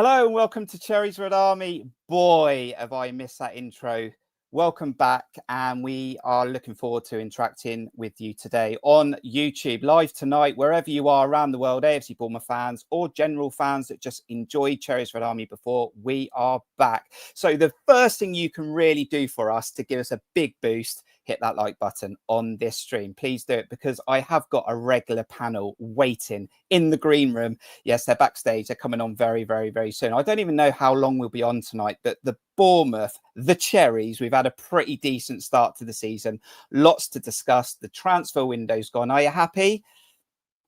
Hello and welcome to Cherries Red Army. Boy, have I missed that intro. Welcome back, and we are looking forward to interacting with you today on YouTube, live tonight, wherever you are around the world, AFC Bournemouth fans or general fans that just enjoyed Cherries Red Army before. We are back. So the first thing you can really do for us to give us a big boost, hit that like button on this stream. Please do it, because I have got a regular panel waiting in the green room. Yes, they're backstage. They're coming on very, very, very soon. I don't even know how long we'll be on tonight, but the Bournemouth, the Cherries, we've had a pretty decent start to the season. Lots to discuss. The transfer window's gone. Are you happy?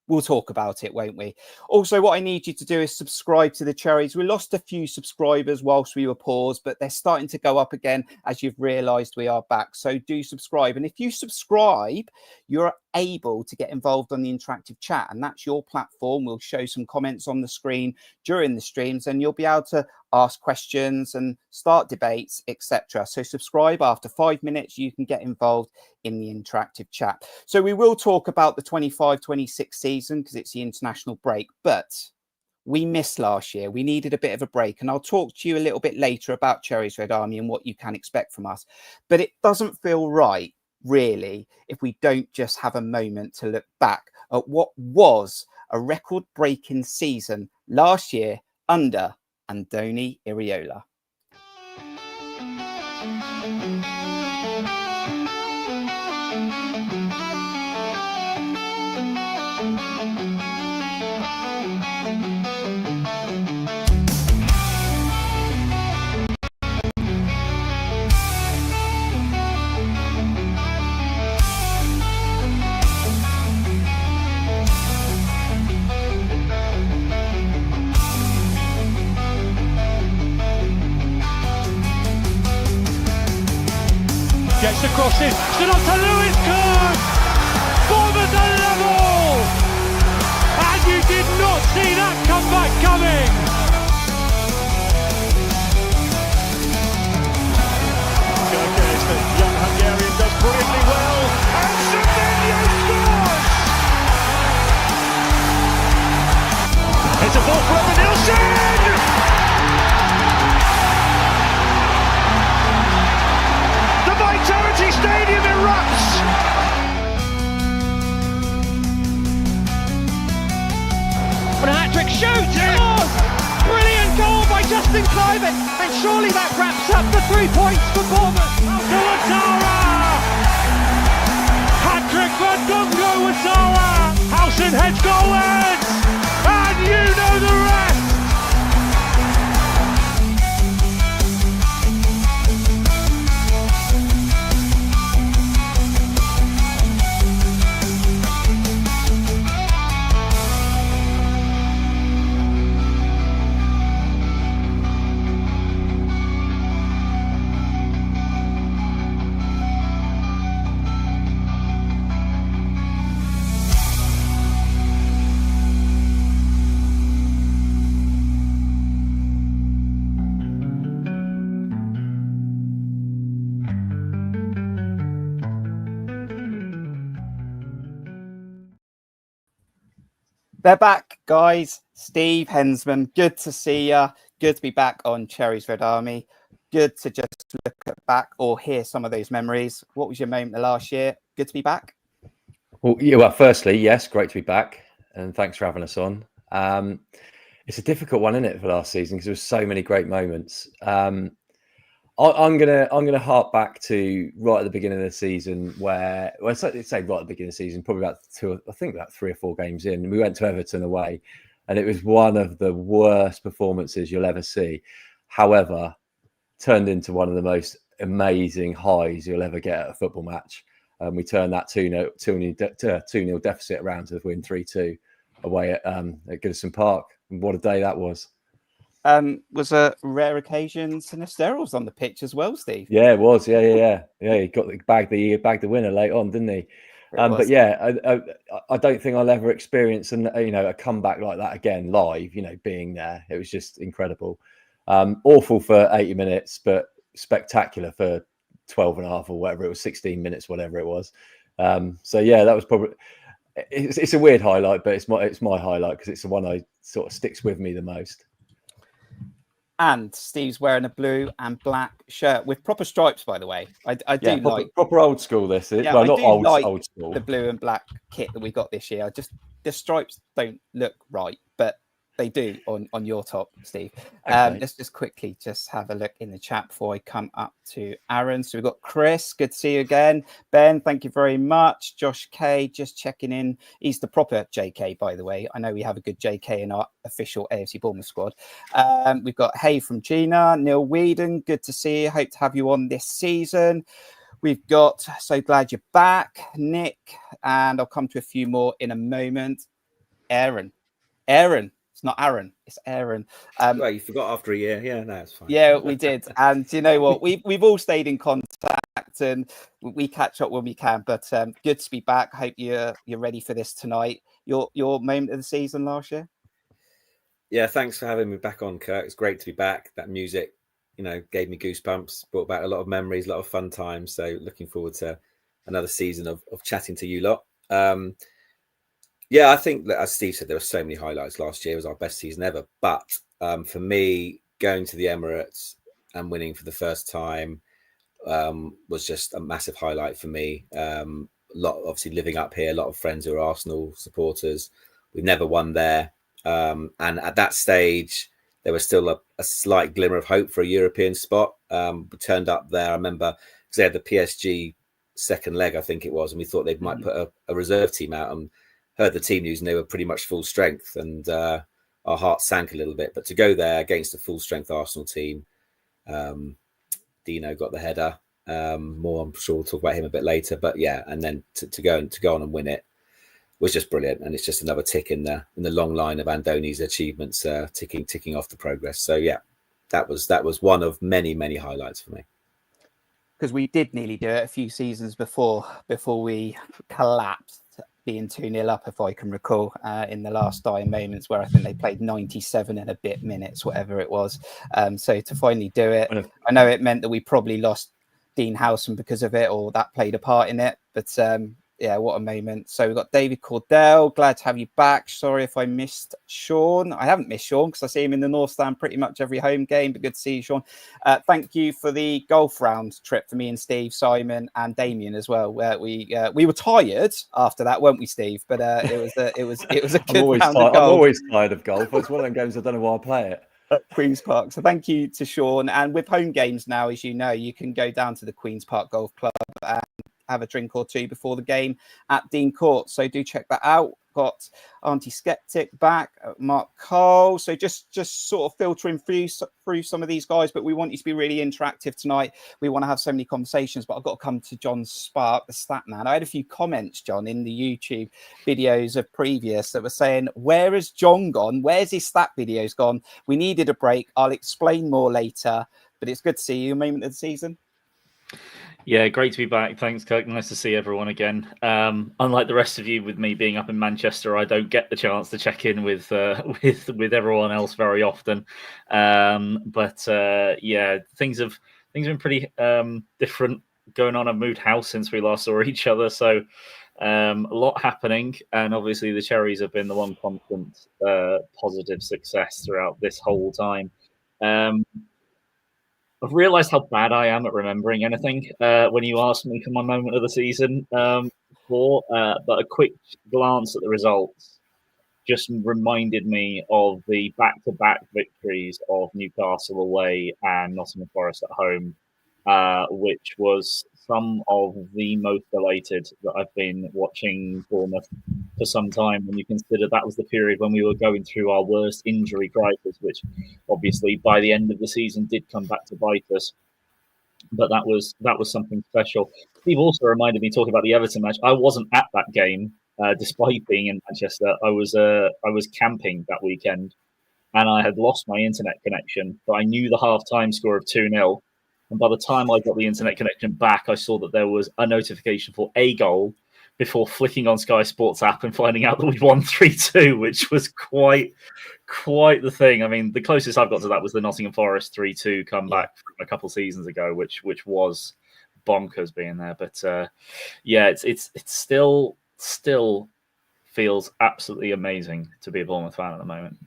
We'll talk about it, won't we? Also, what I need you to do is subscribe to the Cherries. We lost a few subscribers whilst we were paused, but they're starting to go up again as you've realised we are back. So do subscribe. And if you subscribe, you're able to get involved on the interactive chat. And that's your platform. We'll show some comments on the screen during the streams, and you'll be able to ask questions and start debates, etc. So subscribe. After 5 minutes, you can get involved in the interactive chat. So we will talk about the 25-26 season because it's the international break, but we missed last year. We needed a bit of a break, and I'll talk to you a little bit later about Cherries Red Army and what you can expect from us. But it doesn't feel right, really, if we don't just have a moment to look back at what was a record-breaking season last year under Andoni Iraola. Gets the crosses, stood up to Lewis, good! Bournemouth are level! And you did not see that comeback coming! Gurkes, the young Hungarian, does brilliantly well, and Semenyo scores! It's a ball for Evan Nielsen! Vitality Stadium erupts! What a hat-trick shoots! Oh, brilliant goal by Justin Clivett, and surely that wraps up the 3 points for Bournemouth. Watara! Hat-trick for Dungo Watara! House and Hedge goalwards! And you know the rest! They're back, guys. Steve Hensman, good to see you. Good to be back on Cherries Red Army. Good to just look back or hear some of those memories. What was your moment of last year? Good to be back. Well, firstly, yes, great to be back, and thanks for having us on. It's a difficult one, isn't it, for last season, because there was so many great moments. I'm gonna hark back to right at the beginning of the season, where, well, say right at the beginning of the season, probably about 3 or 4 games in, we went to Everton away, and it was one of the worst performances you'll ever see. However, turned into one of the most amazing highs you'll ever get at a football match. We turned that 2-0 deficit around to win 3-2 away at Goodison Park. And what a day that was. Was a rare occasion. Sinistero's on the pitch as well, Steve. Yeah, it was. Yeah. He got bagged the winner late on, didn't he? But yeah, I don't think I'll ever experience a comeback like that again live. Being there, it was just incredible. Awful for 80 minutes, but spectacular for 12 and a half or whatever it was, 16 minutes, whatever it was. So yeah, that was probably. It's a weird highlight, but it's my highlight because it's the one I sort of sticks with me the most. And Steve's wearing a blue and black shirt with proper stripes, by the way. I do like proper old school. This is I not do old like old school. the blue and black kit that we got this year. Just the stripes don't look right, but they do on your top, Steve. Okay. Let's just quickly have a look in the chat before I come up to Aaron. So we've got Chris, good to see you again. Ben, thank you very much. Josh K, just checking in. He's the proper JK, by the way. I know we have a good JK in our official AFC Bournemouth squad. We've got Hey from Gina, Neil Whedon, good to see you. Hope to have you on this season. We've got So Glad You're Back, Nick, and I'll come to a few more in a moment. Aaron. It's not Aaron, it's Aaron. Well, you forgot after a year. Yeah, no, it's fine. Yeah, we did. And you know what? We've all stayed in contact and we catch up when we can. But good to be back. Hope you're ready for this tonight. Your moment of the season last year? Yeah, thanks for having me back on, Kirk. It's great to be back. That music, gave me goosebumps, brought back a lot of memories, a lot of fun times. So looking forward to another season of chatting to you lot. Yeah, I think that, as Steve said, there were so many highlights last year. It was our best season ever. But for me, going to the Emirates and winning for the first time was just a massive highlight for me. Obviously, living up here, a lot of friends who are Arsenal supporters. We've never won there. And at that stage, there was still a slight glimmer of hope for a European spot. We turned up there. I remember because they had the PSG second leg, I think it was, and we thought they might put a reserve team out, and heard the team news and they were pretty much full strength, and our hearts sank a little bit. But to go there against a full strength Arsenal team, Dino got the header. More, I'm sure we'll talk about him a bit later. But yeah, and then to go on and win it was just brilliant, and it's just another tick in the long line of Andoni's achievements, ticking off the progress. So yeah, that was one of many highlights for me. Because we did nearly do it a few seasons before we collapsed, being 2-0 up, if I can recall, in the last dying moments where I think they played 97 and a bit minutes, whatever it was. So to finally do it, I know it meant that we probably lost Dean Howson because of it, or that played a part in it. But yeah, what a moment. So we've got David Cordell. Glad to have you back. Sorry if I missed Sean. I haven't missed Sean because I see him in the North Stand pretty much every home game, but good to see you, Sean. Thank you for the golf round trip for me and Steve, Simon and Damien as well, where we were tired after that, weren't we, Steve? But it was a good round of golf. I'm always tired of golf. It's one of them games I don't know why I play it. At Queen's Park. So thank you to Sean. And with home games now, as you know, you can go down to the Queen's Park Golf Club and have a drink or two before the game at Dean Court. So do check that out. Got Auntie Skeptic back, Mark Cole. So just sort of filtering through some of these guys, but we want you to be really interactive tonight. We want to have so many conversations, but I've got to come to John Spark, the stat man. I had a few comments, John, in the YouTube videos of previous that were saying, where has John gone? Where's his stat videos gone? We needed a break. I'll explain more later, but it's good to see you. Moment of the season. Yeah, great to be back. Thanks, Kirk. Nice to see everyone again. Unlike the rest of you, with me being up in Manchester, I don't get the chance to check in with everyone else very often. But yeah, things have been pretty different going on. I've moved house since we last saw each other, so a lot happening. And obviously, the Cherries have been the one constant positive success throughout this whole time. I've realised how bad I am at remembering anything when you asked me for my moment of the season before, but a quick glance at the results just reminded me of the back-to-back victories of Newcastle away and Nottingham Forest at home, which was some of the most elated that I've been watching Bournemouth for some time, when you consider that was the period when we were going through our worst injury crisis, which obviously by the end of the season did come back to bite us. But that was something special. Steve also reminded me, talking about the Everton match, I wasn't at that game, despite being in Manchester. I was camping that weekend, and I had lost my internet connection, but I knew the half-time score of 2-0. And by the time I got the internet connection back, I saw that there was a notification for a goal before flicking on Sky Sports app and finding out that we'd won 3-2, which was quite the thing. I mean, the closest I've got to that was the Nottingham Forest 3-2 comeback from a couple of seasons ago, which was bonkers being there. But yeah, it's still feels absolutely amazing to be a Bournemouth fan at the moment.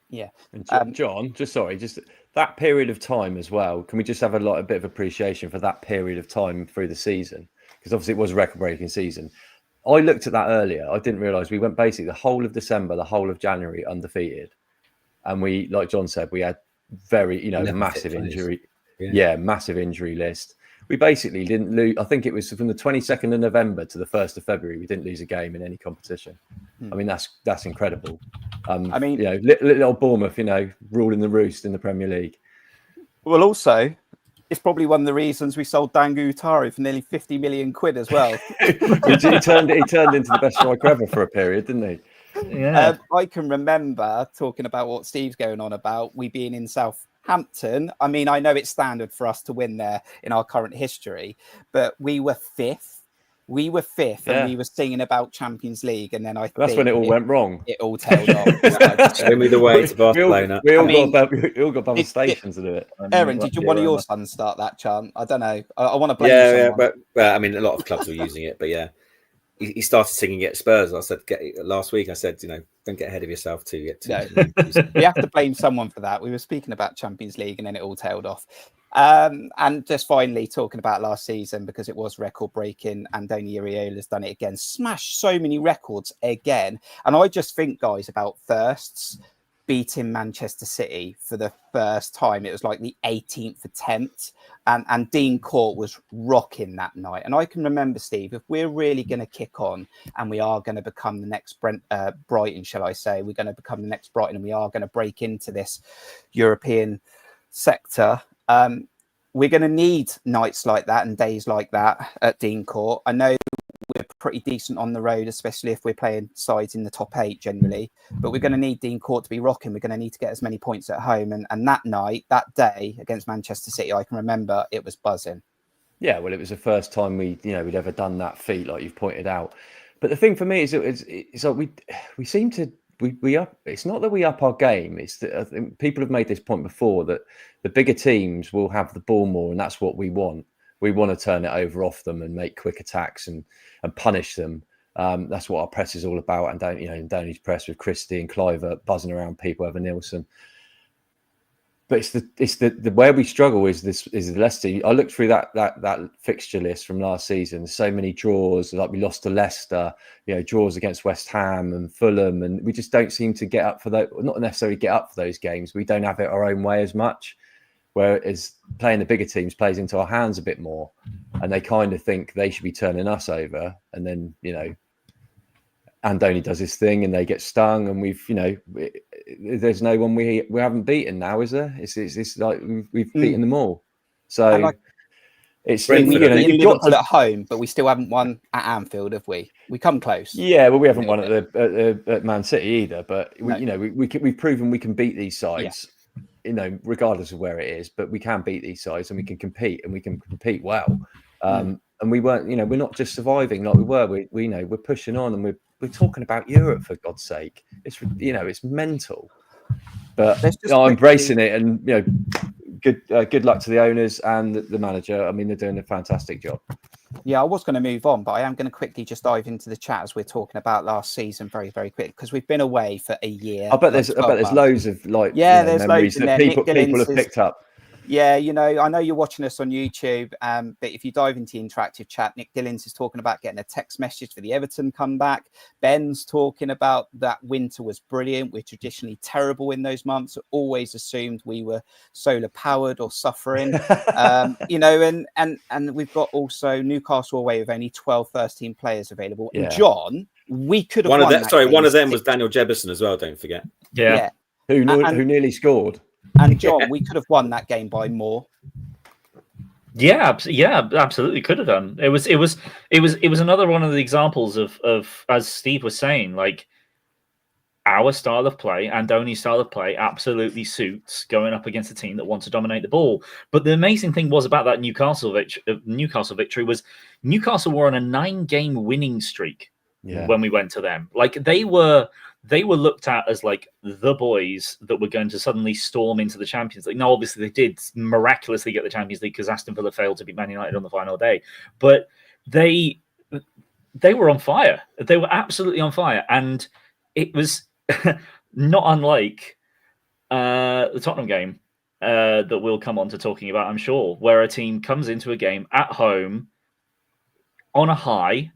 Yeah. And John, just that period of time as well. Can we just have a bit of appreciation for that period of time through the season? Because obviously it was a record-breaking season. I looked at that earlier. I didn't realise we went basically the whole of December, the whole of January undefeated, and we, like John said, we had very, massive injury. Yeah, massive injury list. We basically didn't lose. I think it was from the 22nd of November to the 1st of February. We didn't lose a game in any competition. I mean, that's incredible. I mean, little old Bournemouth, ruling the roost in the Premier League. Well, also, it's probably one of the reasons we sold Dangu Utari for nearly 50 million quid as well. he turned into the best striker ever for a period, didn't he? Yeah. I can remember talking about what Steve's going on about, we being in Southampton. I mean, I know it's standard for us to win there in our current history, but we were fifth. And we were singing about Champions League, and then that's when it all went wrong. It all tailed off. Show me the way to Barcelona. We all got above the station to do it. Aaron, did one of your sons start that chant? I don't know. I want to blame someone. But I mean, a lot of clubs were using it. But yeah, he started singing it at Spurs. I said last week. I said, don't get ahead of yourself too yet. We have to blame someone for that. We were speaking about Champions League, and then it all tailed off. And just finally talking about last season, because it was record breaking, Andoni Iraola has done it again, smashed so many records again. And I just think, guys, about firsts beating Manchester City for the first time. It was like the 18th attempt, and Dean Court was rocking that night. And I can remember, Steve, if we're really going to kick on and we are going to become the next Brighton, shall I say, we're going to become the next Brighton, and we are going to break into this European sector. We're going to need nights like that and days like that at Dean Court. I know we're pretty decent on the road, especially if we're playing sides in the top 8 generally, but we're going to need Dean Court to be rocking. We're going to need to get as many points at home. And that night, that day against Manchester City, I can remember it was buzzing. Yeah, well, it was the first time we'd ever done that feat, like you've pointed out. But the thing for me is, it's like we seem to. We up. It's not that we up our game. It's that I think people have made this point before, that the bigger teams will have the ball more, and that's what we want. We want to turn it over off them and make quick attacks and punish them. That's what our press is all about. And Andoni's press with Christie and Cliver buzzing around people, Evan Nielsen. But it's the where we struggle is the Leicester. I looked through that fixture list from last season. So many draws, like we lost to Leicester, draws against West Ham and Fulham, and we just don't seem to get up for those. Not necessarily get up for those games. We don't have it our own way as much. Whereas playing the bigger teams plays into our hands a bit more, and they kind of think they should be turning us over, and then Andoni does his thing and they get stung, and we've there's no one we haven't beaten now, is there? It's like we've beaten them all. So it's you've got Liverpool at home, but we still haven't won at Anfield, have we? We come close. Yeah, well, we haven't won at Man City either, but we've proven we can beat these sides. Yeah. Regardless of where it is, but we can beat these sides and we can compete, and we can compete well. And we weren't, we're not just surviving like we were. We're pushing on, and we're talking about Europe, for God's sake. It's it's mental. But I'm embracing it, and good luck to the owners and the manager. I mean, they're doing a fantastic job. Yeah, I was going to move on, but I am going to quickly just dive into the chat as we're talking about last season very, very quick, because we've been away for a year. I bet there's loads of there's memories loads that people have picked up. Yeah, I know you're watching us on YouTube, but if you dive into the interactive chat, Nick Dillons is talking about getting a text message for the Everton comeback. Ben's talking about that winter was brilliant. We're traditionally terrible in those months. Always assumed we were solar powered or suffering, and we've got also Newcastle away with only 12 first-team players available. Yeah. And John, we could have one of them was Daniel Jebison as well. Don't forget. Yeah. Who nearly scored. And John, we could have won that game by more. Yeah, absolutely could have done. It was another one of the examples of as Steve was saying, like our style of play, Andoni's style of play, absolutely suits going up against a team that wants to dominate the ball. But the amazing thing was about that Newcastle victory was Newcastle were on a 9-game winning streak when we went to them. Like they were looked at as like the boys that were going to suddenly storm into the Champions League. Now, obviously, they did miraculously get the Champions League because Aston Villa failed to beat Man United on the final day. But they were on fire. They were absolutely on fire. And it was not unlike the Tottenham game that we'll come on to talking about, I'm sure, where a team comes into a game at home on a high,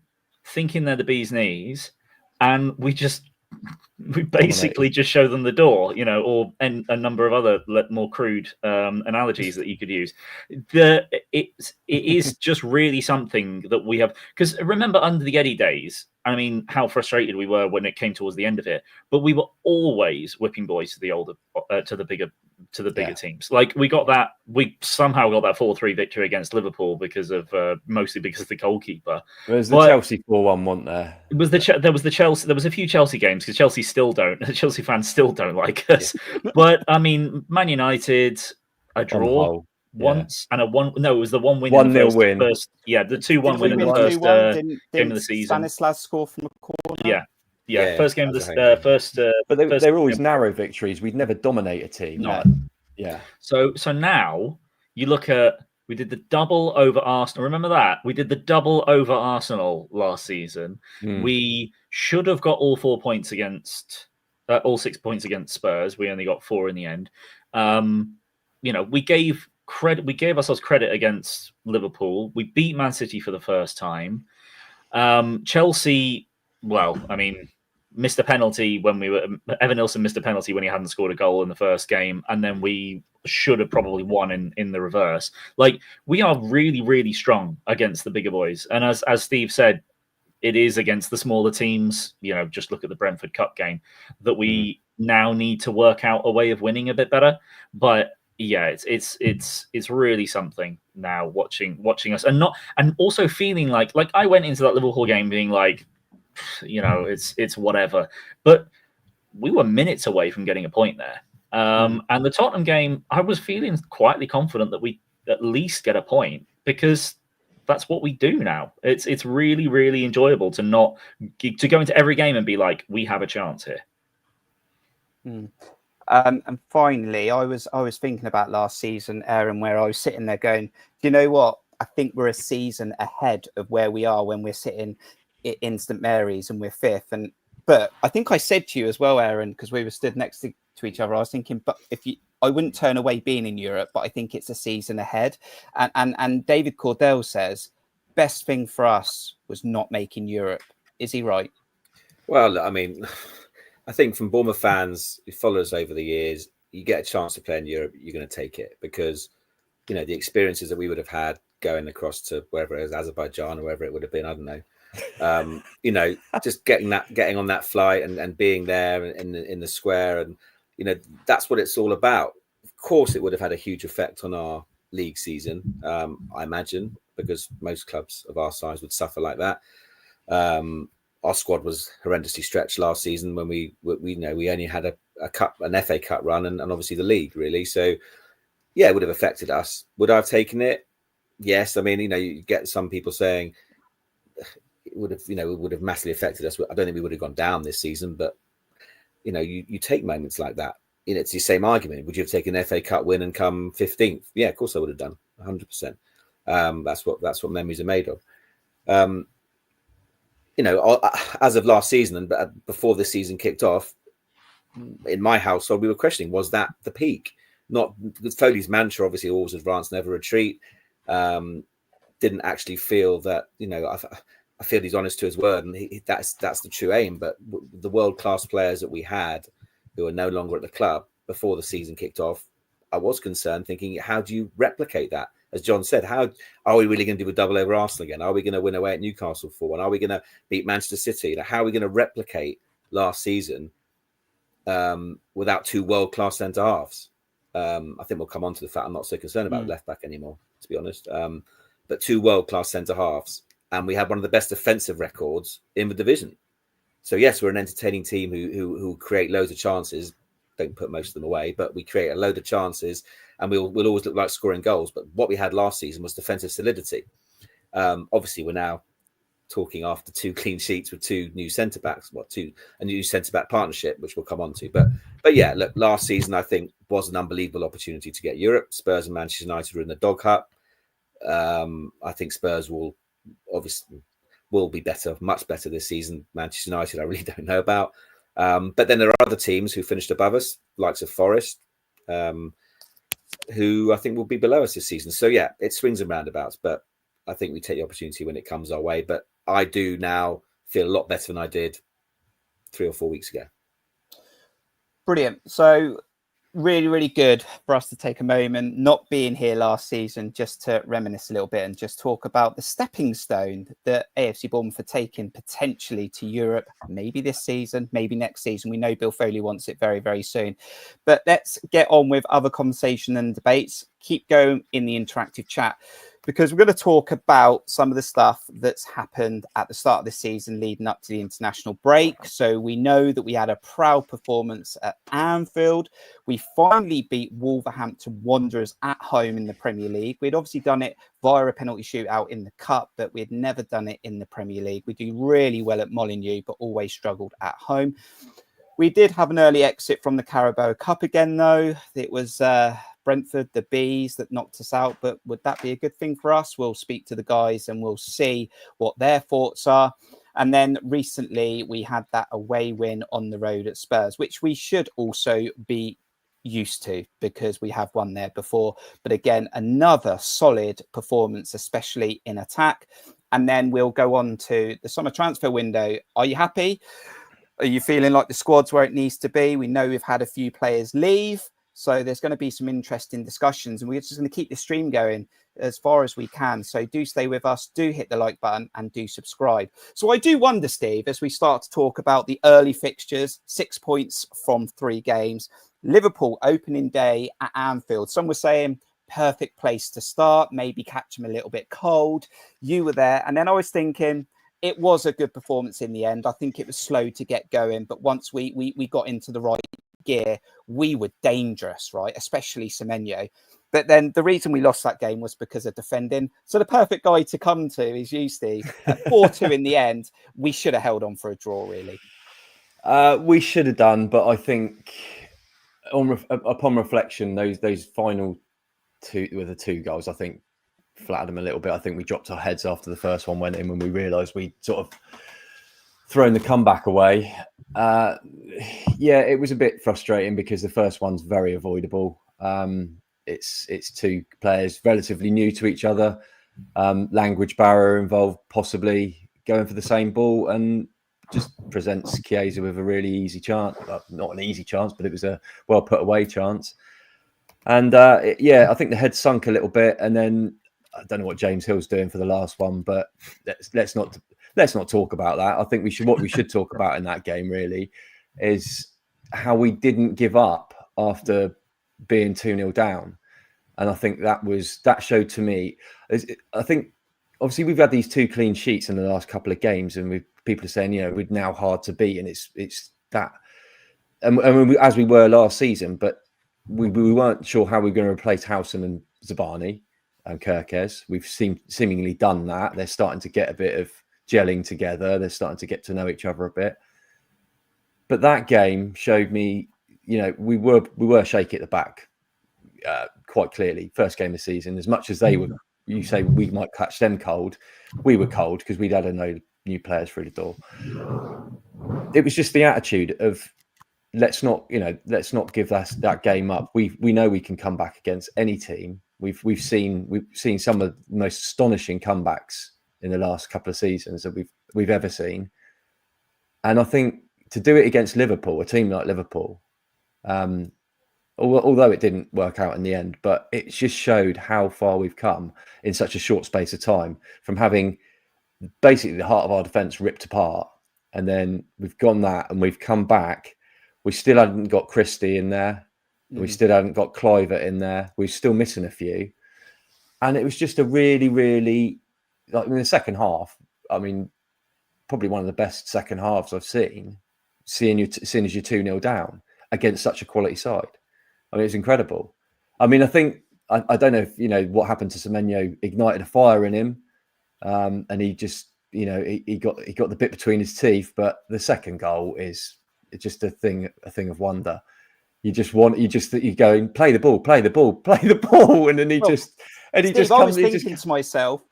thinking they're the bee's knees, and we basically just show them the door, or a number of other more crude analogies that you could use. It is just really something that we have, because remember under the Eddie days, I mean, how frustrated we were when it came towards the end of it, but we were always whipping boys to the bigger teams. Like we somehow got that 4-3 victory against Liverpool mostly because of the goalkeeper. There's the Chelsea 4-1, wasn't there? It was there was the Chelsea. There was a few Chelsea games because Chelsea fans still don't like us. Yeah. But I mean, Man United, a draw once and a one. No, it was the 1-win. 1-0 win. The 2-1 win in the first game of the season. Stanislas score from a corner. Yeah. First game of the first. But they were always narrow victories. We'd never dominate a team. No. Yeah. So now you look at. We did the double over Arsenal. Remember that? We did the double over Arsenal last season. We should have got all 4 points all 6 points against Spurs. We only got 4 in the end. We gave ourselves credit against Liverpool. We beat Man City for the first time. Chelsea, well, I mean, missed a penalty Evan Nilsson missed a penalty when he hadn't scored a goal in the first game, and then we should have probably won in the reverse. Like, we are really, really strong against the bigger boys. And as Steve said, it is against the smaller teams, just look at the Brentford Cup game, that we now need to work out a way of winning a bit better. But yeah, it's really something now watching us and also feeling like I went into that Liverpool game being like, it's whatever. But we were minutes away from getting a point there. And the Tottenham game, I was feeling quietly confident that we at least get a point, because that's what we do now. It's really, really enjoyable to go into every game and be like, we have a chance here. And finally, I was thinking about last season, Aaron, where I was sitting there going, do you know what? I think we're a season ahead of where we are when we're sitting in St Mary's and we're 5th. But I think I said to you as well, Aaron, because we were stood next to each other, I was thinking, but I wouldn't turn away being in Europe, but I think it's a season ahead. And David Cordell says, best thing for us was not making Europe. Is he right? Well, I mean, I think from Bournemouth fans who follow us over the years, you get a chance to play in Europe, you're going to take it, because, the experiences that we would have had going across to wherever it is, Azerbaijan or wherever it would have been, I don't know. Just getting on that flight and being there in the square, and that's what it's all about. Of course, it would have had a huge effect on our league season, I imagine, because most clubs of our size would suffer like that. Our squad was horrendously stretched last season when we only had an FA Cup run and obviously the league, really. So yeah, it would have affected us. Would I have taken it? Yes. I mean, you get some people saying it would have massively affected us. I don't think we would have gone down this season, but you take moments like that. It's the same argument. Would you have taken an FA Cup win and come 15th? Yeah, of course I would have done, 100%. That's what memories are made of. As of last season and before this season kicked off, in my household, we were questioning, was that the peak? Not Foley's mantra, obviously, always advance, never retreat. Didn't actually feel that, I feel he's honest to his word, and that's the true aim. But the world-class players that we had who are no longer at the club before the season kicked off, I was concerned, thinking, how do you replicate that? As John said, how are we really going to do a double over Arsenal again? Are we going to win away at Newcastle 4-1? Are we going to beat Manchester City? How are we going to replicate last season without 2 world-class centre-halves? I think we'll come on to the fact I'm not so concerned about left-back anymore, to be honest. But 2 world-class centre-halves. And we had one of the best defensive records in the division. So, yes, we're an entertaining team who create loads of chances. Don't put most of them away, but we create a load of chances, and we'll always look like scoring goals. But what we had last season was defensive solidity. Obviously, we're now talking after 2 clean sheets with 2 new centre-backs, a new centre-back partnership, which we'll come on to. But yeah, look, last season, I think, was an unbelievable opportunity to get Europe. Spurs and Manchester United were in the dog hut. I think Spurs will be better, much better this season. Manchester United, I really don't know about. But then there are other teams who finished above us, likes of Forest. who I think will be below us this season. So yeah, it swings and roundabouts, but I think we take the opportunity when it comes our way. But I do now feel a lot better than I did 3 or 4 weeks ago. Brilliant. So really, really good for us to take a moment, not being here last season, just to reminisce a little bit and just talk about the stepping stone that AFC Bournemouth are taking potentially to Europe, maybe this season, maybe next season. We know Bill Foley wants it very, very soon. But let's get on with other conversation and debates. Keep going in the interactive chat, because we're going to talk about some of the stuff that's happened at the start of the season leading up to the international break. So we know that we had a proud performance at Anfield. We finally beat Wolverhampton Wanderers at home in the Premier League. We'd obviously done it via a penalty shootout in the Cup, but we had never done it in the Premier League. We do really well at Molineux, but always struggled at home. We did have an early exit from the Carabao Cup again, though. It was Brentford, the Bees, that knocked us out. But would that be a good thing for us? We'll speak to the guys and we'll see what their thoughts are. And then recently we had that away win on the road at Spurs, which we should also be used to because we have won there before. But again, another solid performance, especially in attack. And then we'll go on to the summer transfer window. Are you happy? Are you feeling like the squad's where it needs to be? We know we've had a few players leave, so there's going to be some interesting discussions, and we're just going to keep the stream going as far as we can. So do stay with us, do hit the like button and do subscribe. So I do wonder, Steve, as we start to talk about the early fixtures, 6 points from 3 games, Liverpool opening day at Anfield. Some were saying perfect place to start, maybe catch them a little bit cold. You were there. And then I was thinking, it was a good performance in the end. I think it was slow to get going, but once we got into the right gear, we were dangerous, right? Especially Semenyo. But then the reason we lost that game was because of defending. So the perfect guy to come to is you, Steve. At 4-2 in the end, we should have held on for a draw, really. We should have done, but I think upon reflection, those final 2 with the 2 goals, I think flattered them a little bit. I think we dropped our heads after the first one went in when we realised we'd sort of thrown the comeback away. Yeah, it was a bit frustrating because the first one's very avoidable. It's 2 players relatively new to each other, language barrier involved, possibly going for the same ball, and just presents Chiesa with a really easy chance. Not an easy chance, but it was a well put away chance. And yeah, I think the head sunk a little bit, and then I don't know what James Hill's doing for the last one, but let's not talk about that. I think what we should talk about in that game really is how we didn't give up after being 2-0 down. And I think that showed to me, I think obviously we've had these 2 clean sheets in the last couple of games, and people are saying, we're now hard to beat, and it's that. And as we were last season, but we weren't sure how we were going to replace Howson and Zabani and Kirkes. We've seemingly done that. They're starting to get a bit of gelling together. They're starting to get to know each other a bit. But that game showed me, we were shaky at the back quite clearly. First game of the season, as much as they were, you say we might catch them cold, we were cold because we'd had new players through the door. It was just the attitude of let's not give that game up. We know we can come back against any team. We've seen some of the most astonishing comebacks in the last couple of seasons that we've ever seen. And I think to do it against Liverpool, a team like Liverpool, although it didn't work out in the end, but it just showed how far we've come in such a short space of time, from having basically the heart of our defence ripped apart, and then we've gone that and we've come back. We still hadn't got Christie in there. We still hadn't got Kluivert in there. We're still missing a few. And it was just a really, really, in the second half, probably one of the best second halves I've seen, seeing as you're 2-0 down against such a quality side. It's incredible. I think, I don't know if, what happened to Semenyo ignited a fire in him. And he just, he got the bit between his teeth. But the second goal is just a thing of wonder. You go and play the ball, and then he just comes. I was thinking to myself,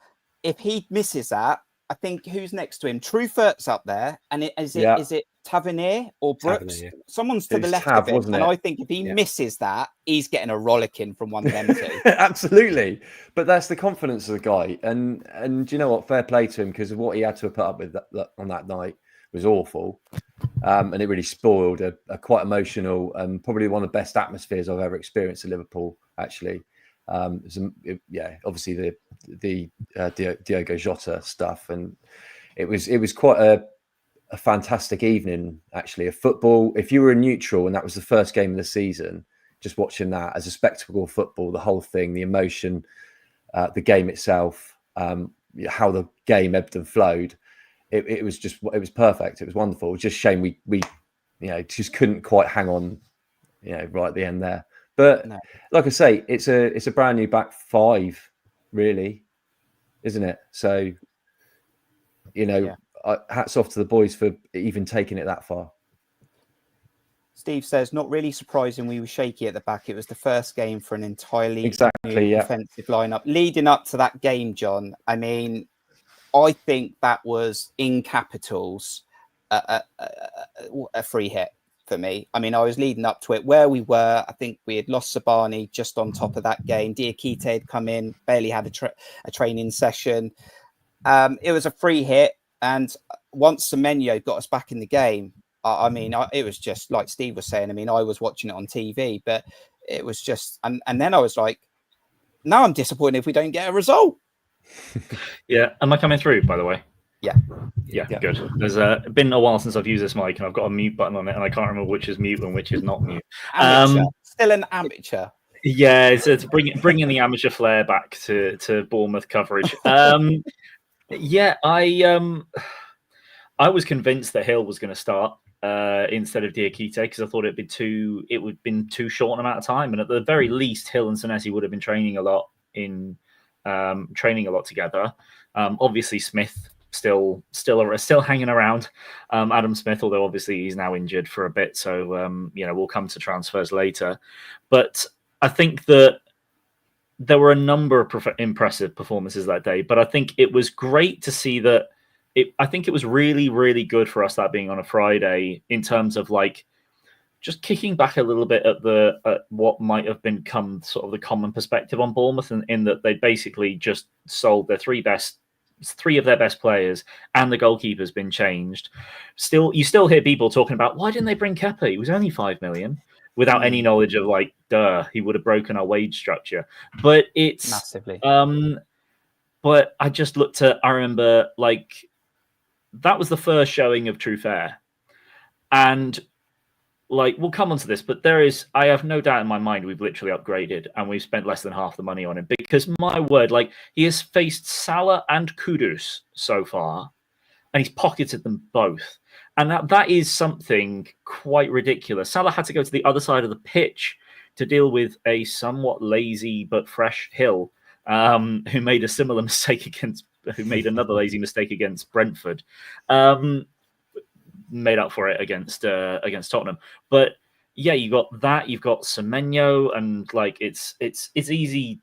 if he misses that, I think who's next to him? Truefort's up there, and is it Tavernier or Brooks. Tavernier, yeah. Someone's to It the was left Tav, of him. wasn't And it? I think if he misses that, he's getting a rollicking from one of them two. Absolutely. But that's the confidence of the guy. And you know what? Fair play to him, because of what he had to put up with on that night was awful. And it really spoiled a quite emotional and probably one of the best atmospheres I've ever experienced at Liverpool, actually. Obviously the Diogo Jota stuff. And it was quite a fantastic evening, actually, of football. If you were a neutral and that was the first game of the season, just watching that as a spectacle of football, the whole thing, the emotion, the game itself, how the game ebbed and flowed, it was perfect. It was wonderful. It was just a shame we just couldn't quite hang on, right at the end there. But No. like I say, it's a brand new back five, really, isn't it? So, hats off to the boys for even taking it that far. Steve says, not really surprising we were shaky at the back. It was the first game for an entirely new offensive lineup. Leading up to that game, John, I mean, I think that was in capitals a free hit for me. I mean, I was leading up to it where we were. I think we had lost Sabani just on top of that game. Diakite had come in, barely had a training session. It was a free hit. And once Semenyo got us back in the game, it was just like Steve was saying. I mean, I was watching it on TV, but it was just, and then I was like, now I'm disappointed if we don't get a result. Yeah. Am I coming through, by the way? Yeah, good. There's been a while since I've used this mic, and I've got a mute button on it, and I can't remember which is mute and which is not mute. Still an amateur. Yeah, it's bringing the amateur flair back to Bournemouth coverage. Yeah, I was convinced that Hill was going to start instead of Diakite, because I thought it would have been too short an amount of time, and at the very least, Hill and Senesi would have been training a lot together. Obviously, Smith still hanging around. Adam Smith, although obviously he's now injured for a bit, so we'll come to transfers later. But I think that there were a number of impressive performances that day, but I think it was great to see that. I think it was really, really good for us, that being on a Friday, in terms of like just kicking back a little bit at what might have become sort of the common perspective on Bournemouth, in that they basically just sold their three of their best players, and the goalkeeper's been changed. You still hear people talking about, why didn't they bring Kepa? He was only 5 million. Without any knowledge of like, he would have broken our wage structure. But it's massively. But I just I remember like that was the first showing of True Fair, and like we'll come onto this, but I have no doubt in my mind we've literally upgraded and we've spent less than half the money on him, because my word, like he has faced Salah and Kudus so far, and he's pocketed them both. And that is something quite ridiculous. Salah had to go to the other side of the pitch to deal with a somewhat lazy but fresh Hill, who made another lazy mistake against Brentford. Made up for it against Tottenham. But yeah, you got that. You've got Semenyo, and like it's easy.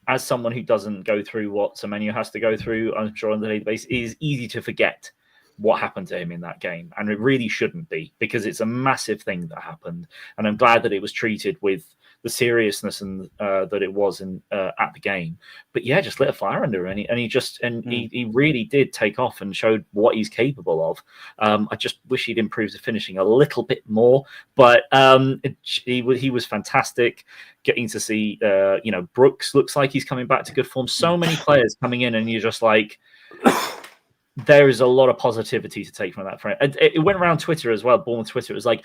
As someone who doesn't go through what Semenyo has to go through, I'm sure on a daily basis, it is easy to forget what happened to him in that game, and it really shouldn't be, because it's a massive thing that happened, and I'm glad that it was treated with the seriousness and that it was at the game. But yeah, just lit a fire under him, and he really did take off and showed what he's capable of. I just wish he'd improved the finishing a little bit more, but he was fantastic. Getting to see Brooks looks like he's coming back to good form. So many players coming in, and you're just like, there is a lot of positivity to take from that front. It went around Twitter as well, Bournemouth Twitter. It was like,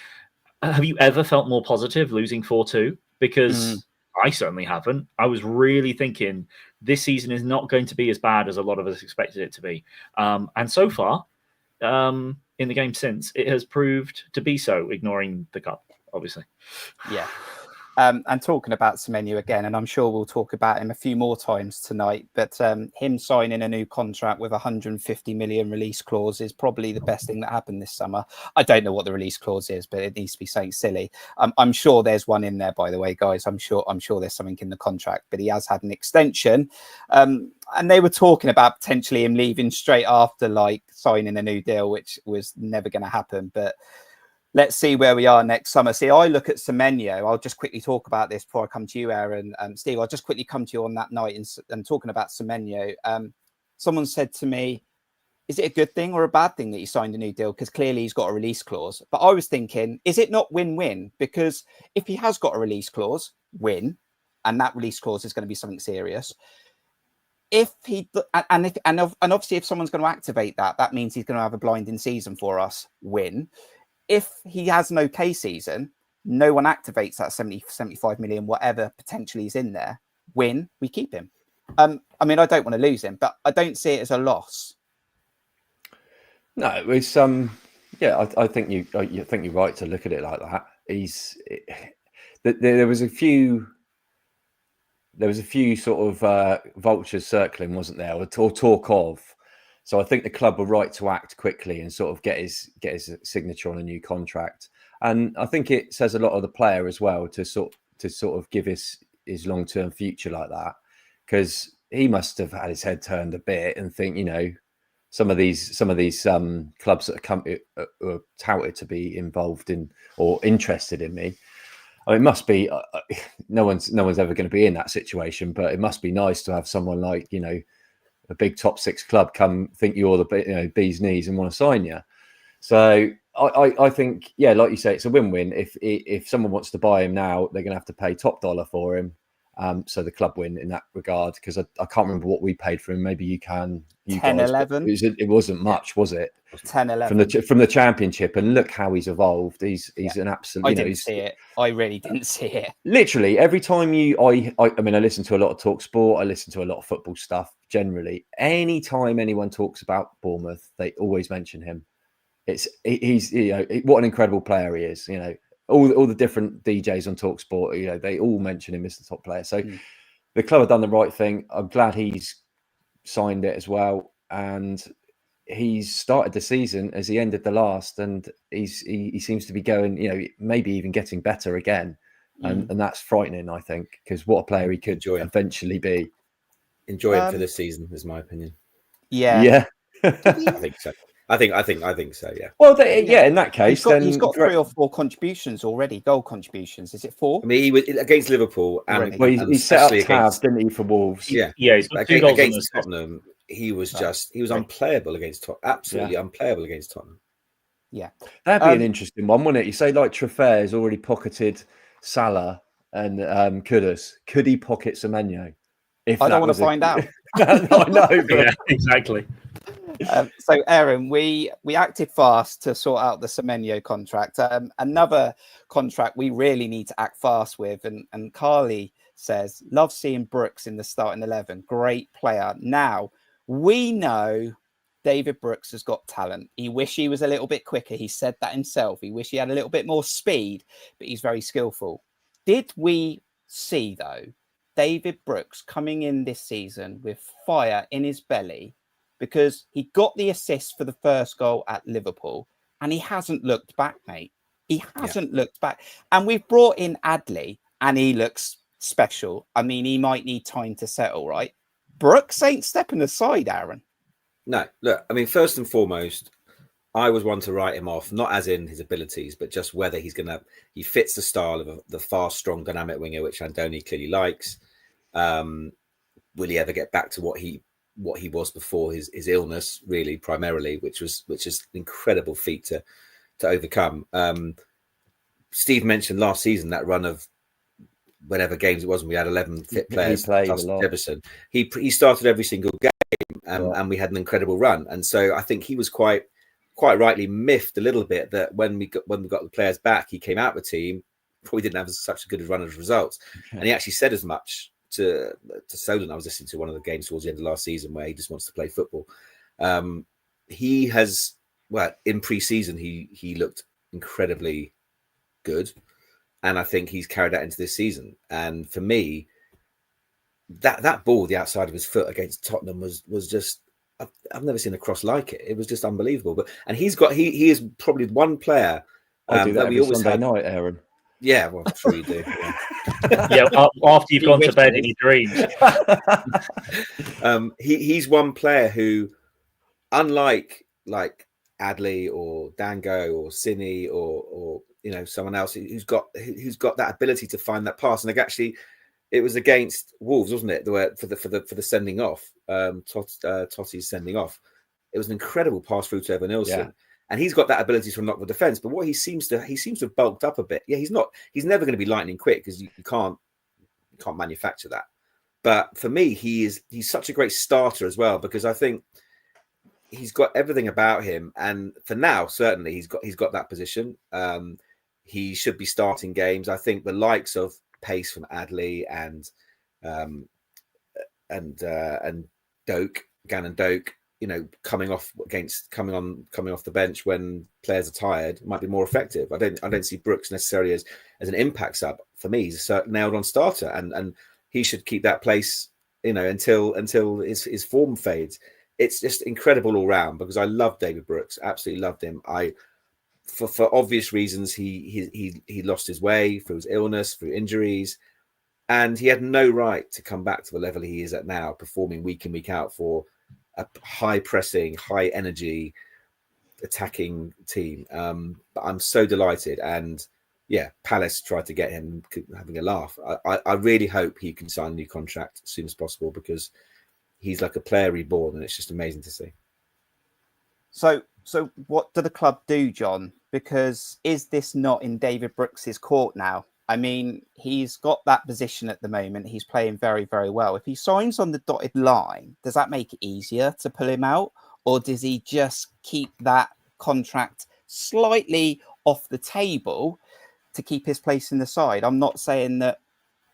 have you ever felt more positive losing 4-2? Because I certainly haven't. I was really thinking this season is not going to be as bad as a lot of us expected it to be. And so far, in the game since, it has proved to be so, ignoring the cup, obviously. Yeah. And talking about Semenyo again, and I'm sure we'll talk about him a few more times tonight, but him signing a new contract with 150 million release clause is probably the best thing that happened this summer. I don't know what the release clause is, but it needs to be something silly. I'm sure there's one in there, by the way, guys. I'm sure there's something in the contract, but he has had an extension. And they were talking about potentially him leaving straight after, like, signing a new deal, which was never going to happen. But let's see where we are next summer. See, I look at Semenyo. I'll just quickly talk about this before I come to you, Aaron. Steve, I'll just quickly come to you on that night and talking about Semenyo. Someone said to me, is it a good thing or a bad thing that he signed a new deal? Because clearly he's got a release clause. But I was thinking, is it not win-win? Because if he has got a release clause, win, and that release clause is going to be something serious. If he and obviously if someone's going to activate that, that means he's going to have a blinding season for us, win. If he has an okay season, no one activates that 70, 75 million, whatever potentially is in there, win, we keep him. I mean, I don't want to lose him, but I don't see it as a loss. No, it's I think you're right to look at it like that. There was a few sort of vultures circling, wasn't there, or talk of. So I think the club were right to act quickly and sort of get his signature on a new contract. And I think it says a lot of the player as well to sort of give his long-term future like that, because he must have had his head turned a bit and think, some of these clubs that are touted to be involved in or interested in me. I mean, it must be no one's ever going to be in that situation, but it must be nice to have someone like, a big top 6 club come think you're the bee's knees and want to sign you. So I think, like you say, it's a win-win. If someone wants to buy him now, they're going to have to pay top dollar for him. So the club win in that regard, because I can't remember what we paid for him. Maybe you can. 10, 11. It wasn't much, was it? 10, 11. From the championship, and look how he's evolved. He's an absolute. I didn't see it. I really didn't see it. Literally every time I listen to a lot of talk sport. I listen to a lot of football stuff. Generally, any time anyone talks about Bournemouth, they always mention him. He's what an incredible player he is. All the different DJs on talk sport, they all mention him as the top player. So the club have done the right thing. I'm glad he's signed it as well, and he's started the season as he ended the last, and he seems to be going, maybe even getting better again, and that's frightening, I think, because what a player he could eventually be. Enjoy him for this season, is my opinion. Yeah. I think so. I think so. Yeah. Well, in that case, he's got 3 or 4 contributions already. Goal contributions. Is it 4? I mean, he was against Liverpool, and he set up tabs, didn't he, for Wolves? Yeah. He's got 2 goals against Tottenham. He was unplayable against Tottenham. Absolutely unplayable against Tottenham. Yeah, that'd be an interesting one, wouldn't it? You say like Traffair has already pocketed Salah and Kudus. Could he pocket Semenyo? I don't want to find out. I know. But... Yeah, exactly. So, Aaron, we acted fast to sort out the Semenyo contract. Another contract we really need to act fast with, and Carly says, love seeing Brooks in the starting 11. Great player. Now, we know David Brooks has got talent. He wish he was a little bit quicker. He said that himself. He wish he had a little bit more speed, but he's very skillful. Did we see, though, David Brooks coming in this season with fire in his belly? Because he got the assist for the first goal at Liverpool, and he hasn't looked back, mate. He hasn't looked back. And we've brought in Adley, and he looks special. I mean, he might need time to settle, right? Brooks ain't stepping aside, Aaron. No, look, I mean, first and foremost, I was one to write him off, not as in his abilities, but just whether he fits the style of the fast, strong, dynamic winger, which Andoni clearly likes. Will he ever get back to what he was before his illness, really, primarily, which is an incredible feat to overcome. Steve mentioned last season that run of whatever games it was, and we had 11 fit players. Jefferson. He started every single game, and we had an incredible run. And so I think he was quite rightly miffed a little bit that when we got the players back, he came out of the team, probably didn't have such a good run of results, and he actually said as much to Solon. I was listening to one of the games towards the end of last season where he just wants to play football. He has, in pre-season, he looked incredibly good. And I think he's carried that into this season. And for me, that ball, the outside of his foot against Tottenham was just, I've never seen a cross like it. It was just unbelievable. And he is probably one player I do that we every always Sunday had. night, Aaron. Yeah, well, I'm sure you do. Yeah, after you've gone to bed in your dreams. He's one player who, unlike like Adley or Dango or Cini or someone else who's got that ability to find that pass. And actually, it was against Wolves, wasn't it? For the sending off, Totti's sending off. It was an incredible pass through to Evan Nilsson. Yeah. And he's got that ability to unlock the defense. But what he seems to have bulked up a bit. Yeah, he's never going to be lightning quick because you can't manufacture that. But for me, he's such a great starter as well, because I think he's got everything about him. And for now, certainly he's got that position. He should be starting games. I think the likes of pace from Adley and Gannon Doak, coming off the bench when players are tired might be more effective. I don't see Brooks necessarily as an impact sub. For me, he's a nailed on starter, and he should keep that place, until his form fades. It's just incredible all round, because I love David Brooks, absolutely loved him. For obvious reasons, he lost his way through his illness, through injuries, and he had no right to come back to the level he is at now, performing week in, week out for a high pressing, high energy attacking team. But I'm so delighted. And yeah, Palace tried to get him, having a laugh. I really hope he can sign a new contract as soon as possible, because he's like a player reborn, and it's just amazing to see. So what do the club do, John? Because is this not in David Brooks's court now? I mean, he's got that position at the moment. He's playing very, very well. If he signs on the dotted line, does that make it easier to pull him out? Or does he just keep that contract slightly off the table to keep his place in the side? I'm not saying that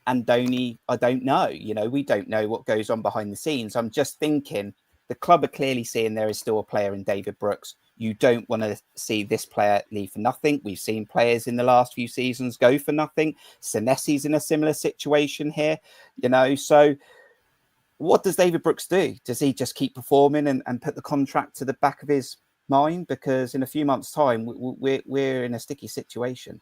Andoni, I don't know. We don't know what goes on behind the scenes. I'm just thinking the club are clearly seeing there is still a player in David Brooks. You don't want to see this player leave for nothing. We've seen players in the last few seasons go for nothing. Senesi's in a similar situation here, So what does David Brooks do? Does he just keep performing and put the contract to the back of his mind? Because in a few months' time, we're in a sticky situation.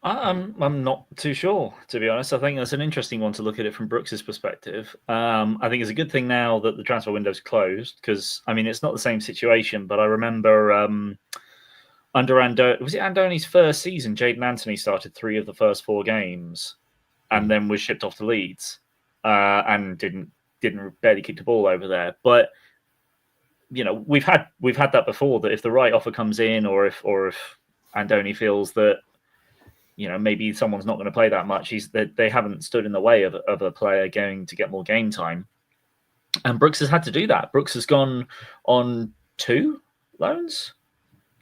I'm not too sure, to be honest. I think that's an interesting one to look at it from Brooks's perspective. I think it's a good thing now that the transfer window's closed, because it's not the same situation. But I remember under Andoni's first season, Jadon Anthony started 3 of the first 4 games, and then was shipped off to Leeds, and didn't barely kick the ball over there. But we've had that before, that if the right offer comes in, or if Andoni feels that maybe someone's not going to play that much, they haven't stood in the way of a player going to get more game time. And Brooks has had to do that. Brooks has gone on 2 loans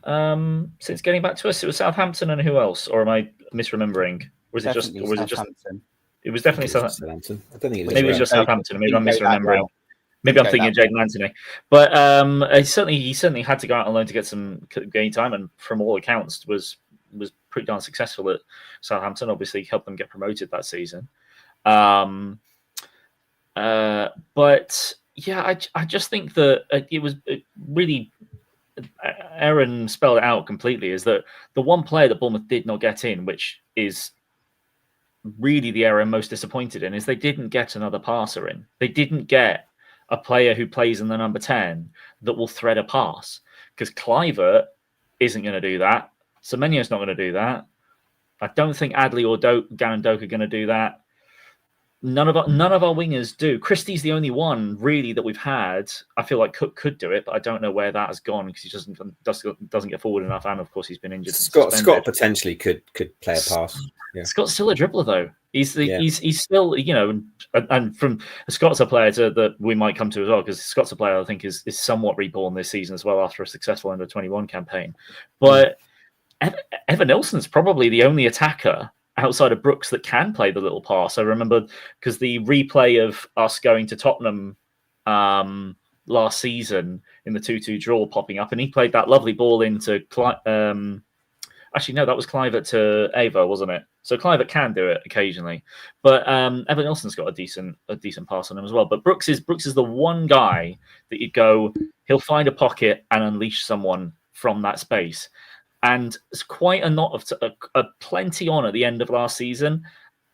since getting back to us. It was Southampton, and who else? Or am I misremembering? Was it just Southampton? It was definitely Southampton. I don't think maybe it was just Southampton. Maybe I'm misremembering. Maybe I'm thinking of Jadon Anthony. But he certainly had to go out on loan to get some game time, and from all accounts was pretty darn successful at Southampton. Obviously helped them get promoted that season. But yeah, I just think that it was really, Aaron spelled it out completely, is that the one player that Bournemouth did not get in, which is really the area I'm most disappointed in, is they didn't get another passer in. They didn't get a player who plays in the number 10 that will thread a pass, because Kluivert isn't going to do that. Semenyo's not going to do that. I don't think Adley or Gannon Doak are going to do that. None of our wingers do. Christie's the only one really that we've had. I feel like Cook could do it, but I don't know where that has gone, because he doesn't get forward enough, and of course he's been injured. Scott potentially could play a pass. Yeah. Scott's still a dribbler though. He's still, and from Scott's a player that we might come to as well, because Scott's a player I think is somewhat reborn this season as well after a successful under-21 campaign. But Evan Nilsson's probably the only attacker outside of Brooks that can play the little pass. I remember, because the replay of us going to Tottenham last season in the 2-2 draw popping up, and he played that lovely ball into Actually, no, that was Clivert to Ava, wasn't it? So Clivert can do it occasionally, but Evan Nilsson's got a decent pass on him as well. But Brooks is the one guy that you'd go, he'll find a pocket and unleash someone from that space. And it's quite a lot of plenty on at the end of last season.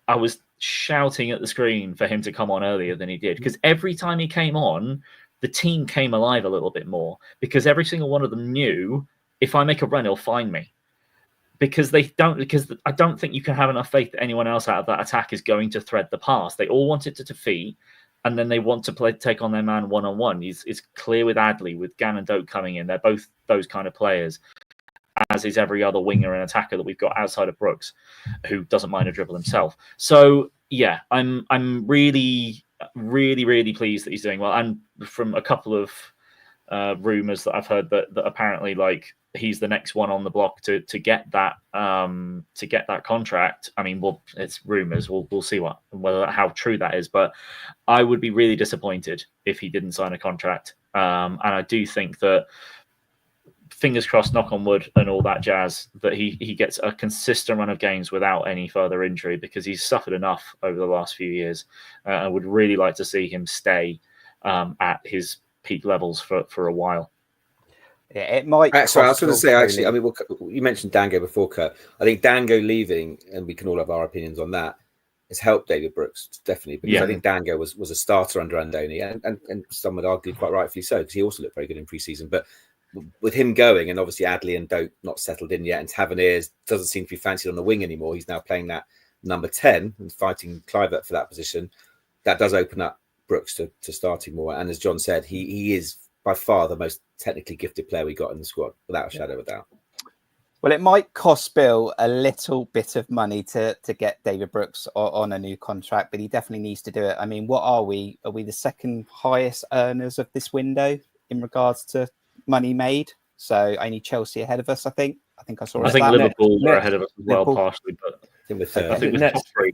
I was shouting at the screen for him to come on earlier than he did, because every time he came on, the team came alive a little bit more, because every single one of them knew, if I make a run, he'll find me. Because I don't think you can have enough faith that anyone else out of that attack is going to thread the pass. They all want it to defeat, and then they want to take on their man one-on-one. It's clear with Adley, with Gann and Doak coming in. They're both those kind of players, as is every other winger and attacker that we've got outside of Brooks, who doesn't mind a dribble himself. So yeah, I'm really, really, really pleased that he's doing well. And from a couple of rumours that I've heard that apparently, like, he's the next one on the block to get that contract. I mean, well, it's rumours. We'll see how true that is. But I would be really disappointed if he didn't sign a contract. And I do think that, fingers crossed, knock on wood, and all that jazz, that he gets a consistent run of games without any further injury, because he's suffered enough over the last few years. I would really like to see him stay at his peak levels for a while. Yeah, it might. So I was going to say, actually, I mean, you mentioned Dango before, Kurt. I think Dango leaving, and we can all have our opinions on that, has helped David Brooks, definitely, because I think Dango was a starter under Andoni, and some would argue quite rightfully so, because he also looked very good in pre-season. But with him going, and obviously Adley and Doak not settled in yet, and Tavernier doesn't seem to be fancied on the wing anymore. He's now playing that number 10 and fighting Clivert for that position. That does open up Brooks to starting more. And as John said, he is by far the most technically gifted player we got in the squad, without a shadow of a doubt. Well, it might cost Bill a little bit of money to get David Brooks on a new contract, but he definitely needs to do it. I mean, what are we? Are we the second highest earners of this window in regards to money made? So only Chelsea ahead of us, I think. I saw. I think Liverpool were ahead of us as well, partially, but I think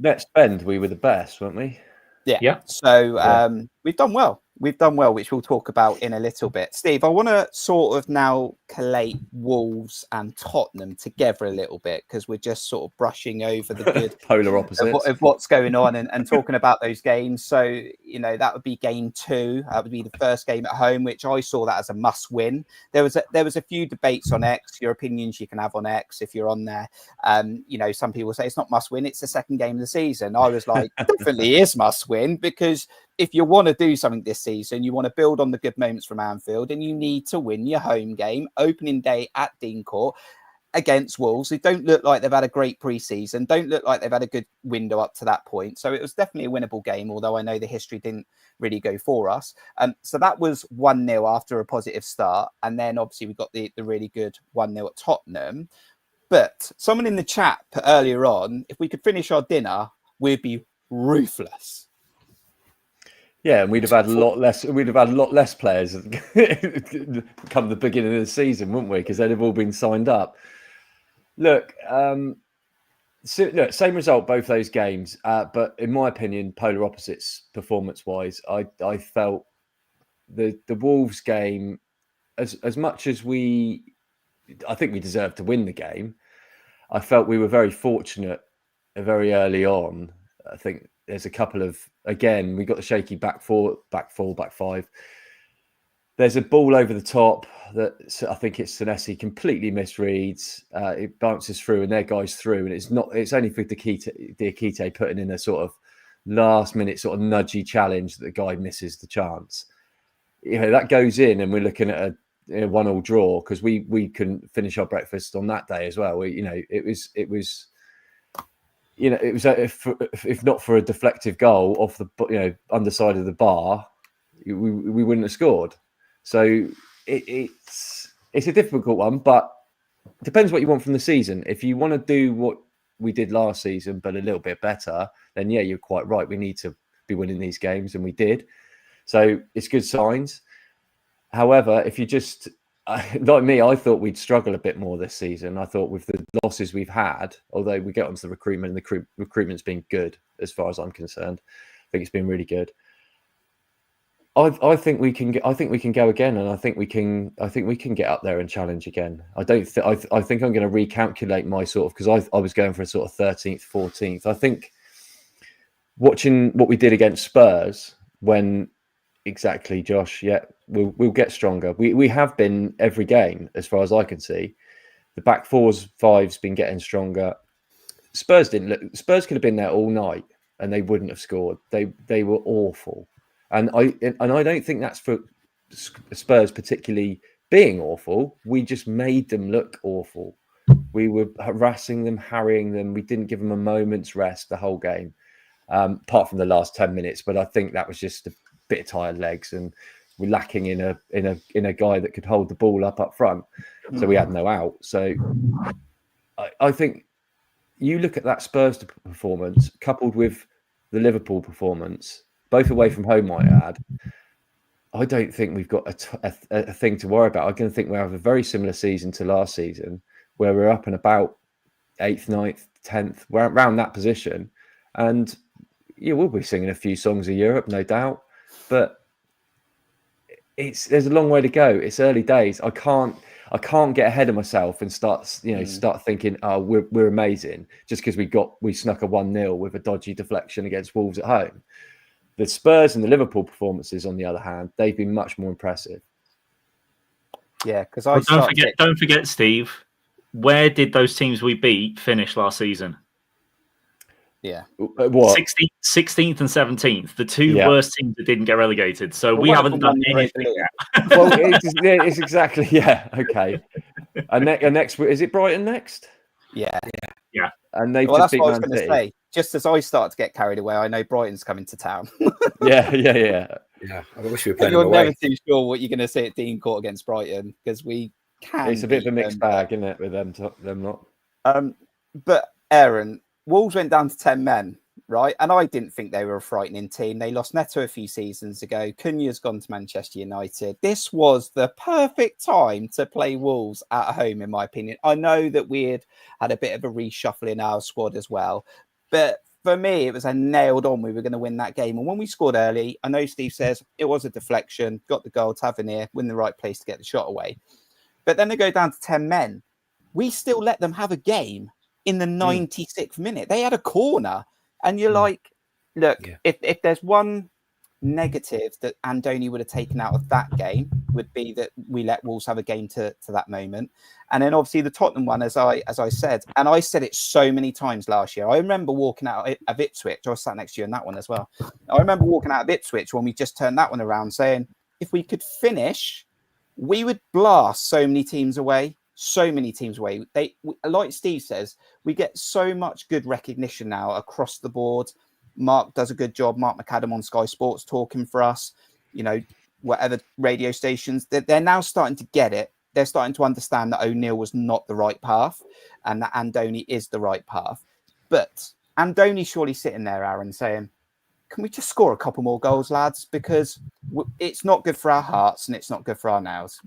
net spend, we were the best, weren't we? Yeah. So we've done well. We've done well, which we'll talk about in a little bit. Steve, I want to sort of now collate Wolves and Tottenham together a little bit, because we're just sort of brushing over the good polar opposites of what's going on and talking about those games. So, you know, that would be game 2. That would be the first game at home, which I saw that as a must win. There was a few debates on X. Your opinions you can have on X if you're on there. You know, some people say it's not must win. It's the second game of the season. I was like, definitely is must win, because if you want to do something this season, you want to build on the good moments from Anfield, and you need to win your home game, opening day at Dean Court against Wolves, who don't look like they've had a great pre-season, don't look like they've had a good window up to that point. So it was definitely a winnable game, although I know the history didn't really go for us. So that was 1-0 after a positive start. And then obviously we got the really good 1-0 at Tottenham. But someone in the chat put earlier on, if we could finish our dinner, we'd be ruthless. Yeah, and we'd have had a lot less. We'd have had a lot less players come the beginning of the season, wouldn't we? Because they'd have all been signed up. Look, same result both those games, but in my opinion, polar opposites performance-wise. I felt the Wolves game, as much as I think we deserved to win the game. I felt we were very fortunate very early on. I think there's a couple of, again, we got the shaky back four, back five. There's a ball over the top that I think it's Senesi completely misreads. It bounces through and their guy's through, and it's only for Diakite putting in a sort of last minute sort of nudgy challenge that the guy misses the chance. You know, that goes in, and we're looking at a 1-1 draw, because we couldn't finish our breakfast on that day as well. It was if not for a deflective goal off the underside of the bar, we wouldn't have scored. So it's a difficult one, but it depends what you want from the season. If you want to do what we did last season, but a little bit better, then yeah, you're quite right. We need to be winning these games, and we did. So it's good signs. However, if you just like me, I thought we'd struggle a bit more this season. I thought with the losses we've had, although we get onto the recruitment, and the recruitment's been good as far as I'm concerned. I think it's been really good. I think we can. I think we can go again, and I think we can. I think we can get up there and challenge again. I don't. I think I'm going to recalculate my sort of, because I was going for a sort of 13th, 14th. I think watching what we did against Spurs, when exactly, Josh. Yeah, we'll get stronger. We have been every game as far as I can see. The back five's been getting stronger. Spurs didn't look. Spurs could have been there all night and they wouldn't have scored. They were awful. And I don't think that's for Spurs particularly being awful. We just made them look awful. We were harassing them, harrying them. We didn't give them a moment's rest the whole game, apart from the last 10 minutes. But I think that was just a bit of tired legs, and we're lacking in a guy that could hold the ball up front. So we had no out. So I think you look at that Spurs performance coupled with the Liverpool performance, both away from home, might add. I don't think we've got a thing to worry about. I'm going to think we have a very similar season to last season, where we're up and about 8th, 9th, 10th, we're around that position. And yeah, we'll be singing a few songs of Europe, no doubt. But there's a long way to go. It's early days. I can't get ahead of myself and start thinking, oh, we're amazing just because we snuck a 1-0 with a dodgy deflection against Wolves at home. The Spurs and the Liverpool performances, on the other hand, they've been much more impressive. Yeah, because don't forget, Steve, where did those teams we beat finish last season? Yeah, what? 16th and 17th, the two worst teams that didn't get relegated. So we haven't done anything yet. Well, it's exactly, yeah, okay. And next, is it Brighton next? Yeah. And they've just beat what I was Man going to say. Just as I start to get carried away, I know Brighton's coming to town. Yeah. I wish we were playing. You're never too sure what you're going to see at Dean Court against Brighton, because we can. It's a bit of a mixed bag, isn't it, with them lot? But Aaron, Wolves went down to 10 men, right? And I didn't think they were a frightening team. They lost Neto a few seasons ago. Cunha's gone to Manchester United. This was the perfect time to play Wolves at home, in my opinion. I know that we had a bit of a reshuffle in our squad as well, but for me, it was a nailed on. We were going to win that game. And when we scored early, I know Steve says it was a deflection, got the goal, Tavernier, win the right place to get the shot away. But then they go down to 10 men. We still let them have a game in the 96th minute. They had a corner. And you're like, look, if there's one negative that Andoni would have taken out of that game, would be that we let Wolves have a game to that moment. And then obviously the Tottenham one, as I said, and I said it so many times last year. I remember walking out of Ipswich. I was sat next to you in that one as well. I remember walking out of Ipswich when we just turned that one around, saying if we could finish, we would blast so many teams away. Like Steve says, we get so much good recognition now across the board. Mark does a good job. Mark McAdam on Sky Sports talking for us. Whatever radio stations, they're now starting to get it. They're starting to understand that O'Neill was not the right path and that Andoni is the right path. But Andoni's surely sitting there, Aaron, saying, can we just score a couple more goals, lads? Because it's not good for our hearts and it's not good for our nails.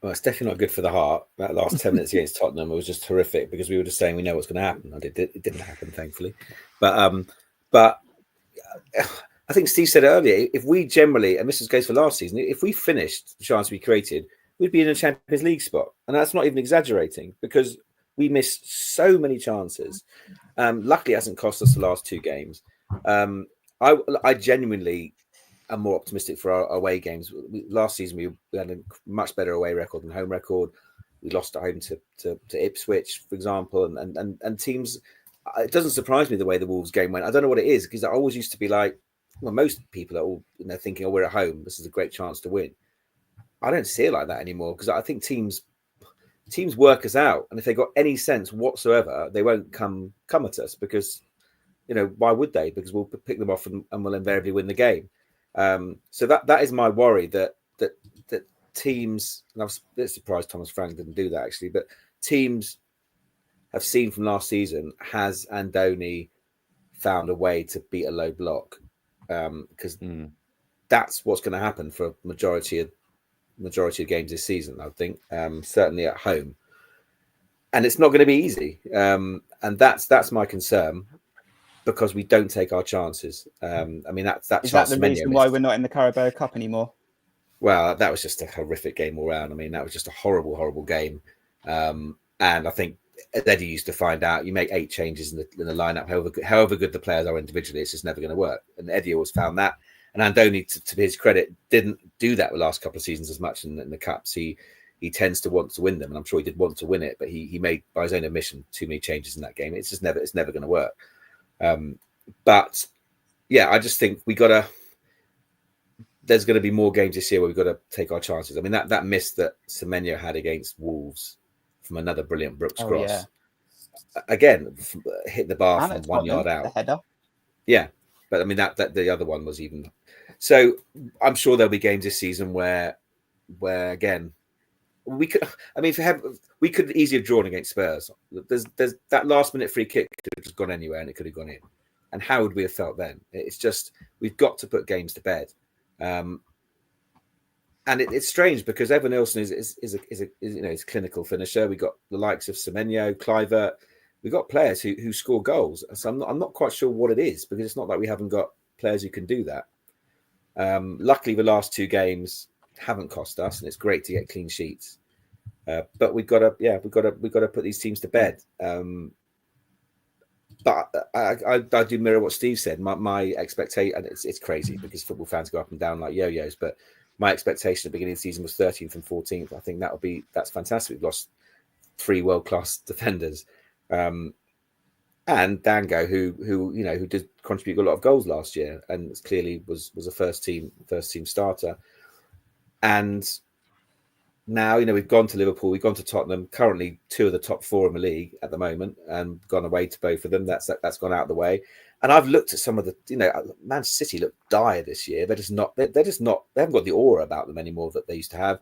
Well, it's definitely not good for the heart. That last 10 minutes against Tottenham was just horrific, because we were just saying we know what's going to happen. And it didn't happen, thankfully. But I think Steve said earlier, if we generally, and this goes for last season, if we finished the chance we created, we'd be in a Champions League spot. And that's not even exaggerating, because we missed so many chances. Luckily, it hasn't cost us the last two games. I genuinely am more optimistic for our away games. Last season, we had a much better away record than home record. We lost at home to Ipswich, for example, and teams. It doesn't surprise me the way the Wolves game went. I don't know what it is, because I always used to be like, well, most people are all thinking, oh, we're at home, this is a great chance to win. I don't see it like that anymore, because I think teams work us out, and if they got any sense whatsoever, they won't come at us, because why would they? Because we'll pick them off and we'll invariably win the game. So that is my worry, that teams, and I was a bit surprised Thomas Frank didn't do that actually, but teams have seen from last season, has Andoni found a way to beat a low block? Because that's what's going to happen for a majority of games this season, I think, certainly at home. And it's not going to be easy. And that's my concern. because we don't take our chances. I mean, that Is that chance the Semenyo reason why missed. we're not in the Carabao Cup anymore? Well, that was just a horrific game all round. I mean, that was just a horrible, horrible game. And I think Eddie used to find out you make 8 changes in the lineup, however good the players are individually, it's just never going to work. And Eddie always found that. And Andoni, to his credit, didn't do that the last couple of seasons as much in the Cups. He tends to want to win them, and I'm sure he did want to win it, but he made, by his own admission, too many changes in that game. It's never going to work. But yeah, I just think there's going to be more games this year where we've got to take our chances. I mean, that miss that Semenyo had against Wolves from another brilliant Brooks cross. Yeah. Again, hit the bar And from at 1 yard Tottenham, out. the header. Yeah. But I mean, that the other one was even. So I'm sure there'll be games this season where again, we could easily have drawn against Spurs. There's that last minute free kick could have just gone anywhere and it could have gone in. And how would we have felt then? It's just, we've got to put games to bed. And it's strange because Evan Nilsson is a clinical finisher. We got the likes of Semenyo, Kluivert. We've got players who score goals. So I'm not quite sure what it is, because it's not like we haven't got players who can do that. Luckily, the last 2 games haven't cost us, and it's great to get clean sheets. But we've got to put these teams to bed. But I do mirror what Steve said. My expectation, and it's crazy because football fans go up and down like yo-yos, but my expectation at the beginning of the season was 13th and 14th. I think that's fantastic. We've lost 3 world-class defenders. And Dango, who did contribute a lot of goals last year, and clearly was a first team starter. And now, we've gone to Liverpool, we've gone to Tottenham, currently 2 of the top 4 in the league at the moment, and gone away to both of them. That's gone out of the way. And I've looked at some of the, Manchester City look dire this year. They haven't got the aura about them anymore that they used to have.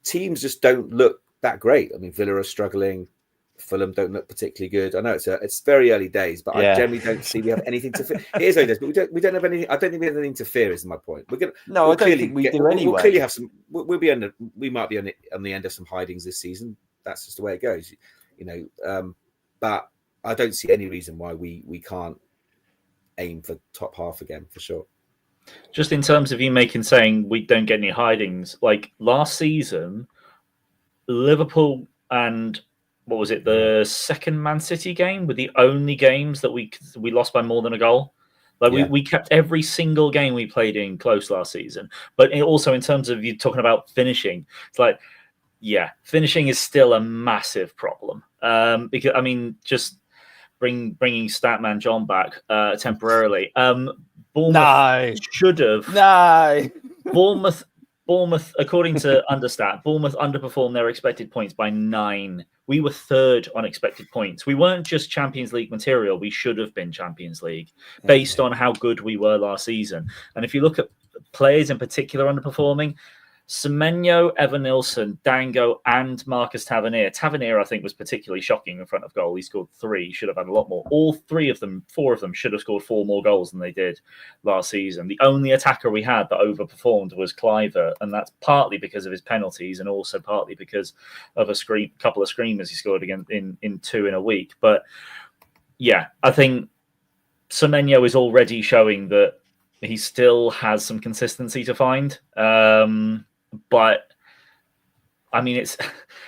Teams just don't look that great. I mean, Villa are struggling. Fulham don't look particularly good. I know it's very early days, but I generally don't see we have anything to fear. It is early days, but we don't have anything. I don't think we have anything to fear. Is my point. I don't think we do anyway. We'll clearly have some. We might be on the end of some hidings this season. That's just the way it goes, But I don't see any reason why we can't aim for top half again for sure. Just in terms of you saying we don't get any hidings, like last season, Liverpool and what was it? The second Man City game were the only games that we lost by more than a goal. We kept every single game we played in close last season. But also in terms of you talking about finishing, it's like, finishing is still a massive problem. Because just bringing Statman John back temporarily. Bournemouth should have. Bournemouth, according to Understat, Bournemouth underperformed their expected points by 9. We were 3rd on expected points. We weren't just Champions League material. We should have been Champions League based on how good we were last season. And if you look at players in particular underperforming, Semenyo, Evan Nilsson, Dango, and Marcus Tavernier. Tavernier, I think, was particularly shocking in front of goal. He scored 3. He should have had a lot more. All 4 of them should have scored 4 more goals than they did last season. The only attacker we had that overperformed was Kluivert, and that's partly because of his penalties and also partly because of a couple of screamers he scored again in 2 in a week. But I think Semenyo is already showing that he still has some consistency to find. But it's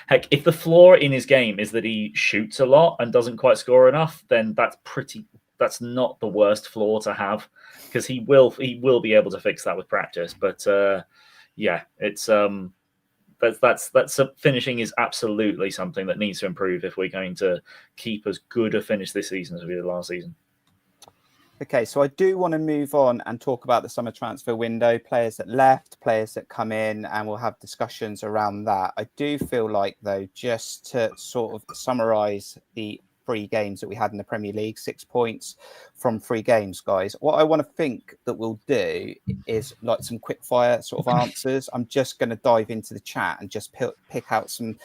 heck, if the flaw in his game is that he shoots a lot and doesn't quite score enough, then that's not the worst flaw to have, because he will be able to fix that with practice. But it's that's finishing is absolutely something that needs to improve if we're going to keep as good a finish this season as we did last season. Okay, so I do want to move on and talk about the summer transfer window, players that left, players that come in, and we'll have discussions around that. I do feel like, though, just to sort of summarise the 3 games that we had in the Premier League, 6 points, from 3 games, guys. What I want to think that we'll do is like some quick fire sort of answers. I'm just going to dive into the chat and just pick out some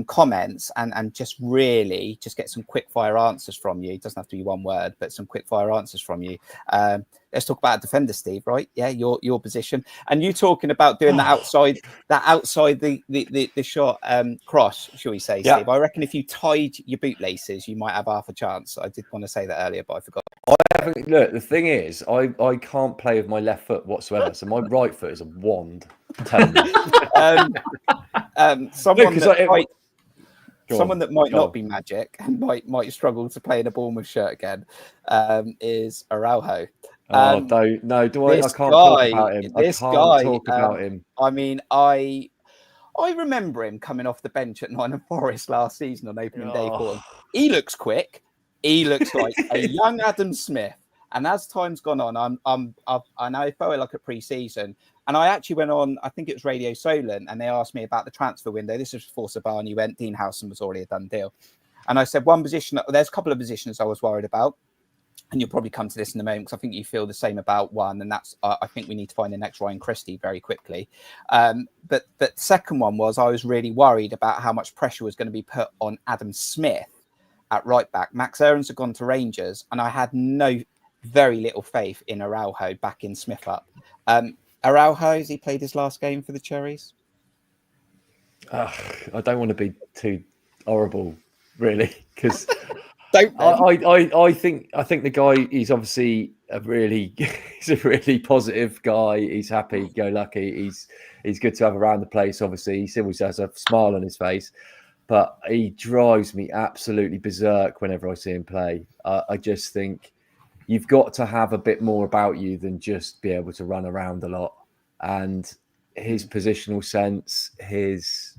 comments and just really just get some quick fire answers from you. It doesn't have to be one word, but some quick fire answers from you. Let's talk about a defender, Steve, right? Yeah, your position. And you talking about doing that outside the shot cross, shall we say, Steve? I reckon if you tied your bootlaces, you might have half a chance. I did want to say that earlier, but I forgot. Look, the thing is, I can't play with my left foot whatsoever. So my right foot is a wand. I'm telling you. Someone that might not be magic and might struggle to play in a Bournemouth shirt again is Araujo. I can't talk about him. I can't talk about him. I mean, I remember him coming off the bench at Nottingham Forest last season on opening day for him. He looks quick. He looks like a young Adam Smith. And as time's gone on, I know I felt like a pre-season. And I actually went on, I think it was Radio Solent, and they asked me about the transfer window. This was before Sabani went. Dean Howson was already a done deal. And I said one position, there's a couple of positions I was worried about. And you'll probably come to this in a moment because I think you feel the same about one. And that's, I think we need to find the next Ryan Christie very quickly. But the second one was I was really worried about how much pressure was going to be put on Adam Smith at right back. Max Aarons had gone to Rangers, and I had very little faith in Araujo back in Smith up. Araujo, has he played his last game for the Cherries? I don't want to be too horrible, really, because I think the guy, he's obviously he's a really positive guy. He's happy, go lucky. He's good to have around the place. Obviously, he always has a smile on his face. But he drives me absolutely berserk whenever I see him play. I just think you've got to have a bit more about you than just be able to run around a lot. And his positional sense, his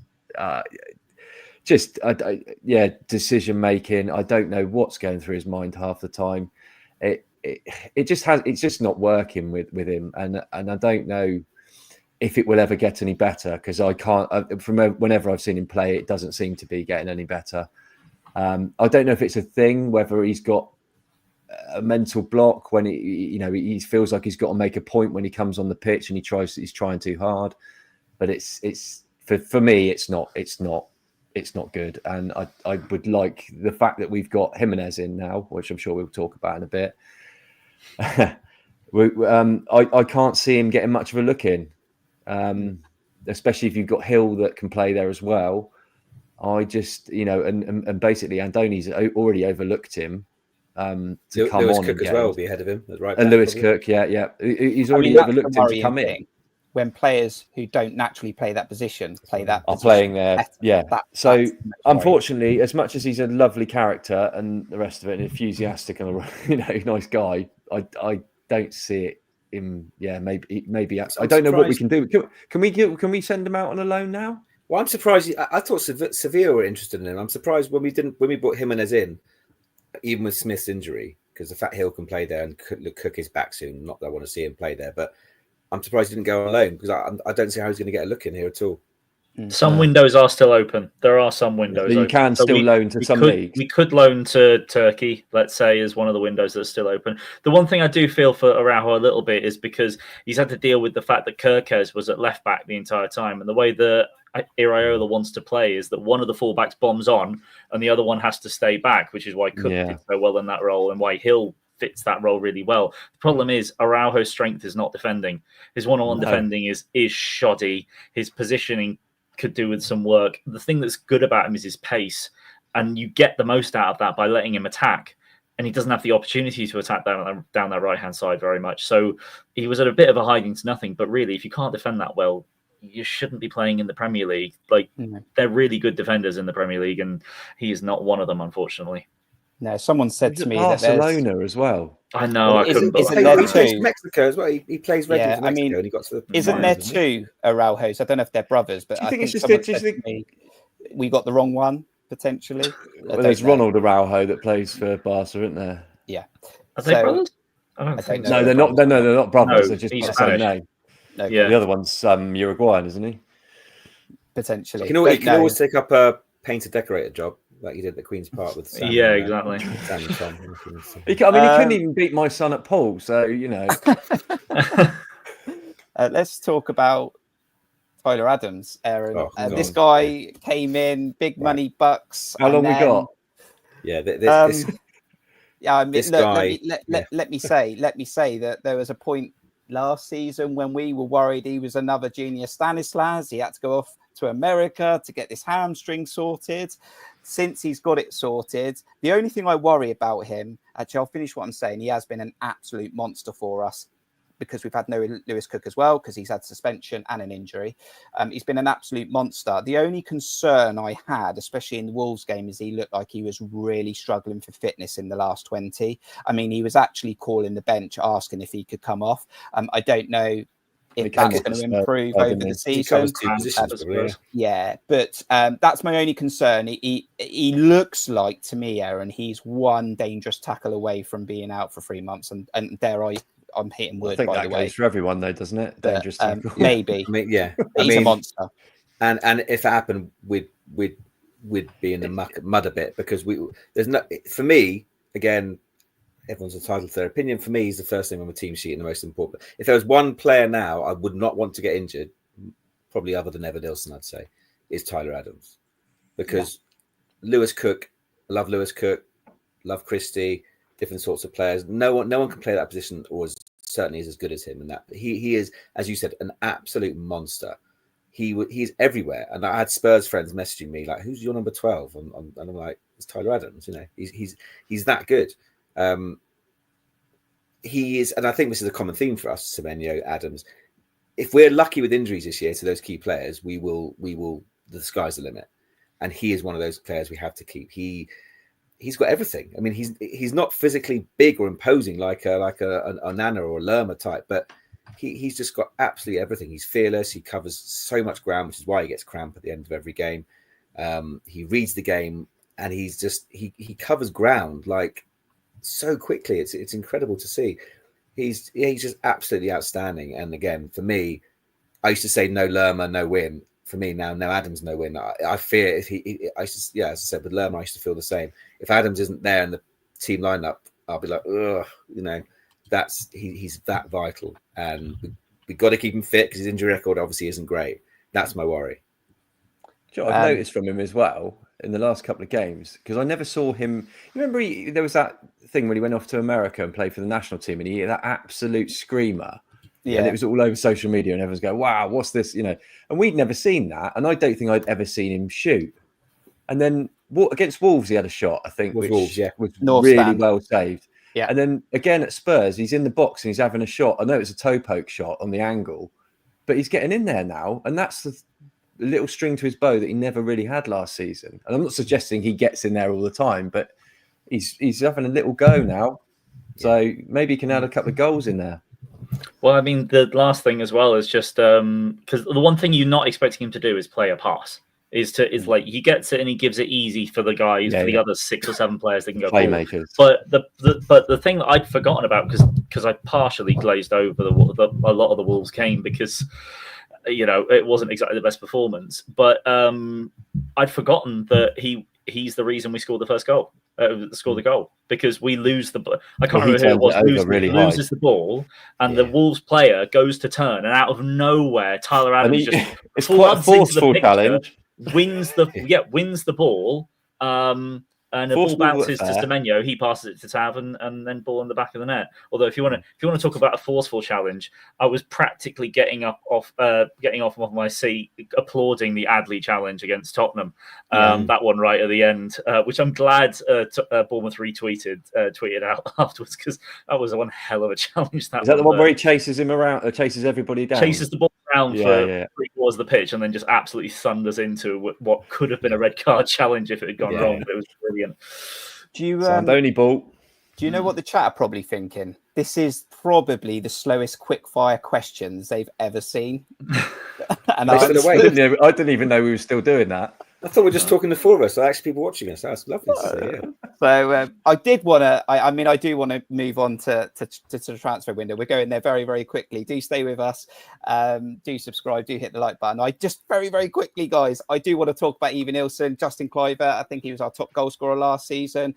decision making. I don't know what's going through his mind half the time. It's just not working with him, and I don't know if it will ever get any better, because I can't. From whenever I've seen him play, it doesn't seem to be getting any better. I don't know if it's a thing, whether he's got a mental block when he feels like he's got to make a point when he comes on the pitch and he's trying too hard. But it's for me, it's not good. And I would like the fact that we've got Jimenez in now, which I'm sure we'll talk about in a bit. I can't see him getting much of a look in. Especially if you've got Hill that can play there as well. I just, and basically Andoni's already overlooked him to come Lewis on. Cook as well will be ahead of him. Right, and Lewis Cook, yeah. He's already overlooked him to come in. When players who don't naturally play that position play that are position playing there, better, so unfortunately, as much as he's a lovely character and the rest of it, and enthusiastic and nice guy, I don't see it. Maybe I don't know what we can do. Can we send him out on a loan now? Well, I'm surprised. I thought Sevilla were interested in him. I'm surprised when we brought Jimenez in, even with Smith's injury, because the fact Hill can play there and Cook is back soon. Not that I want to see him play there, but I'm surprised he didn't go on loan, because I don't see how he's going to get a look in here at all. Some windows are still open. There are some windows. You can still loan to some leagues. We could loan to Turkey, let's say, is one of the windows that's still open. The one thing I do feel for Araujo a little bit is because he's had to deal with the fact that Kirkes was at left back the entire time, and the way that Iraola wants to play is that one of the fullbacks bombs on and the other one has to stay back, which is why Cook did so well in that role and why Hill fits that role really well. The problem is Araujo's strength is not defending. His one-on-one defending is shoddy. His positioning could do with some work. The thing that's good about him is his pace, and you get the most out of that by letting him attack, and he doesn't have the opportunity to attack down that right-hand side very much. So he was at a bit of a hiding to nothing, but really, if you can't defend that well, you shouldn't be playing in the Premier League. They're really good defenders in the Premier League, and he is not one of them, unfortunately. No, someone said to me Barcelona as well. I know. He plays for Mexico as well. He plays regularly for Mexico. And he got to the isn't there two Araujos? I don't know if they're brothers, but I think someone said to me, we got the wrong one potentially. Well, there's Ronald Araujo that plays for Barca, isn't there? Yeah. Are they brothers? I don't think so. No, they're not. No, they're not brothers. They're just the same name. No, the other one's Uruguayan, isn't he? Potentially. You can always take up a painter decorator job. like you did at Queen's Park with Sam. Yeah, exactly. Sam and Tom. He couldn't even beat my son at pool, so you know. Let's talk about Tyler Adams, Aaron. Oh, This guy came in, big money bucks. How long we got? Yeah, yeah. I mean, this look, guy. Let me say that there was a point last season when we were worried he was another junior Stanislas. He had to go off to America to get this hamstring sorted. Since he's got it sorted, the only thing I worry about him, actually, I'll finish what I'm saying. He has been an absolute monster for us because we've had no Lewis Cook as well, because he's had suspension and an injury. He's been an absolute monster. The only concern I had, especially in the Wolves game, is he looked like he was really struggling for fitness in the last 20. I mean, he was actually calling the bench, asking if he could come off. I don't know if that's going to improve over the season. Yeah, but that's my only concern. He looks like, to me, Aaron, he's one dangerous tackle away from being out for 3 months. And I'm hitting wood, I think by that the way. goes for everyone, though, doesn't it? Dangerous tackle. Maybe. I mean, yeah. He's a monster. And if it happened, we'd be in the mud a bit, because there's no, for me, again, everyone's entitled to their opinion. For me, he's the first thing on the team sheet and the most important. If there was one player now I would not want to get injured, probably other than Evan Nilsson, I'd say, is Tyler Adams. Because Lewis Cook, love Lewis Cook, love Christie, different sorts of players. No one can play that position, or certainly is as good as him. And that he is, as you said, an absolute monster. He's everywhere. And I had Spurs friends messaging me like, "Who's your number 12?" And I'm like, "It's Tyler Adams." You know, he's that good. He is, and I think this is a common theme for us, Semenyo, Adams. If we're lucky with injuries this year to those key players, we will. The sky's the limit, and he is one of those players we have to keep. He's got everything. I mean, he's not physically big or imposing like a Nana or a Lerma type, but he's just got absolutely everything. He's fearless. He covers so much ground, which is why he gets cramp at the end of every game. He reads the game, and he covers ground like so quickly. It's incredible to see. He's just absolutely outstanding. And again, for me, I used to say no Lerma, no win. For me now, no Adams, no win. I fear if as I said with Lerma, I used to feel the same. If Adams isn't there in the team lineup, I'll be like, ugh, you know, he's that vital, and we got to keep him fit because his injury record obviously isn't great. That's my worry. You know, I've noticed from him as well in the last couple of games, because I never saw him. You remember there was that thing when he went off to America and played for the national team, and he hit that absolute screamer. Yeah. And it was all over social media, and everyone's going, "Wow, what's this?" You know, and we'd never seen that, and I don't think I'd ever seen him shoot. And then against Wolves, he had a shot, I think, which was really well saved. Yeah. And then again at Spurs, he's in the box and he's having a shot. I know it's a toe poke shot on the angle, but he's getting in there now, and that's the little string to his bow that he never really had last season. And I'm not suggesting he gets in there all the time, but he's having a little go now. So maybe he can add a couple of goals in there. Well, I mean, the last thing as well is just because the one thing you're not expecting him to do is play a pass. Is like he gets it and he gives it easy for the guys, for the other 6 or 7 players that can go playmakers. But the thing that I'd forgotten about, because I partially glazed over a lot of the Wolves game because it wasn't exactly the best performance. But I'd forgotten that he's the reason we scored the first goal. Score the goal because we lose the. I can't remember who it was. Loses the ball, and the Wolves player goes to turn, and out of nowhere, Tyler Adams it's quite a forceful challenge. Wins the ball, and the ball bounces to Semenyo. He passes it to Tav, and then ball in the back of the net. Although if you want to talk about a forceful challenge, I was practically getting off my seat, applauding the Adley challenge against Tottenham. That one right at the end, which I'm glad Bournemouth tweeted out afterwards, because that was one hell of a challenge. Is that the one where he chases him around, or chases everybody down? Chases the ball around for 3/4 of the pitch, and then just absolutely thunders into what could have been a red card challenge if it had gone wrong. But it was brilliant. Do you Andoni ball? Do you know what the chat are probably thinking? This is probably the slowest quickfire questions they've ever seen. And I didn't even know we were still doing that. I thought we were just talking to 4 of us. So actually, people watching us. That's lovely to see. So I did want to. I do want to move on to the transfer window. We're going there very, very quickly. Do stay with us. Do subscribe. Do hit the like button. I just very, very quickly, guys. I do want to talk about Evanilson, Justin Kluivert. I think he was our top goal scorer last season.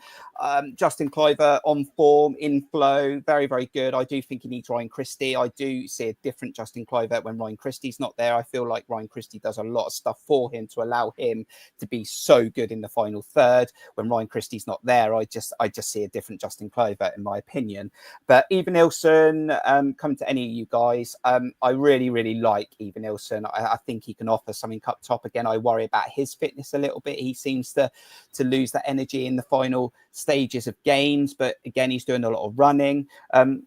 Justin Kluivert on form, in flow, very, very good. I do think he needs Ryan Christie. I do see a different Justin Kluivert when Ryan Christie's not there. I feel like Ryan Christie does a lot of stuff for him to allow him to be so good in the final third. When Ryan Christie's not there, I just see a different Justin Kluivert, in my opinion. But Evanilson, come to any of you guys. I really, really like Evanilson. I think he can offer something up top. Again, I worry about his fitness a little bit. He seems to lose that energy in the final stages of games, but again, he's doing a lot of running.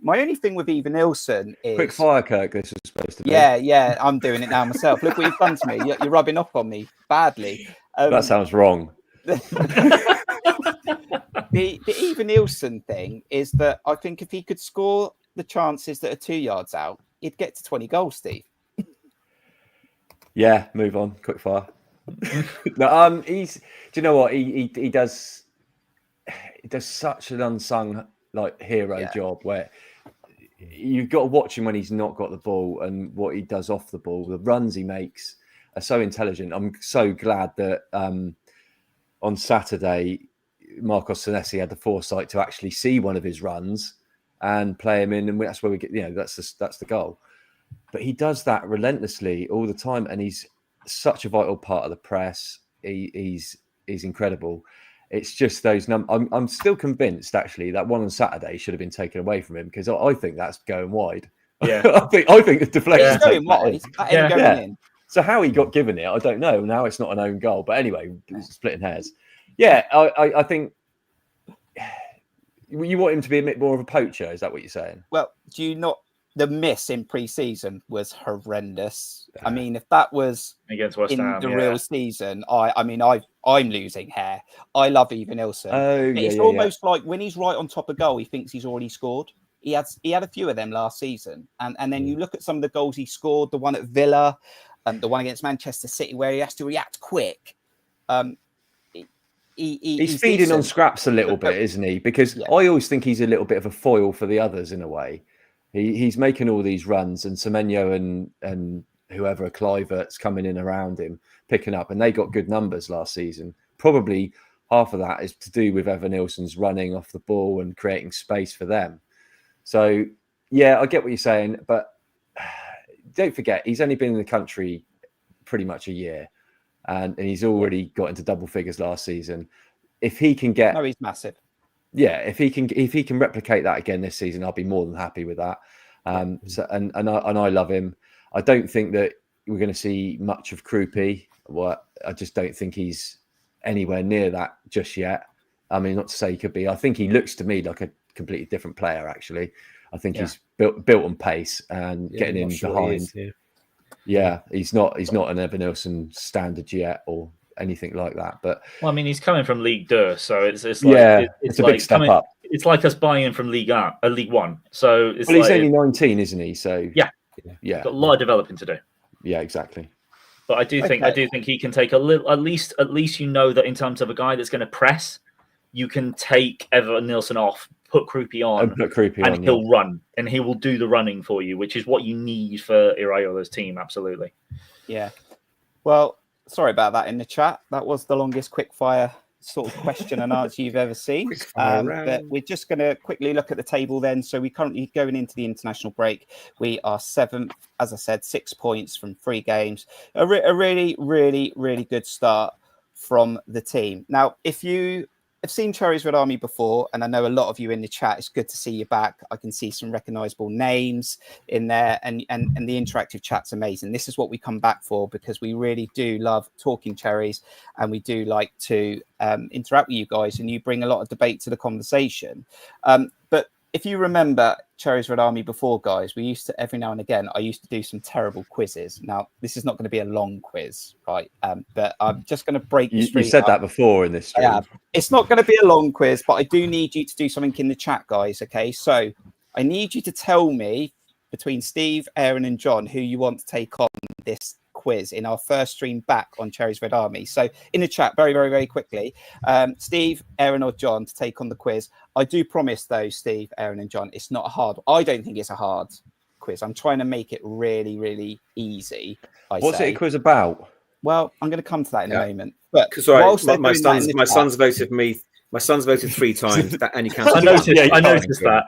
My only thing with Evanilson is quick fire, Kirk. This was supposed to be. Yeah, I'm doing it now myself. Look what you've done to me. You're rubbing off on me badly. That sounds wrong. The Evanilson thing is that I think if he could score the chances that are 2 yards out, he'd get to 20 goals, Steve. Yeah, move on. Quick fire. No, do you know what he does? He does such an unsung hero job where you've got to watch him when he's not got the ball and what he does off the ball. The runs he makes are so intelligent. I'm so glad that on Saturday, Marcos Senesi had the foresight to actually see one of his runs and play him in, and that's where we get. That's the goal. But he does that relentlessly all the time, and he's such a vital part of the press. He's incredible. It's just those numbers. I'm still convinced, actually, that one on Saturday should have been taken away from him because I think that's going wide. Yeah, I think the deflection is going wide. Going in. So how he got given it, I don't know. Now it's not an own goal, but anyway, splitting hairs. Yeah, I think you want him to be a bit more of a poacher. Is that what you're saying? Well, do you not? The miss in pre-season was horrendous. I mean, if that was against West Ham, the real season, I'm losing hair. I love Evanilson. It's almost like when he's right on top of goal, he thinks he's already scored. He had a few of them last season, and then you look at some of the goals he scored. The one at Villa, and the one against Manchester City, where he has to react quick. He's feeding decent on scraps a little bit, isn't he? Because I always think he's a little bit of a foil for the others in a way. He's making all these runs, and Semenyo and whoever, Kluivert's coming in around him, picking up, and they got good numbers last season. Probably half of that is to do with Evanilson's running off the ball and creating space for them. So, yeah, I get what you're saying, but don't forget, he's only been in the country pretty much a year, and he's already got into double figures last season. If he can get... No, he's massive. Yeah, if he can replicate that again this season, I'll be more than happy with that. And I love him. I don't think that we're going to see much of Krupi. Well, I just don't think he's anywhere near that just yet. I mean, not to say he could be. I think he looks to me like a completely different player. Actually, I think he's built on pace and getting in behind. He's not an Evanilson standard yet or anything like that. But well, I mean, he's coming from League 2, so it's like it's a big step up. It's like us buying from League 1. So it's he's only 19, isn't he? So yeah, got a lot of developing to do. Yeah, exactly. But I do think he can take a little. At least you know that in terms of a guy that's going to press, you can take Evanilson off, put Krupi on, and he'll run, and he will do the running for you, which is what you need for Iraola's team. Absolutely. Yeah. Well, sorry about that in the chat. That was the longest quickfire sort of question and answer you've ever seen. But we're just going to quickly look at the table then. So we currently going into the international break. We are 7th, as I said, 6 points from 3 games. A really, really, really good start from the team. Now, if you have seen Cherries Red Army before, and I know a lot of you in the chat, it's good to see you back. I can see some recognizable names in there, and the interactive chat's amazing. This is what we come back for, because we really do love talking Cherries, and we do like to interact with you guys, and you bring a lot of debate to the conversation. But if you remember Cherries Red Army before, guys, we used to, every now and again, I used to do some terrible quizzes. Now, this is not going to be a long quiz, right? But I'm just going to break you straight. You said that before in this stream. Yeah, it's not going to be a long quiz, but I do need you to do something in the chat, guys, okay? So I need you to tell me, between Steve, Aaron and John, who you want to take on this quiz in our first stream back on Cherries Red Army. So in the chat, very, very, very quickly, Steve, Aaron or John to take on the quiz. I do promise though, Steve, Aaron and John, it's not a hard. I don't think it's a hard quiz. I'm trying to make it really, really easy. What's it a quiz about? Well, I'm going to come to that in a moment. But sorry, my son's voted me. My son's voted 3 times, and he counts. I noticed that.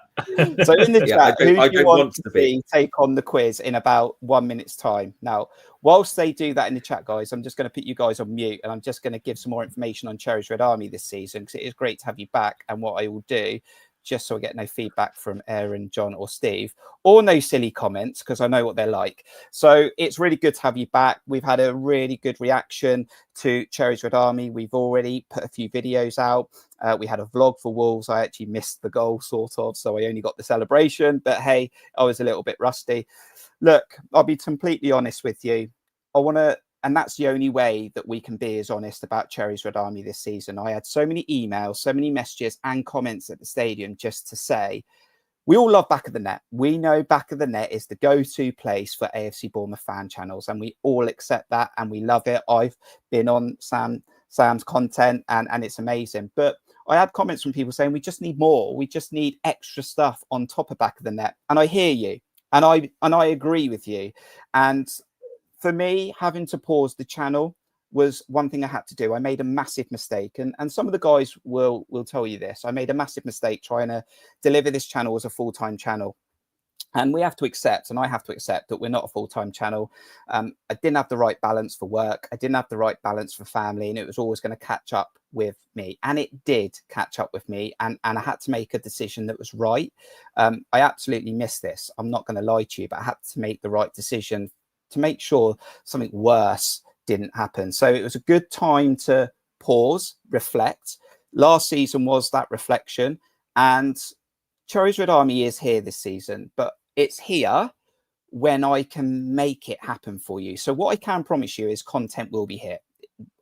So in the chat, who do you want to be take on the quiz in about 1 minute's time? Now, whilst they do that in the chat, guys, I'm just going to put you guys on mute, and I'm just going to give some more information on Cherries Red Army this season, because it is great to have you back. And what I will do, just so I get no feedback from Aaron, John or Steve, or no silly comments, because I know what they're like. So it's really good to have you back. We've had a really good reaction to Cherries Red Army. We've already put a few videos out. We had a vlog for Wolves. I actually missed the goal, sort of, so I only got the celebration. But hey, I was a little bit rusty. Look, I'll be completely honest with you. And that's the only way that we can be as honest about Cherries Red Army this season. I had so many emails, so many messages and comments at the stadium just to say, we all love Back of the Net. We know Back of the Net is the go-to place for AFC Bournemouth fan channels, and we all accept that and we love it. I've been on Sam's content and it's amazing. But I had comments from people saying we just need more. We just need extra stuff on top of Back of the Net. And I hear you, and I agree with you. And for me, having to pause the channel was one thing I had to do. I made a massive mistake, and some of the guys will tell you this. I made a massive mistake trying to deliver this channel as a full-time channel. And we have to accept, and I have to accept, that we're not a full-time channel. I didn't have the right balance for work. I didn't have the right balance for family, and it was always going to catch up with me. And it did catch up with me, and I had to make a decision that was right. I absolutely missed this. I'm not going to lie to you, but I had to make the right decision to make sure something worse didn't happen. So it was a good time to pause, reflect. Last season was that reflection, and Cherries Red Army is here this season, but it's here when I can make it happen for you. So what I can promise you is content will be here.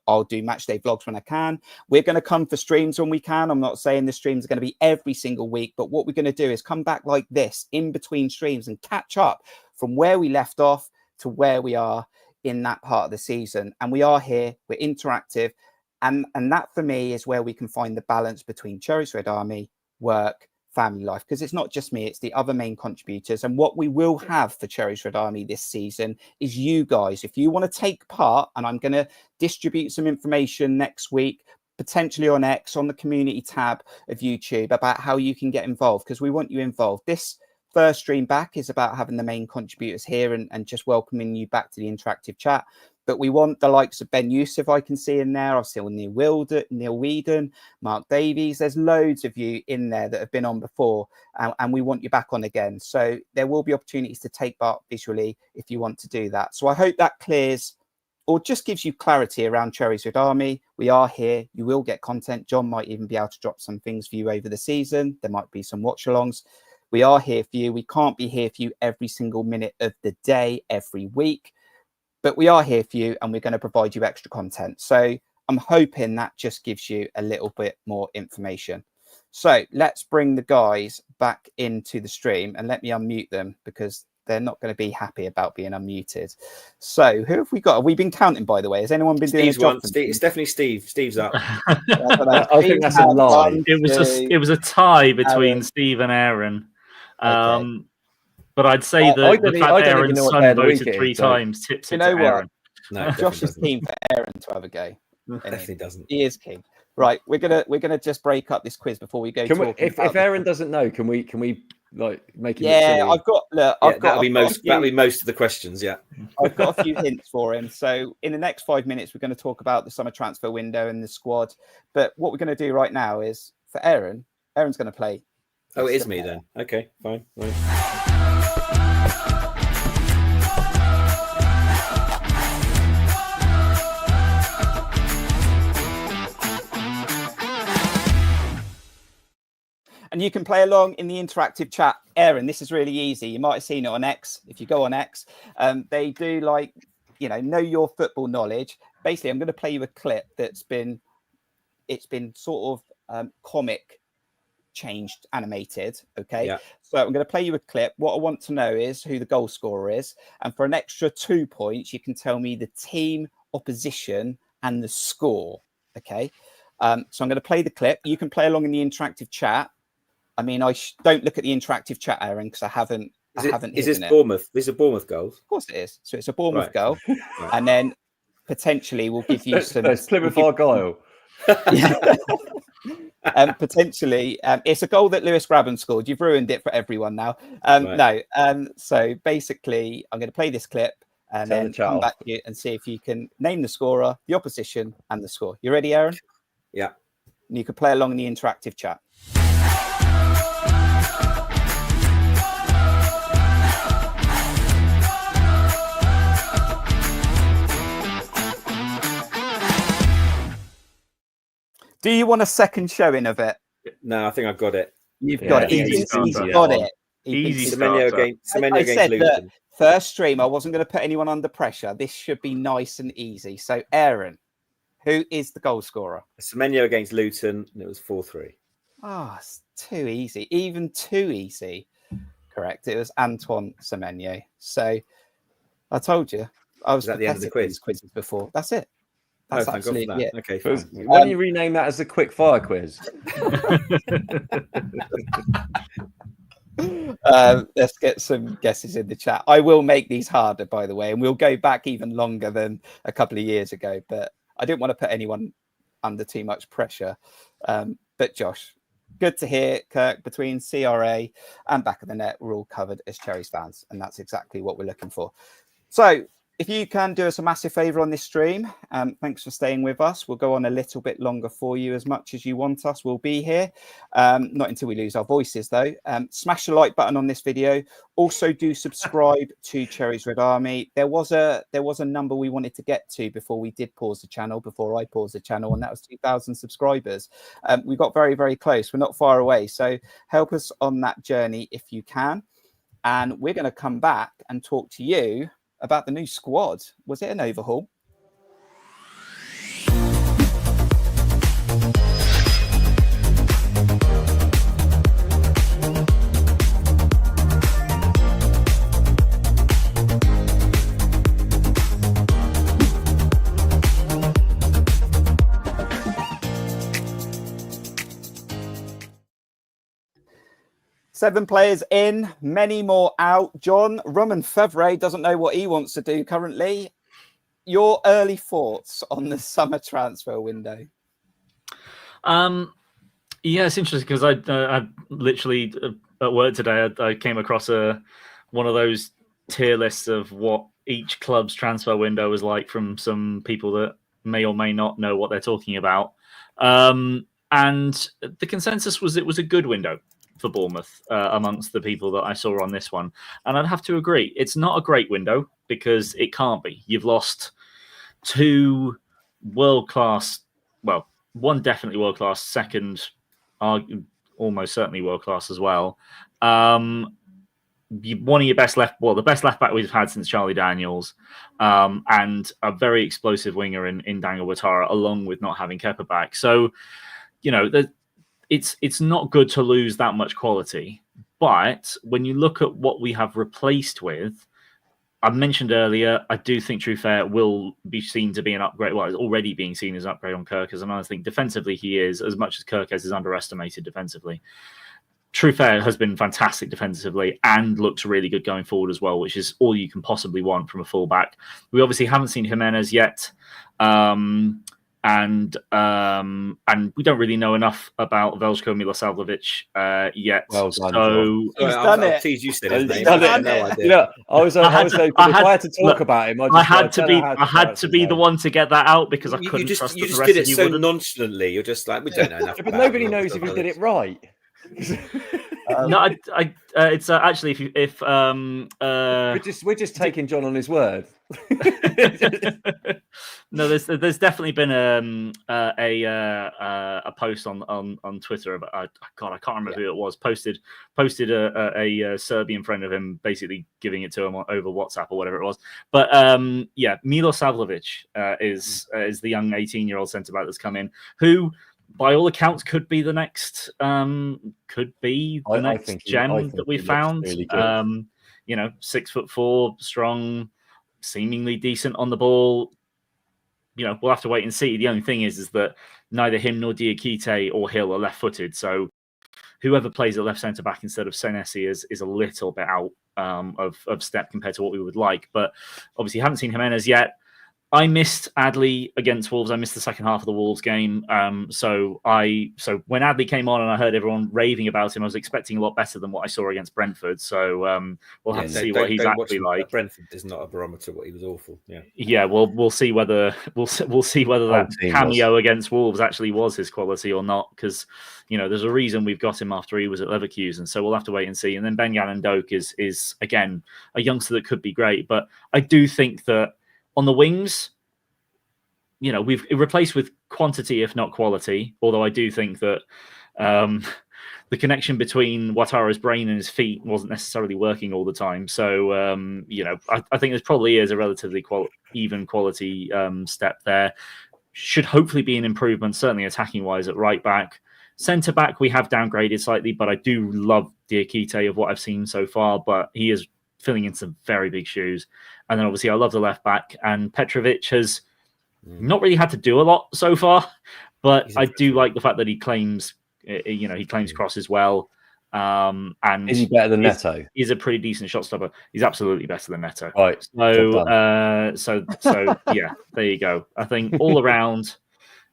I'll do match day vlogs when I can. We're going to come for streams when we can. I'm not saying the streams are going to be every single week, but what we're going to do is come back like this in between streams and catch up from where we left off to where we are in that part of the season. And we are here, we're interactive. And that for me is where we can find the balance between Cherries Red Army, work, family life, because it's not just me, it's the other main contributors. And what we will have for Cherries Red Army this season is you guys. If you want to take part, and I'm going to distribute some information next week, potentially on X, on the community tab of YouTube, about how you can get involved, because we want you involved. This first stream back is about having the main contributors here and just welcoming you back to the interactive chat. But we want the likes of Ben Youssef, I can see in there. I've seen Neil Whedon, Mark Davies. There's loads of you in there that have been on before, and we want you back on again. So there will be opportunities to take part visually if you want to do that. So I hope that clears or just gives you clarity around Cherries Red Army. We are here. You will get content. John might even be able to drop some things for you over the season. There might be some watch-alongs. We are here for you. We can't be here for you every single minute of the day, every week, but we are here for you, and we're going to provide you extra content. So I'm hoping that just gives you a little bit more information. So let's bring the guys back into the stream, and let me unmute them because they're not going to be happy about being unmuted. So who have we got? Have we been counting, by the way? Has anyone been doing a job? It's definitely Steve. Steve's up. I think that's a lie. It was a tie between Steve and Aaron. Okay. But I'd say the fact that Aaron's son voted 3 times tips it to Aaron. No, Josh is keen for Aaron to have a go. Definitely doesn't. He is keen. Right, we're gonna just break up this quiz before we go. If Aaron doesn't know, can we like make him? Yeah, I've got. Look, that'll be most of the questions. Yeah, I've got a few hints for him. So in the next 5 minutes, we're going to talk about the summer transfer window and the squad. But what we're going to do right now is for Aaron. Aaron's going to play. Oh, it is me then. Okay, fine. Right. And you can play along in the interactive chat. Aaron, this is really easy. You might have seen it on X. If you go on X, they do like, know your football knowledge. Basically, I'm going to play you a clip it's been sort of comic changed, animated. Okay. Yeah. So I'm going to play you a clip. What I want to know is who the goal scorer is. And for an extra 2 points, you can tell me the team, opposition, and the score. Okay. So I'm going to play the clip. You can play along in the interactive chat. I mean, don't look at the interactive chat, Aaron, because I haven't Is this it. Bournemouth? These are Bournemouth goals. Of course it is. So it's a Bournemouth Right. goal. Right. And then potentially we'll give you some... That's Plymouth Argyle. Potentially, it's a goal that Lewis Grabban scored. You've ruined it for everyone now. Right. No. So basically, I'm going to play this clip and Tell then the chat come off. back to you and see if you can name the scorer, the opposition, and the score. You ready, Aaron? Yeah. And you can play along in the interactive chat. Do you want a second showing of it? No, I think I've got it. You've got it. easy He's starter. got it. Easy Semenyo starter. against I said Luton. that first stream, I wasn't going to put anyone under pressure. This should be nice and easy. So, Aaron, who is the goal scorer? Semenyo against Luton, and it was 4-3. Oh, it's too easy. Even too easy. Correct. It was Antoine Semenyo. So, I told you. I was Is that the end of the pathetic at quiz? these quizzes before. That's it. Oh, That's thank God for absolutely that. it. Okay, Why fine. don't you rename that as the quick fire quiz? Let's get some guesses in the chat. I will make these harder, by the way, and we'll go back even longer than a couple of years ago. But I didn't want to put anyone under too much pressure. But Josh, good to hear, Kirk. Between CRA and Back of the Net, we're all covered as Cherries fans, and that's exactly what we're looking for. So, if you can do us a massive favour on this stream, thanks for staying with us. We'll go on a little bit longer for you. As much as you want us, we'll be here. Not until we lose our voices, though. Smash the like button on this video. Also, do subscribe to Cherries Red Army. There was a number we wanted to get to before we did pause the channel, before I paused the channel, and that was 2,000 subscribers. We got very, very close. We're not far away. So help us on that journey if you can. And we're going to come back and talk to you about the new squad. Was it an overhaul? Seven players in, many more out. John Roman Fevre doesn't know what he wants to do currently. Your early thoughts on the summer transfer window? Yeah, it's interesting because I literally at work today I came across one of those tier lists of what each club's transfer window was like from some people that may or may not know what they're talking about. And the consensus was it was a good window for Bournemouth amongst the people that I saw on this one. And I'd have to agree. It's not a great window because it can't be. You've lost two world-class, well, one definitely world-class, second almost certainly world-class as well. One of your best the best left-back we've had since Charlie Daniels, and a very explosive winger in Dango Ouattara, along with not having Kepa back. So, you know, it's not good to lose that much quality. But when you look at what we have replaced with, I mentioned earlier, I do think Truffert will be seen to be an upgrade. Well, it's already being seen as an upgrade on Kirkes. And I think defensively he is, as much as Kirkes is underestimated defensively. Truffert has been fantastic defensively and looks really good going forward as well, which is all you can possibly want from a fullback. We obviously haven't seen Jimenez yet. And we don't really know enough about Veljko Milosavljevic yet. Well done, He's done it. I'll tease you said his He's name. done I had it. no idea. You know, I had to talk look, about him. I had to be the one to get that out because I couldn't You trust just the rest did it of you so wouldn't. nonchalantly. You're just like, we don't know enough. But about nobody him. knows if he did it right. No, it's actually if we're just taking John on his word. No, there's definitely been a post on Twitter about I can't remember who it was posted a Serbian friend of him basically giving it to him over WhatsApp or whatever it was. But Milo Savljevic is the young 18-year-old centre back that's come in who by all accounts, could be the next I think gem that we he looks found. really good. 6'4", strong, seemingly decent on the ball. We'll have to wait and see. The only thing is that neither him nor Diakite or Hill are left-footed, so whoever plays at left centre back instead of Senesi is a little bit out of step compared to what we would like. But obviously, haven't seen Jimenez yet. I missed Adley against Wolves. I missed the second half of the Wolves game. So when Adley came on and I heard everyone raving about him, I was expecting a lot better than what I saw against Brentford. So we'll have to see what he's actually like. Brentford is not a barometer. What he was awful. Yeah. Yeah. Well, we'll see whether that cameo against Wolves actually was his quality or not. Because there's a reason we've got him after he was at Leverkusen. So we'll have to wait and see. And then Ben-Gannon Doak is again a youngster that could be great. But I do think that on the wings, we've replaced with quantity, if not quality. Although I do think that the connection between Ouattara's brain and his feet wasn't necessarily working all the time. So, I think there probably is a relatively even quality step there. Should hopefully be an improvement, certainly attacking-wise at right back. Centre back, we have downgraded slightly, but I do love Diakite of what I've seen so far, but he is filling in some very big shoes. And then obviously I love the left back, and Petrovic has not really had to do a lot so far, but I do like the fact that he claims crosses well. And is he better than Neto? He's a pretty decent shot stopper. He's absolutely better than Neto. Right. So yeah, there you go. I think all around,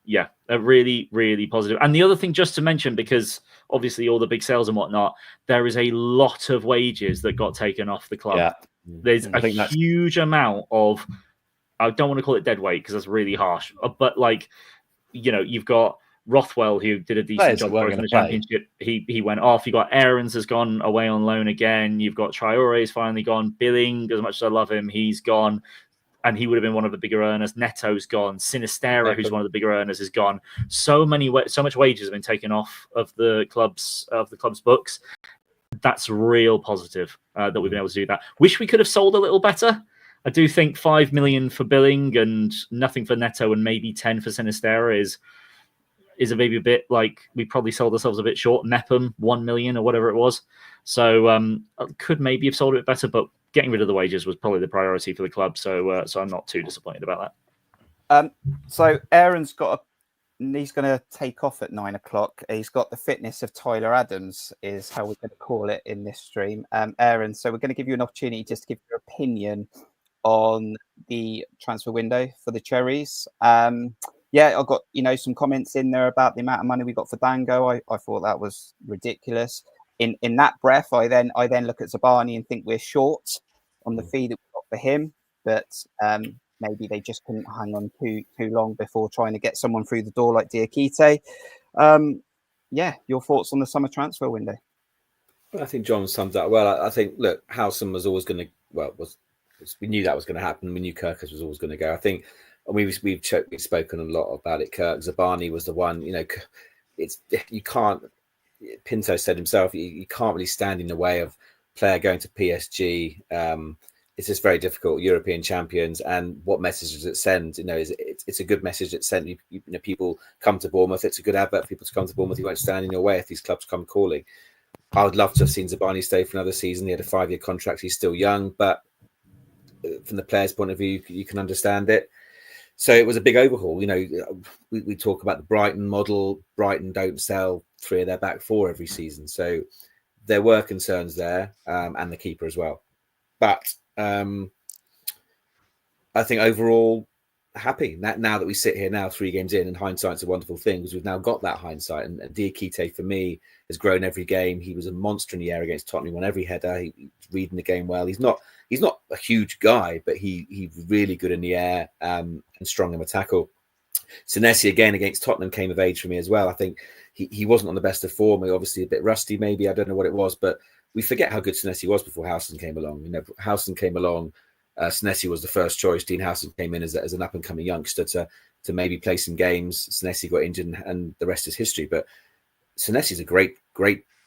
yeah, a really, really positive. And the other thing just to mention, because obviously all the big sales and whatnot, there is a lot of wages that got taken off the club. Yeah. There's a huge amount of, I don't want to call it dead weight because that's really harsh, but you've got Rothwell, who did a decent job for us in the Championship. He went off. You got Aarons has gone away on loan again. You've got Traore's finally gone. Billing, as much as I love him, he's gone. And he would have been one of the bigger earners. Neto's gone. Sinistera, who's one of the bigger earners, is gone. So much wages have been taken off of the club's books. That's real positive that we've been able to do that. Wish we could have sold a little better. I do think 5 million for Billing and nothing for Neto and maybe 10 for Sinistera is a maybe a bit like we probably sold ourselves a bit short. Mepham 1 million or whatever it was. So could maybe have sold it better, but getting rid of the wages was probably the priority for the club. So I'm not too disappointed about that. So Aaron's he's going to take off at 9 o'clock. He's got the fitness of Tyler Adams, is how we're going to call it in this stream. Aaron, so we're going to give you an opportunity just to give your opinion on the transfer window for the Cherries. Yeah, I got some comments in there about the amount of money we got for Dango. I thought that was ridiculous. In that breath, I then look at Zabani and think we're short on the fee that we got for him, but maybe they just couldn't hang on too long before trying to get someone through the door like Diakite. Yeah, your thoughts on the summer transfer window? Well, I think John summed that well. I think, look, Howson was always going to, we knew that was going to happen. We knew Kirkus was always going to go. I think we've spoken a lot about it. Kirk Zabani was the one. You can't. Pinto said himself, you can't really stand in the way of player going to PSG. It's just very difficult. European champions, and what message does it send? It's a good message. It sent people come to Bournemouth. It's a good advert for people to come to Bournemouth. You won't stand in your way if these clubs come calling. I would love to have seen Zabani stay for another season. He had a 5-year contract. He's still young, but from the player's point of view, you can understand it. So it was a big overhaul. We talk about the Brighton model. Brighton don't sell 3 of their back 4 every season. So there were concerns there, and the keeper as well. But I think overall, happy. Now that we sit here now, 3 games in, and hindsight's a wonderful thing because we've now got that hindsight. And Diakite, for me, has grown every game. He was a monster in the air against Tottenham. He won every header. He's reading the game well. He's not a huge guy, but he's really good in the air and strong in the tackle. Senesi, again, against Tottenham came of age for me as well. I think he wasn't on the best of form. Obviously a bit rusty, maybe. I don't know what it was, but we forget how good Senesi was before Howson came along. Howson came along. Senesi was the first choice. Dean Howson came in as an up-and-coming youngster to maybe play some games. Senesi got injured, and the rest is history. But Senesi is a great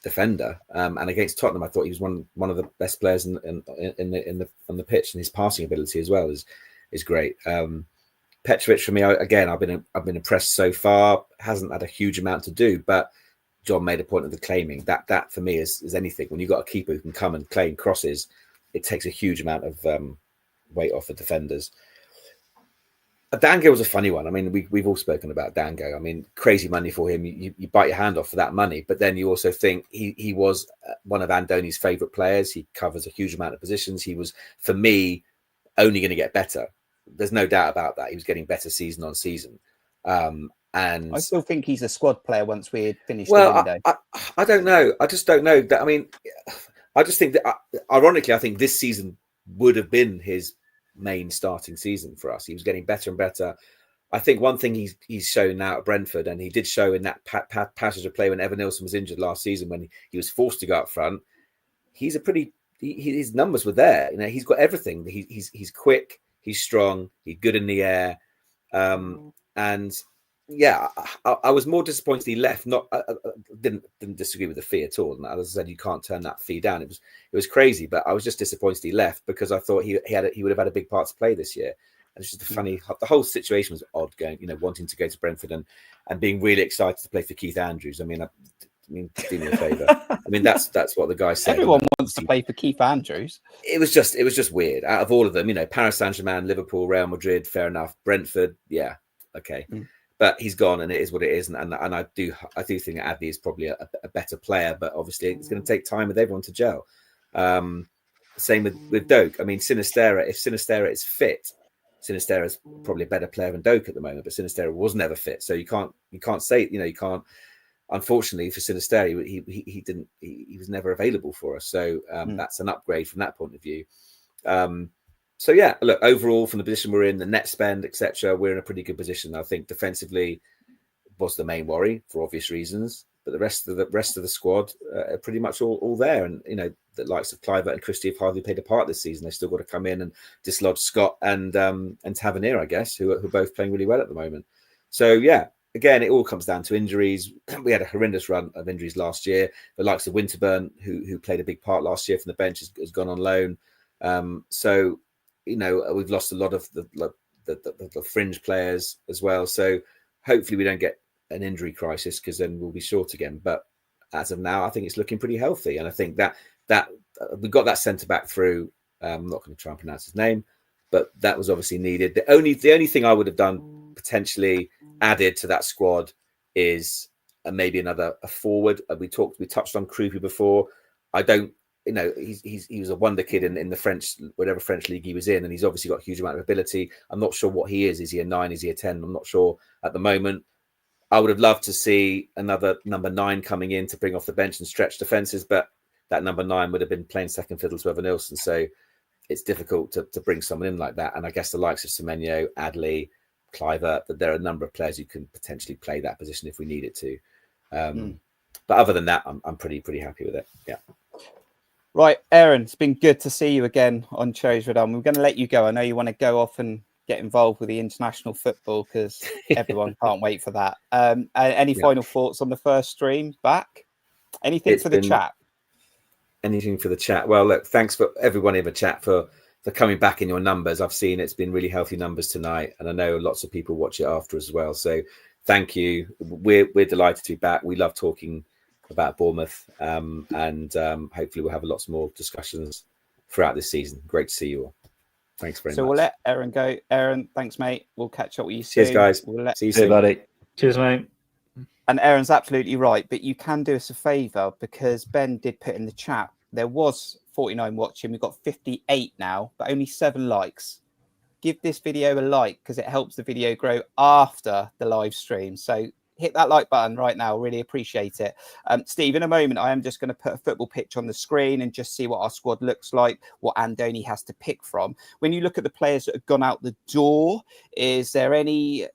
defender, and against Tottenham, I thought he was one of the best players on the pitch, and his passing ability as well is great. Petrovic for me, again, I've been impressed so far. Hasn't had a huge amount to do, but John made a point of the claiming. That for me is anything. When you've got a keeper who can come and claim crosses, it takes a huge amount of weight off the defenders. Dango was a funny one. I mean, we've all spoken about Dango. I mean, crazy money for him. You bite your hand off for that money, but then you also think he was one of Andoni's favourite players. He covers a huge amount of positions. He was, for me, only going to get better. There's no doubt about that. He was getting better season on season. And I still think he's a squad player once we had finished the window. I don't know. I just don't know. I mean, I just think that, ironically, I think this season would have been his main starting season for us. He was getting better and better. I think one thing he's shown now at Brentford, and he did show in that passage of play when Evan Nilsson was injured last season, when he was forced to go up front. He's a pretty. His numbers were there. You know, he's got everything. He's quick. He's strong. He's good in the air. And yeah, I was more disappointed he left. Not didn't disagree with the fee at all. And as I said, you can't turn that fee down. It was crazy, but I was just disappointed he left because I thought he would have had a big part to play this year. And it's just the whole situation was odd, going, wanting to go to Brentford and being really excited to play for Keith Andrews. I mean, do me a favour. I mean, that's what the guy said. Everyone wants to play for Keith Andrews. It was just weird. Out of all of them, Paris Saint-Germain, Liverpool, Real Madrid, fair enough. Brentford, yeah, okay. But he's gone, and it is what it is. And I do think Adley is probably a better player, but obviously it's going to take time with everyone to gel. Same with Doak. I mean, Sinistera. If Sinistera is fit, Sinistera is probably a better player than Doak at the moment. But Sinistera was never fit, so you can't say you can't. Unfortunately for Sinistera, he was never available for us. So that's an upgrade from that point of view. So yeah, look, overall from the position we're in, the net spend, etc., we're in a pretty good position. I think defensively was the main worry for obvious reasons, but the rest of the squad are pretty much all there. And the likes of Clivert and Christie have hardly played a part this season. They've still got to come in and dislodge Scott and Tavernier, I guess, who are both playing really well at the moment. So yeah, again, it all comes down to injuries. We had a horrendous run of injuries last year. The likes of Winterburn, who played a big part last year from the bench, has gone on loan. So we've lost a lot of the fringe players as well. So hopefully we don't get an injury crisis, because then we'll be short again. But as of now, I think it's looking pretty healthy. And I think that we got that centre back through. I'm not going to try and pronounce his name, but that was obviously needed. The only thing I would have done potentially added to that squad is maybe a forward. We touched on Krupi before. I don't. He was a wonder kid in the French, whatever French league he was in, and he's obviously got a huge amount of ability. I'm not sure what he is. Is he a 9? Is he a 10? I'm not sure at the moment. I would have loved to see another number 9 coming in to bring off the bench and stretch defences, but that number 9 would have been playing second fiddle to Evan Nilsson. So it's difficult to bring someone in like that. And I guess the likes of Semenyo, Adley, Clivert, that there are a number of players who can potentially play that position if we need it to. But other than that, I'm pretty happy with it. Yeah. Right, Aaron, it's been good to see you again on Cherries Red Arm. We're going to let you go. I know you want to go off and get involved with the international football, because everyone can't wait for that. Any final thoughts on the first stream back? Anything for the chat? Anything for the chat? Well, look, thanks for everyone in the chat for coming back in your numbers. I've seen it's been really healthy numbers tonight, and I know lots of people watch it after as well. So thank you. We're delighted to be back. We love talking about Bournemouth, and hopefully we'll have lots more discussions throughout this season. Great to see you all. Thanks very much. So we'll let Aaron go. Aaron, thanks, mate. We'll catch up with you soon. Cheers, guys. See you soon, buddy. Cheers, mate. And Aaron's absolutely right, but you can do us a favour, because Ben did put in the chat, there was 49 watching. We've got 58 now, but only 7 likes. Give this video a like, because it helps the video grow after the live stream. So hit that like button right now. Really appreciate it. Steve, in a moment, I am just going to put a football pitch on the screen and just see what our squad looks like, what Andoni has to pick from. When you look at the players that have gone out the door, is there any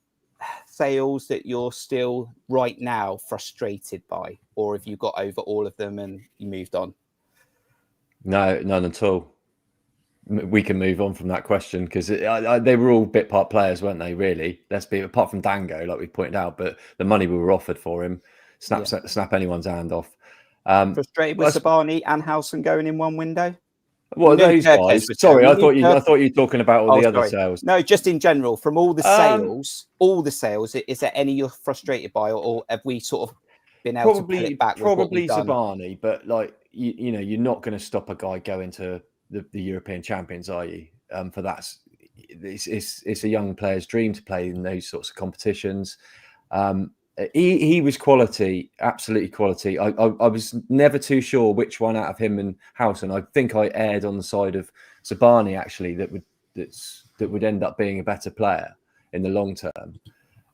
sales that you're still right now frustrated by, or have you got over all of them and you moved on? No, none at all. We can move on from that question, because they were all bit part players, weren't they? Really, apart from Dango, like we pointed out, but the money we were offered for him snap anyone's hand off. Frustrated with Sabani and Howson going in one window? What are those Kirkes guys? was Sorry, there. I thought you were talking about all the other sorry. sales. No, just in general, from all the sales, is there any you're frustrated by, or have we sort of been able to pull it back with what we've done? Zabani, but like you know, you're not going to stop a guy going to the European champions, are you? For that, it's a young player's dream to play in those sorts of competitions. He was quality, absolutely quality. I was never too sure which one out of him and Howson. I think I erred on the side of Zabani actually that would end up being a better player in the long term.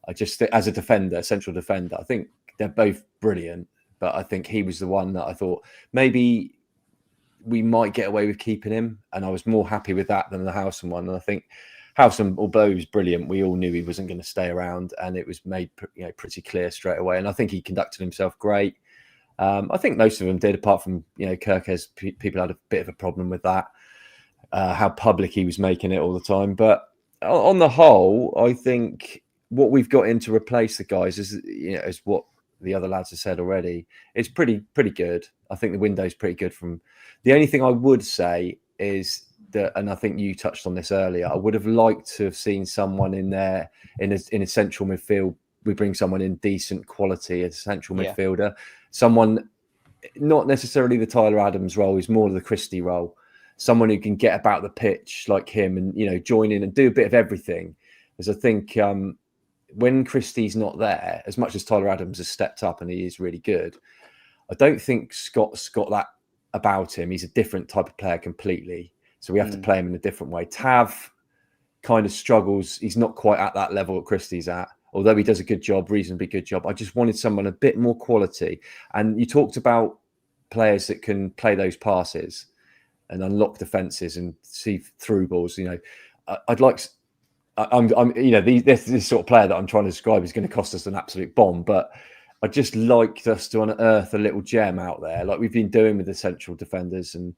I just as a defender, central defender, I think they're both brilliant, but I think he was the one that I thought maybe we might get away with keeping him, and I was more happy with that than the Howson one. And I think Howson, although he was brilliant, we all knew he wasn't going to stay around, and it was made pretty clear straight away. And I think he conducted himself great. I think most of them did, apart from Kirkes. People had a bit of a problem with that, how public he was making it all the time. But on the whole, I think what we've got in to replace the guys is what the other lads have said already. It's pretty good. I think the window's pretty good. From the only thing I would say is that, and I think you touched on this earlier, I would have liked to have seen someone in there in a central midfield. We bring someone in decent quality, a central midfielder, someone not necessarily the Tyler Adams role, is more of the Christie role. Someone who can get about the pitch like him and join in and do a bit of everything. As I think when Christie's not there, as much as Tyler Adams has stepped up and he is really good, I don't think Scott's got that about him. He's a different type of player completely. So we have to play him in a different way. Tav kind of struggles. He's not quite at that level that Christie's at, although he does a good job, reasonably good job. I just wanted someone a bit more quality. And you talked about players that can play those passes and unlock defences and see through balls. I'd like... this sort of player that I'm trying to describe is going to cost us an absolute bomb, but I'd just like us to unearth a little gem out there, like we've been doing with the central defenders and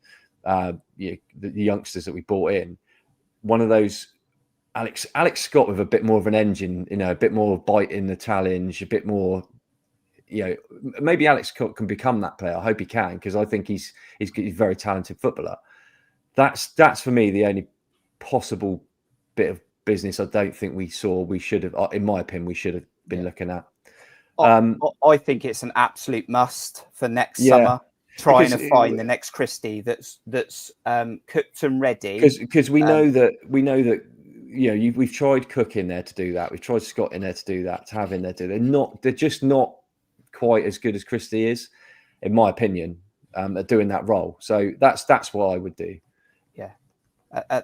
the youngsters that we brought in. One of those, Alex Scott with a bit more of an engine, a bit more bite in the challenge, a bit more. Maybe Alex Scott can become that player. I hope he can, because I think he's a very talented footballer. That's for me the only possible bit of business I don't think we saw. We should have, in my opinion, we should have been looking at. I think it's an absolute must for next summer. Trying to find the next Christie that's cooked and ready. Because we know that we've tried Cook in there to do that. We've tried Scott in there to do that. Tav in there to do that. They're just not quite as good as Christie is, in my opinion, at doing that role. So that's what I would do. Yeah.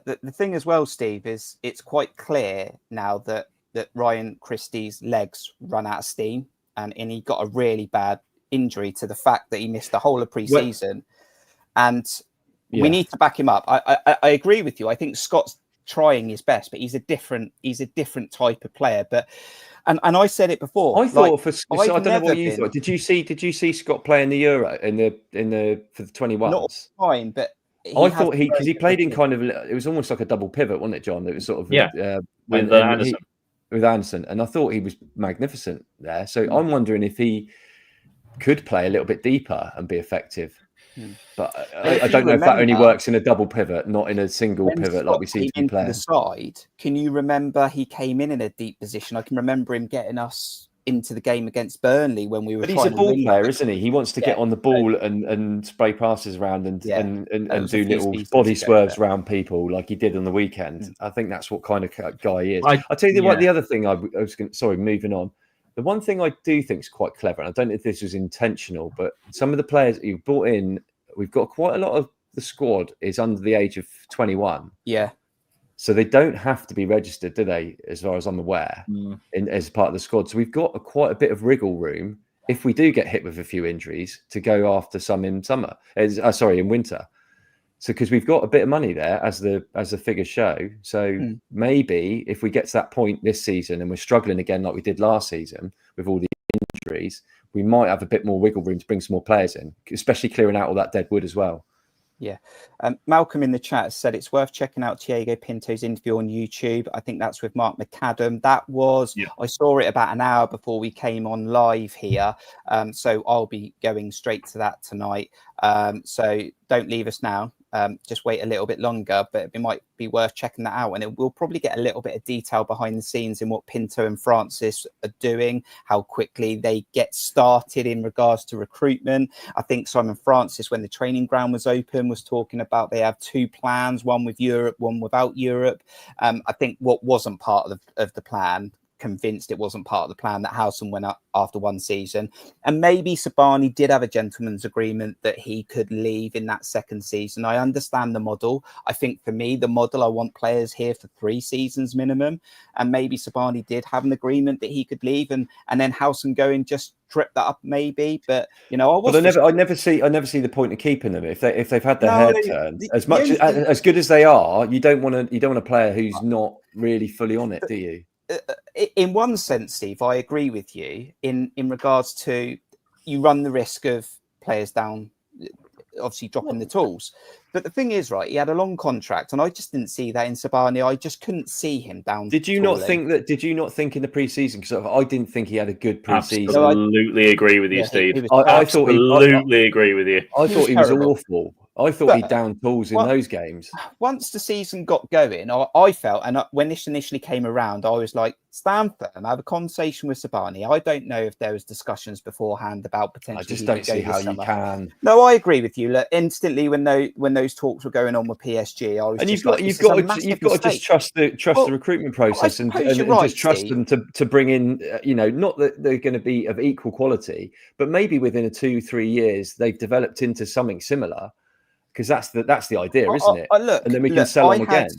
The thing as well, Steve, is it's quite clear now that Ryan Christie's legs run out of steam, and he got a really bad injury to the fact that he missed the whole of pre-season. And we need to back him up. I agree with you. I think Scott's trying his best, but he's a different type of player. But and I said it before. I thought I don't know what you thought. Did you see Scott play in the Euro for the 21s? Not all the time, but I thought because he played in kind of, it was almost like a double pivot, wasn't it, John? It was sort of with Anderson. With Anderson, and I thought he was magnificent there. So I'm wondering if he could play a little bit deeper and be effective. But I don't know if that only works in a double pivot, not in a single pivot like we seem to be playing. The side, can you remember he came in a deep position? I can remember him getting us into the game against Burnley when we were. But he's a ball player, isn't he? He wants to get on the ball and spray passes around and do little body swerves around people like he did on the weekend. I think that's what kind of guy he is. I'll tell you what. The other thing I was going. Sorry, moving on. The one thing I do think is quite clever, and I don't know if this was intentional, but some of the players that you've brought in, we've got quite a lot of the squad is under the age of 21. Yeah. So they don't have to be registered, do they? As far as I'm aware, as part of the squad. So we've got quite a bit of wriggle room if we do get hit with a few injuries to go after some in winter. So because we've got a bit of money there, as the figures show. So maybe if we get to that point this season and we're struggling again like we did last season with all the injuries, we might have a bit more wiggle room to bring some more players in, especially clearing out all that dead wood as well. Yeah. Malcolm in the chat said it's worth checking out Thiago Pinto's interview on YouTube. I think that's with Mark McAdam. That was, I saw it about an hour before we came on live here. So I'll be going straight to that tonight. So don't leave us now. just wait a little bit longer, but it might be worth checking that out. And we'll probably get a little bit of detail behind the scenes in what Pinto and Francis are doing, how quickly they get started in regards to recruitment. I think Simon Francis, when the training ground was open, was talking about they have 2 plans, one with Europe, one without Europe. I think what wasn't part of the plan, convinced it wasn't part of the plan, that Howson went up after 1 season, and maybe Sabani did have a gentleman's agreement that he could leave in that 2nd season. I understand the model. I think for me, the model, I want players here for 3 seasons minimum, and maybe Sabani did have an agreement that he could leave, and then Howson go and just trip that up maybe. But you know, I never see the point of keeping them if they've had their head turned. As good as they are, you don't want a player who's not really fully on it, do you? In one sense, Steve, I agree with you in regards to you run the risk of players down, obviously dropping the tools. But the thing is, right, he had a long contract, and I just didn't see that in Sabani. I just couldn't see him down. Did you not think in the pre-season? Because I didn't think he had a good pre-season. Absolutely agree with you, Steve. I thought agree with you. I thought he was awful. I thought he down tools in those games. Once the season got going, I felt, and when this initially came around, I was like, stand firm, have a conversation with Sabani. I don't know if there was discussions beforehand about potentially. I just don't see how you can. No, I agree with you. Look, instantly when those talks were going on with PSG, I was. And you've got to just trust the recruitment process and just trust them to bring in. Not that they're going to be of equal quality, but maybe within 2-3 years they've developed into something similar. Because that's the idea, isn't it? And then we can sell them again.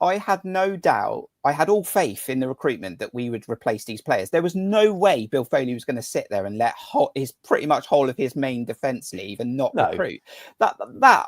I had no doubt. I had all faith in the recruitment that we would replace these players. There was no way Bill Foley was going to sit there and let his pretty much whole of his main defence leave and not recruit. That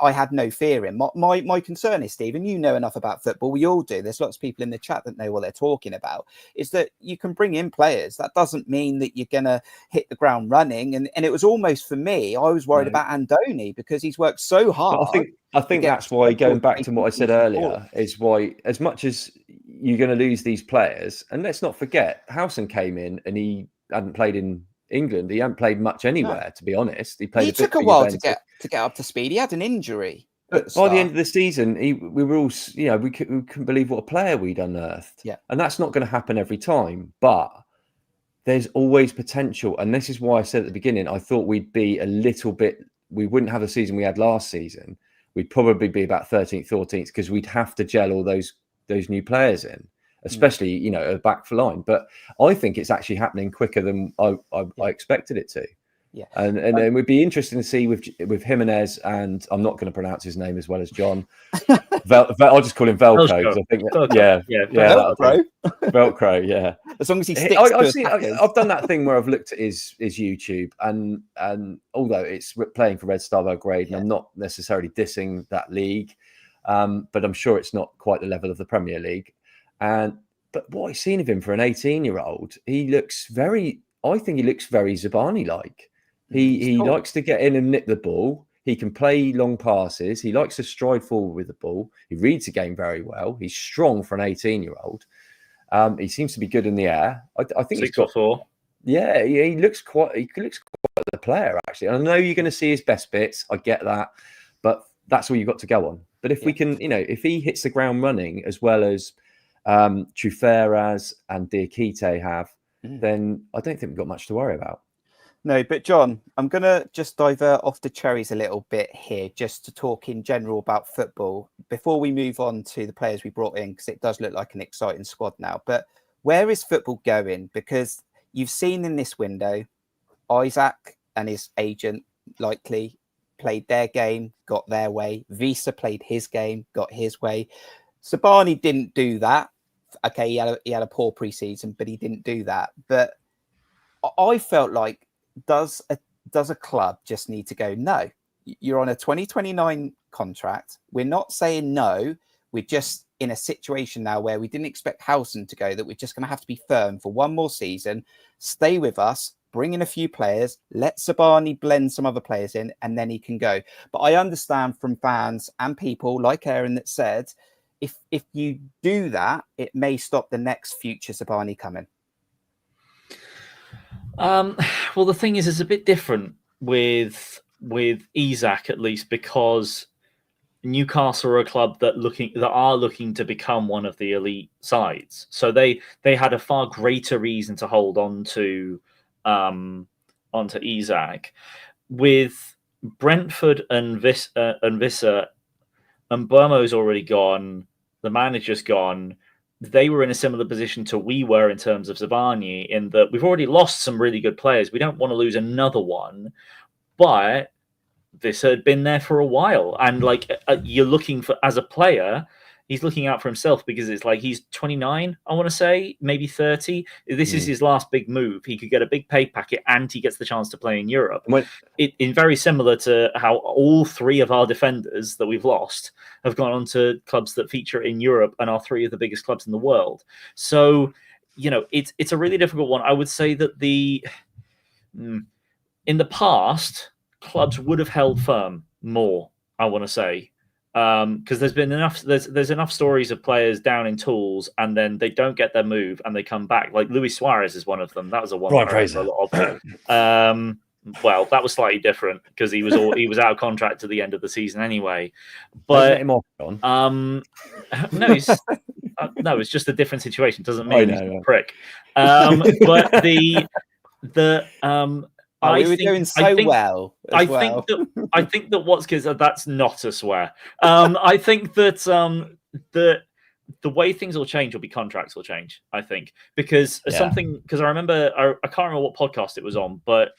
I had no fear in. My concern is, Steve, and you know enough about football, we all do. There's lots of people in the chat that know what they're talking about, is that you can bring in players. That doesn't mean that you're going to hit the ground running. And it was almost, for me, I was worried about Andoni because he's worked so hard. I think that's why, going back to what I said earlier, is why, as much as you're going to lose these players, and let's not forget, Howson came in and he hadn't played in England. He hadn't played much anywhere, to be honest. He took a while to get up to speed. He had an injury. But by the end of the season, we were all, we couldn't believe what a player we'd unearthed. Yeah. And that's not going to happen every time, but there's always potential. And this is why I said at the beginning, I thought we'd be we wouldn't have the season we had last season. We'd probably be about 13th, 14th, because we'd have to gel all those new players in, especially, a back line. But I think it's actually happening quicker than I expected it to. Yeah. And it would be interesting to see with Jimenez, and I'm not going to pronounce his name as well as John. I'll just call him Velcro. I think Velcro. Yeah. As long as he sticks I've done that thing where I've looked at his YouTube, and although it's playing for Red Star Belgrade, and I'm not necessarily dissing that league, but I'm sure it's not quite the level of the Premier League. But what I've seen of him for an 18-year-old, I think he looks very Zabani-like. He likes to get in and nip the ball. He can play long passes. He likes to stride forward with the ball. He reads the game very well. He's strong for an 18-year-old. He seems to be good in the air. I think 6 or 4. Yeah, he looks quite the player, actually. And I know you're going to see his best bits. I get that, but that's all you've got to go on. But if we can, if he hits the ground running as well as Truferas and Diakite have, then I don't think we've got much to worry about. No, but John, I'm going to just divert off the Cherries a little bit here, just to talk in general about football before we move on to the players we brought in, because it does look like an exciting squad now. But where is football going? Because you've seen in this window, Isaac and his agent likely played their game, got their way. Visa played his game, got his way. Sabani didn't do that. Okay, he had a poor preseason, but he didn't do that. But I felt like, does a club just need to go, no, you're on a 2029 contract. We're not saying no. We're just in a situation now where we didn't expect Howson to go, that we're just going to have to be firm for one more season, stay with us, bring in a few players, let Sabani blend some other players in, and then he can go. But I understand from fans and people like Aaron that said, if you do that, it may stop the next future Sabani coming. Well, the thing is, it's a bit different with Isaac, at least, because Newcastle are a club that are looking to become one of the elite sides. So they had a far greater reason to hold on to onto Isak. With Brentford and Visser, and Burmo's already gone, the manager's gone. They were in a similar position to we were in terms of Zabarnyi, in that we've already lost some really good players. We don't want to lose another one, but this had been there for a while, and like you're looking for, as a player, he's looking out for himself, because it's like he's 29, I want to say, maybe 30. This is his last big move. He could get a big pay packet, and he gets the chance to play in Europe. In very similar to how all three of our defenders that we've lost have gone on to clubs that feature in Europe and are three of the biggest clubs in the world. So, it's a really difficult one. I would say that in the past, clubs would have held firm more, I want to say, because there's been there's enough stories of players down in tools and then they don't get their move and they come back. Like Luis Suarez is one of them. That was a one. Brian Fraser. Well, that was slightly different because he was out of contract at the end of the season anyway. But no, it's just a different situation. Doesn't mean he's a prick. But we were doing so well. I think that what's because that's not a swear. I think that the way things will change will be contracts will change. I think because I remember I can't remember what podcast it was on, but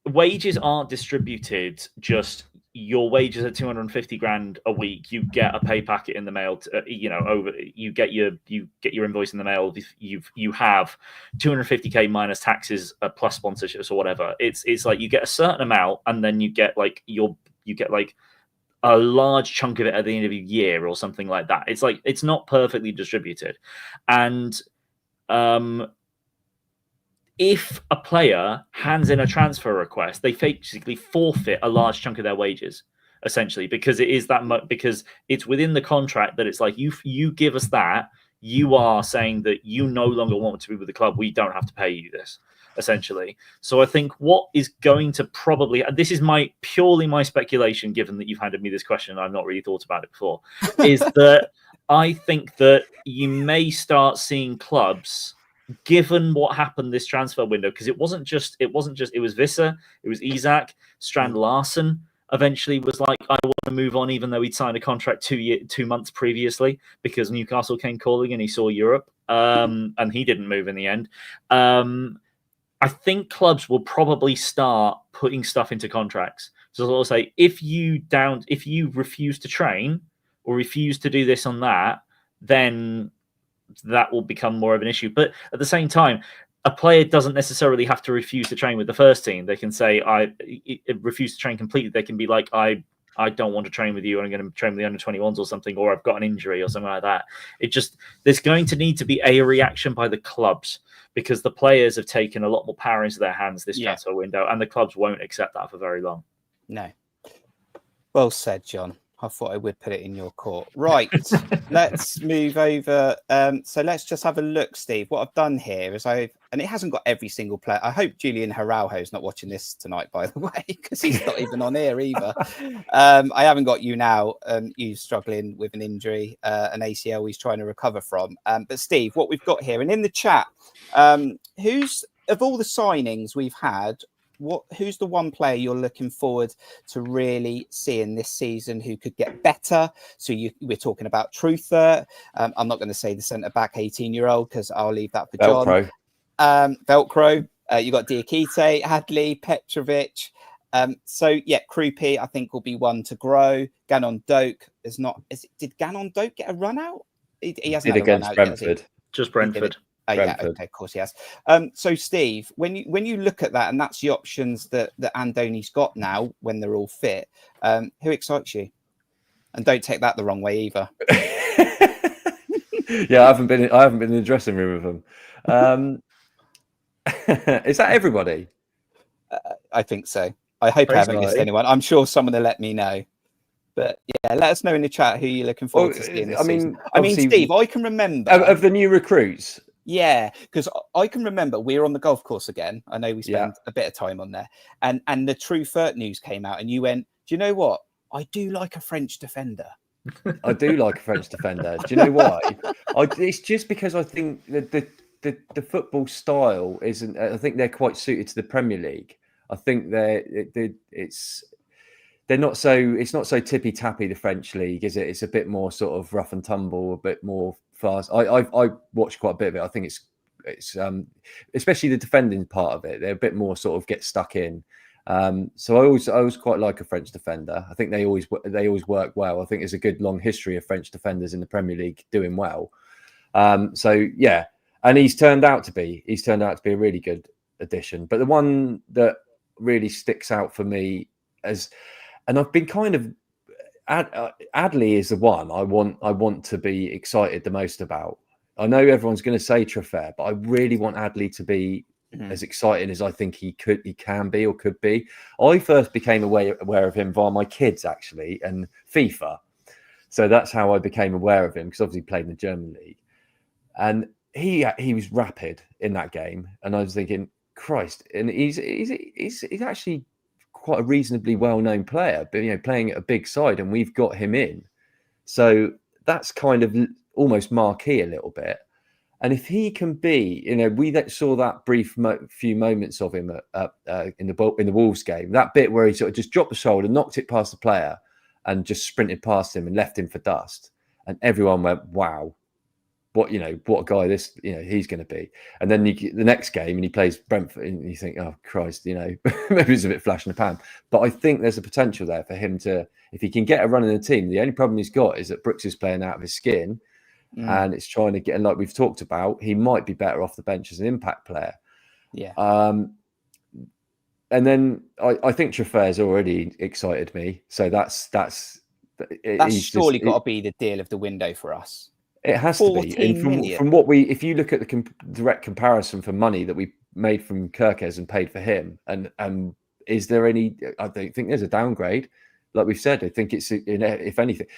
wages aren't distributed just. Your wages are 250 grand a week. You get a pay packet in the mail. You get your invoice in the mail. You have 250k minus taxes plus sponsorships or whatever. It's like you get a certain amount, and then you get like a large chunk of it at the end of the year or something like that. It's like it's not perfectly distributed, and if a player hands in a transfer request, they basically forfeit a large chunk of their wages, essentially, because it is that much, because it's within the contract that it's like you give us that, you are saying that you no longer want to be with the club. We don't have to pay you this, essentially. So I think what is going to probably, this is purely my speculation, given that you've handed me this question, and I've not really thought about it before, is that I think that you may start seeing clubs, given what happened this transfer window, because it was Visser, it was Isak, Strand Larsen eventually was like, I want to move on, even though he'd signed a contract 2 months previously, because Newcastle came calling and he saw Europe, and he didn't move in the end. I think clubs will probably start putting stuff into contracts. So I'll say, if you refuse to train or refuse to do this on that, then that will become more of an issue. But at the same time, a player doesn't necessarily have to refuse to train with the first team. They can say, I refuse to train completely. They can be like, I don't want to train with you. I'm going to train with the under-21s or something, or I've got an injury or something like that. There's going to need to be a reaction by the clubs, because the players have taken a lot more power into their hands this transfer window, and the clubs won't accept that for very long. No. Well said, John. I thought I would put it in your court. Right, let's move over. So let's just have a look, Steve. What I've done here is and it hasn't got every single player. I hope Julian Araujo is not watching this tonight, by the way, because he's not even on here either. I haven't got you now. You struggling with an injury, an ACL he's trying to recover from. But Steve, what we've got here, and in the chat, who's, of all the signings we've had, who's the one player you're looking forward to really seeing this season who could get better? So we're talking about Truther. I'm not going to say the centre-back 18-year-old, because I'll leave that for John. Velcro. You got Diakite, Hadley, Petrovic. Krupi, I think, will be one to grow. Ganon Doak did Ganon Doak get a run out? He hasn't had a run out Brentford. Yet, just Brentford. Okay, of course he has. So Steve, when you look at that, and that's the options that Andoni's got now when they're all fit, who excites you? And don't take that the wrong way either. Yeah, I haven't been in the dressing room with them. Is that everybody? I think so. I hope I haven't missed anyone. I'm sure someone will let me know. But yeah, let us know in the chat who you're looking forward to seeing this season. I mean, Steve, I can remember of the new recruits. Yeah, because I can remember we were on the golf course again. I know we spent a bit of time on there, and the True Furt news came out, and you went, "Do you know what? I do like a French defender. I do like a French defender. Do you know why? It's just because I think the football style isn't. I think they're quite suited to the Premier League. I think they're not so. It's not so tippy tappy. The French league, is it? It's a bit more sort of rough and tumble, a bit more fast. I watched quite a bit of it. I think it's especially the defending part of it. They're a bit more sort of get stuck in. So I always quite like a French defender. I think they always work well. I think there's a good long history of French defenders in the Premier League doing well. So yeah, and he's turned out to be a really good addition. But the one that really sticks out for me and I've been kind of Adley is the one I want to be excited the most about. I know everyone's going to say Trefer, but I really want Adley to be as exciting as I think he can be or could be. I first became aware of him via my kids actually and FIFA. So that's how I became aware of him, because obviously he played in the German league. And he was rapid in that game. And I was thinking, Christ, and he's actually quite a reasonably well-known player, but playing at a big side, and we've got him in. So that's kind of almost marquee a little bit. And if he can be, we saw that brief few moments of him in the Wolves game, that bit where he sort of just dropped the shoulder, knocked it past the player, and just sprinted past him and left him for dust. And everyone went, "Wow, what a guy this he's going to be." And then the next game, and he plays Brentford, and you think, "Oh Christ, maybe it's a bit flash in the pan." But I think there's a potential there for him to, if he can get a run in the team. The only problem he's got is that Brooks is playing out of his skin. And it's trying to get, and like we've talked about, he might be better off the bench as an impact player. Yeah. And then I think Trefer's already excited me. So that's surely got to be the deal of the window for us. It has to be. And from what if you look at the direct comparison for money that we made from Kirkes and paid for him, and is there any? I don't think there's a downgrade. Like we've said, I think it's, if anything.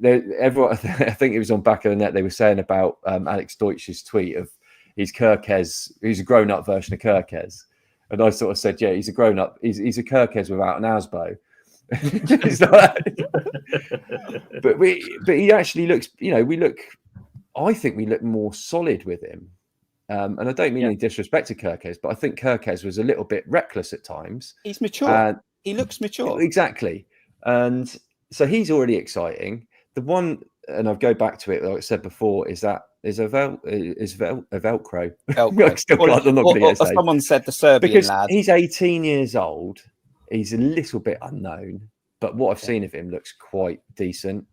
Everyone, I think it was on Back of the Net, they were saying about Alex Deutsch's tweet of he's Kirkes, he's a grown-up version of Kirkes. And I sort of said, yeah, he's a grown-up, he's a Kirkes without an Asbo. but he actually looks, I think we look more solid with him. And I don't mean any disrespect to Kirkes, but I think Kirkes was a little bit reckless at times. He's mature. He looks mature. Exactly. And so he's already exciting. The one, and I'll go back to it, like I said before, is Velcro. Someone said the Serbian because lad. He's 18 years old. He's a little bit unknown, but what I've seen of him looks quite decent.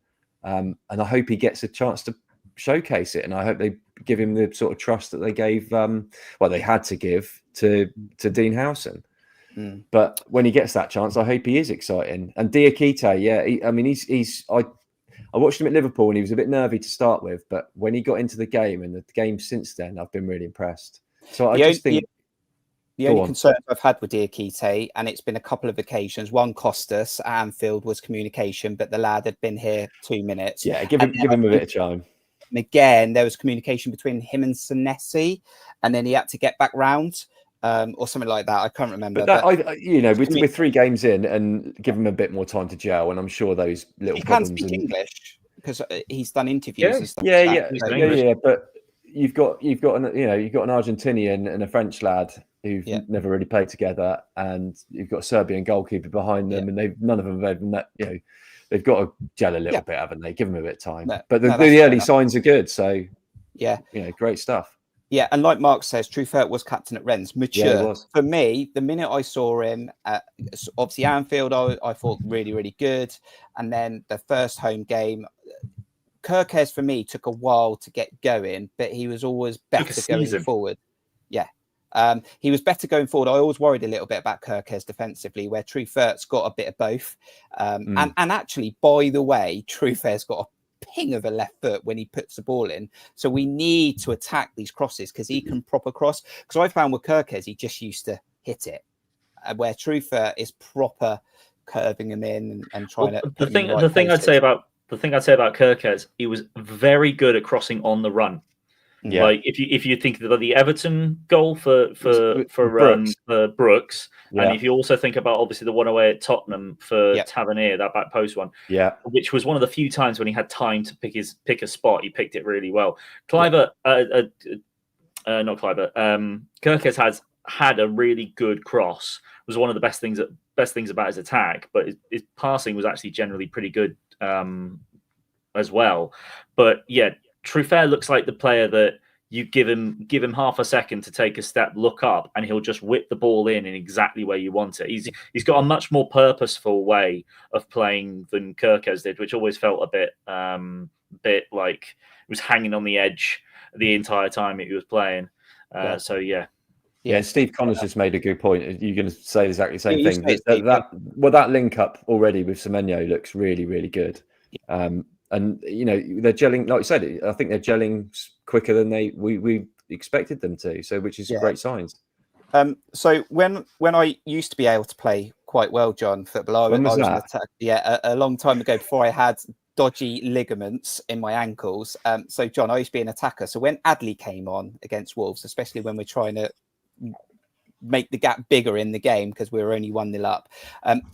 And I hope he gets a chance to showcase it. And I hope they give him the sort of trust that they gave, they had to give to Dean Howson. But when he gets that chance, I hope he is exciting. And Diakite, I watched him at Liverpool and he was a bit nervy to start with, but when he got into the game and the game since then, I've been really impressed. So I just think the only concern I've had with Diakite, and it's been a couple of occasions, one cost us at Anfield, was communication, but the lad had been here 2 minutes. Yeah, give him a bit of time. And again, there was communication between him and Senesi, and then he had to get back round. Or something like that. I can't remember. We're 3 games in, and give him a bit more time to gel, and I'm sure those little problems. He can speak English because he's done interviews and stuff. Yeah. But you've got an Argentinian and a French lad who've never really played together, and you've got a Serbian goalkeeper behind them, and none of them have ever met. They've got to gel a little bit, haven't they? Give them a bit of time. But the early signs are good. So great stuff. Yeah, and like Mark says, Trefer was captain at Rennes, mature. Yeah, he was. For me, the minute I saw him, obviously Anfield, I thought really, really good. And then the first home game, Kirkes for me took a while to get going, but he was always better going forward. Yeah, he was better going forward. I always worried a little bit about Kirkes defensively, where Trefer's got a bit of both. And actually, by the way, Trefer's got a ping of a left foot when he puts the ball in, so we need to attack these crosses because he can proper cross. Because I found with Kirkes, he just used to hit it, where Trefer is proper curving him in and trying to. The thing I'd say about Kirkes, he was very good at crossing on the run. Yeah. Like if you think about the Everton goal for Brooks, Yeah. and if you also think about obviously the one away at Tottenham for Yeah. Tavernier, that back post one, Yeah. which was one of the few times when he had time to pick a spot, he picked it really well. Kluivert, not Kluivert, Kirkes has had a really good cross. It was one of the best things about his attack, but his passing was actually generally pretty good as well. But yeah, Truffert looks like the player that you give him half a second to take a step, look up, and he'll just whip the ball in exactly where you want it. He's got a much more purposeful way of playing than Kirkes did, which always felt a bit like it was hanging on the edge the entire time he was playing. So yeah. Yeah, Steve Connors just made a good point. You're going to say exactly the same Yeah, thing. That link up already with Semenyo looks really, really good. And they're gelling, like you said. I think they're gelling quicker than we expected them to. So, which is great signs. So when I used to be able to play quite well, John, football, When was that? A long time ago, before I had dodgy ligaments in my ankles. So John, I used to be an attacker. So when Adley came on against Wolves, especially when we're trying to make the gap bigger in the game because we were only 1-0 up.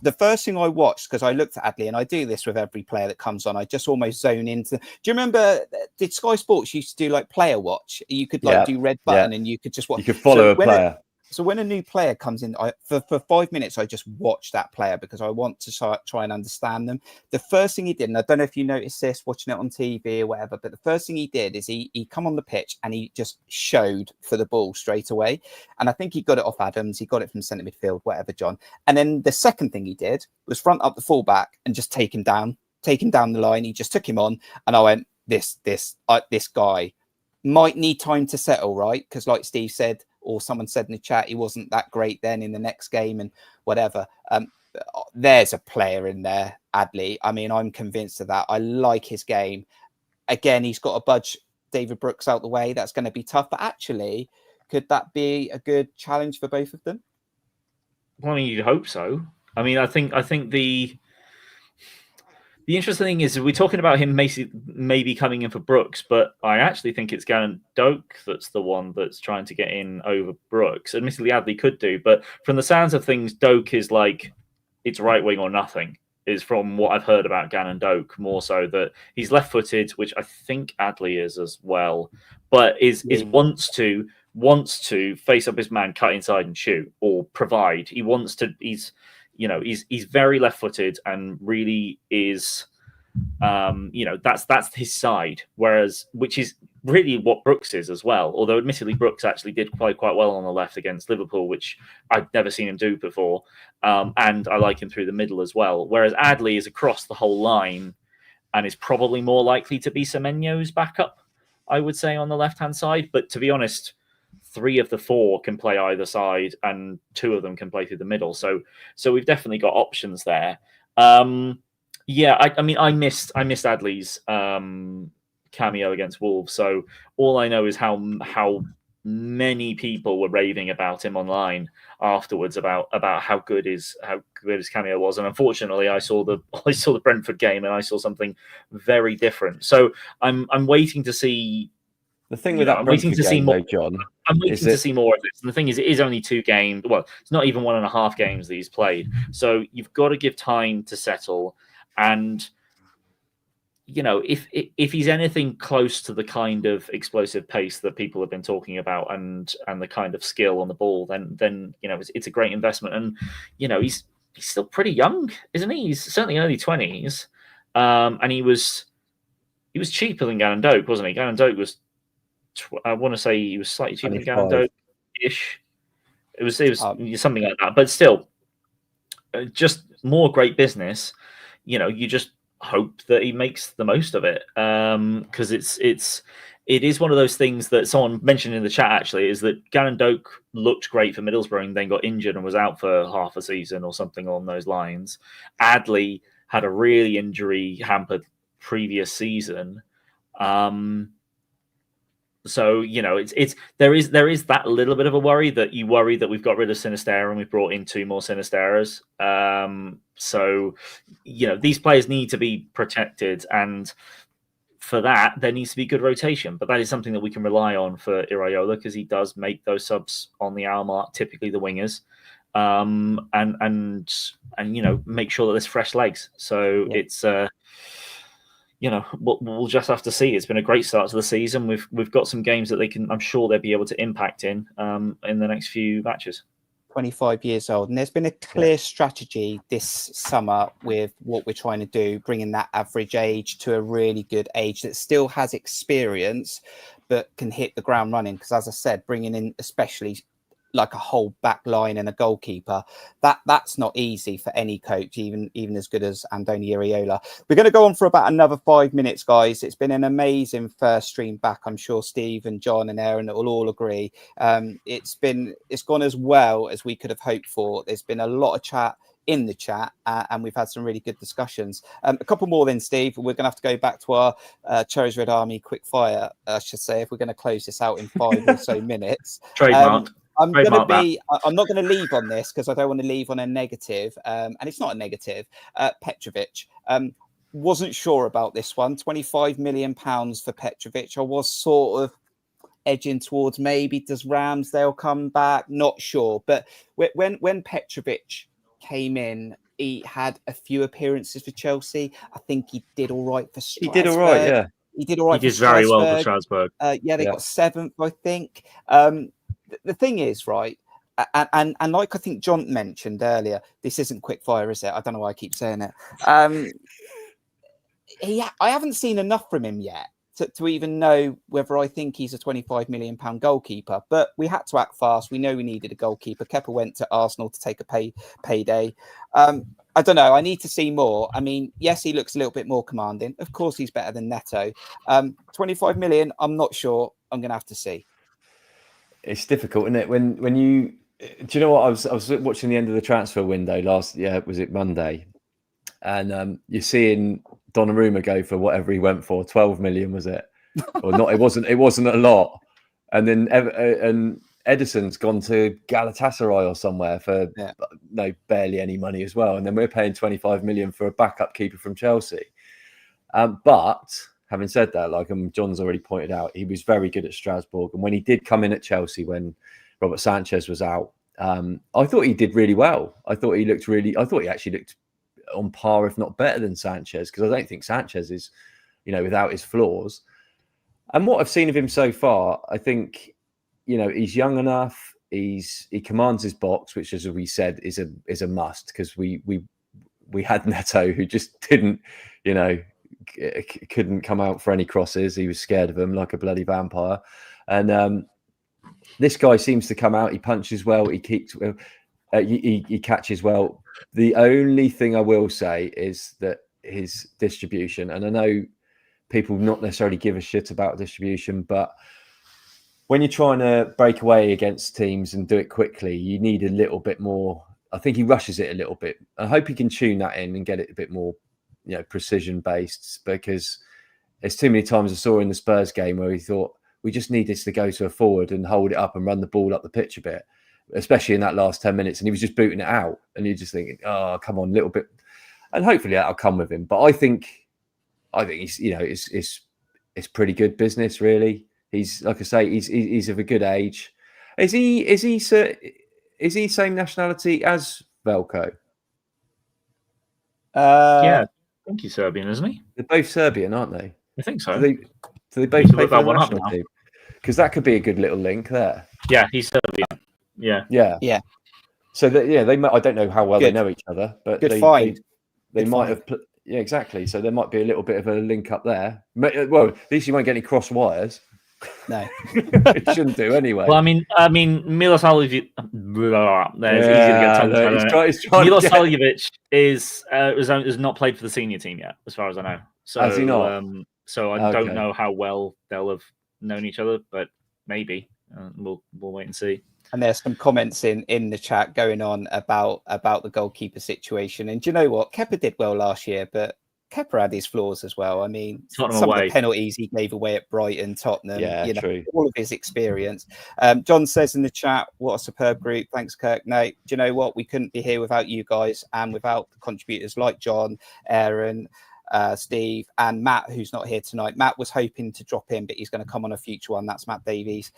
The first thing I watched, because I looked at Adley, and I do this with every player that comes on, I just almost zone into. Do you remember? Did Sky Sports used to do like player watch? You could do red button and you could just watch. You could follow a player. So when a new player comes in, for 5 minutes, I just watch that player because I want to try and understand them. The first thing he did, and I don't know if you noticed this watching it on TV or whatever, but the first thing he did is he come on the pitch and he just showed for the ball straight away. And I think he got it off Adams. He got it from centre midfield, whatever, John. And then the second thing he did was front up the fullback and just take him down the line. He just took him on. And I went, this guy might need time to settle, right? Because like Steve said, or someone said in the chat, he wasn't that great then in the next game and whatever. There's a player in there, Adley. I mean, I'm convinced of that. I like his game. Again, he's got to budge David Brooks out the way. That's going to be tough. But actually, could that be a good challenge for both of them? Well, I mean, you'd hope so. I mean, I think the interesting thing is we're talking about him maybe coming in for Brooks, but I actually think it's Gavin Doak that's the one that's trying to get in over Brooks. Admittedly, Adley could do, but from the sounds of things, Doak is like it's right wing or nothing. Is from what I've heard about Gannon Doak, more so that he's left-footed, which I think Adley is as well, but wants to face up his man, cut inside and shoot, or provide. He wants to. He's very left-footed and really is, that's his side. Whereas, which is really what Brooks is as well. Although, admittedly, Brooks actually did quite well on the left against Liverpool, which I'd never seen him do before. And I like him through the middle as well. Whereas Adley is across the whole line and is probably more likely to be Semenyo's backup, I would say, on the left-hand side. But to be honest, 3 of the 4 can play either side, and 2 of them can play through the middle. So we've definitely got options there. I missed Adley's cameo against Wolves. So all I know is how many people were raving about him online afterwards about how good his cameo was. And unfortunately, I saw the Brentford game and I saw something very different. So I'm waiting to see. The thing with that Brentford game, though, John, I'm waiting to see more of this. And the thing is, it is only 2 games. Well, it's not even 1.5 games that he's played. So you've got to give time to settle. And, if he's anything close to the kind of explosive pace that people have been talking about and the kind of skill on the ball, then it's a great investment. And, he's still pretty young, isn't he? He's certainly early 20s. And he was cheaper than Gannon Doak, wasn't he? Gannon Doak was, I want to say he was slightly cheaper than Gannon Doak-ish. It was something like that, but still, just more great business. You just hope that he makes the most of it, because it is one of those things that someone mentioned in the chat actually, is that Gannon Doak looked great for Middlesbrough and then got injured and was out for half a season or something along those lines. Adley had a really injury hampered previous season. So there is that little bit of a worry that we've got rid of Sinistera and we've brought in 2 more Sinisteras. So these players need to be protected, and for that, there needs to be good rotation. But that is something that we can rely on for Iraola, because he does make those subs on the hour mark, typically the wingers, and make sure that there's fresh legs. So it's we'll just have to see. It's been a great start to the season. We've got some games that they can, I'm sure they'll be able to impact in the next few matches. 25 years old, and there's been a clear strategy this summer with what we're trying to do, bringing that average age to a really good age that still has experience but can hit the ground running. Because as I said, bringing in especially like a whole back line and a goalkeeper, that's not easy for any coach, even as good as Andoni Iraola. We're going to go on for about another 5 minutes, guys. It's been an amazing first stream back. I'm sure Steve and John and Aaron will all agree. It's gone as well as we could have hoped for. There's been a lot of chat in the chat, and we've had some really good discussions. A couple more then, Steve. We're going to have to go back to our Cherries Red Army quick fire, I should say, if we're going to close this out in 5 or so minutes. Trademark. I'm not going to leave on this because I don't want to leave on a negative, and it's not a negative. Petrovic, wasn't sure about this one. £25 million for Petrovic. I was sort of edging towards maybe does Ramsdale come back? Not sure. But when Petrovic came in, he had a few appearances for Chelsea. I think he did all right for Strasbourg. He did all right, yeah. He did all right. He did very well for Strasbourg. They got 7th, I think. The thing is, right, and like I think John mentioned earlier, this isn't quick fire, is it? I don't know why I keep saying it. I haven't seen enough from him yet to even know whether I think he's a £25 million goalkeeper. But we had to act fast. We know we needed a goalkeeper. Kepa went to Arsenal to take a payday. I don't know. I need to see more. I mean, yes, he looks a little bit more commanding. Of course, he's better than Neto. 25 million, I'm not sure. I'm going to have to see. It's difficult, isn't it? When you, do you know what? I was watching the end of the transfer window was it Monday? And you're seeing Donnarumma go for whatever he went for, 12 million, was it? Or not? It wasn't a lot. And then and Edison's gone to Galatasaray or somewhere for barely any money as well. And then we're paying 25 million for a backup keeper from Chelsea. But having said that, like John's already pointed out, he was very good at Strasbourg. And when he did come in at Chelsea, when Robert Sanchez was out, I thought he did really well. I thought he actually looked on par, if not better than Sanchez, because I don't think Sanchez is, without his flaws. And what I've seen of him so far, I think, he's young enough. He commands his box, which, as we said, is a must, because we had Neto, who just didn't, couldn't come out for any crosses. He was scared of them like a bloody vampire. And this guy seems to come out. He punches well. He keeps. He catches well. The only thing I will say is that his distribution, and I know people not necessarily give a shit about distribution, but when you're trying to break away against teams and do it quickly, you need a little bit more. I think he rushes it a little bit. I hope he can tune that in and get it a bit more, precision based, because there's too many times I saw in the Spurs game where he thought we just need this to go to a forward and hold it up and run the ball up the pitch a bit, especially in that last 10 minutes. And he was just booting it out. And you're just thinking, oh, come on, a little bit. And hopefully that'll come with him. But I think he's, it's pretty good business, really. He's, like I say, he's of a good age. Is he same nationality as Velko? Yeah, I think he's Serbian, isn't he? They're both Serbian, aren't they? I think so. Do they both play for the national team? Because that could be a good little link there. Yeah, he's Serbian. Yeah. So they might. I don't know how well they know each other, but they might have. Yeah, exactly. So there might be a little bit of a link up there. Well, at least you won't get any cross wires. No, it shouldn't do anyway. Well, I mean, Milosavljevic. There's easy to get tongue tied. Milosavljevic is not played for the senior team yet, as far as I know. So, has he not? So I don't know how well they'll have known each other, but maybe we'll wait and see. And there's some comments in the chat going on about the goalkeeper situation. And do you know what? Kepa did well last year, but Kepa had his flaws as well. I mean, some of the penalties he gave away at Brighton, Tottenham, true. All of his experience. John says in the chat, what a superb group. Thanks, Kirk. No, do you know what? We couldn't be here without you guys and without the contributors like John, Aaron, Steve, and Matt, who's not here tonight. Matt was hoping to drop in, but he's going to come on a future one. That's Matt Davies.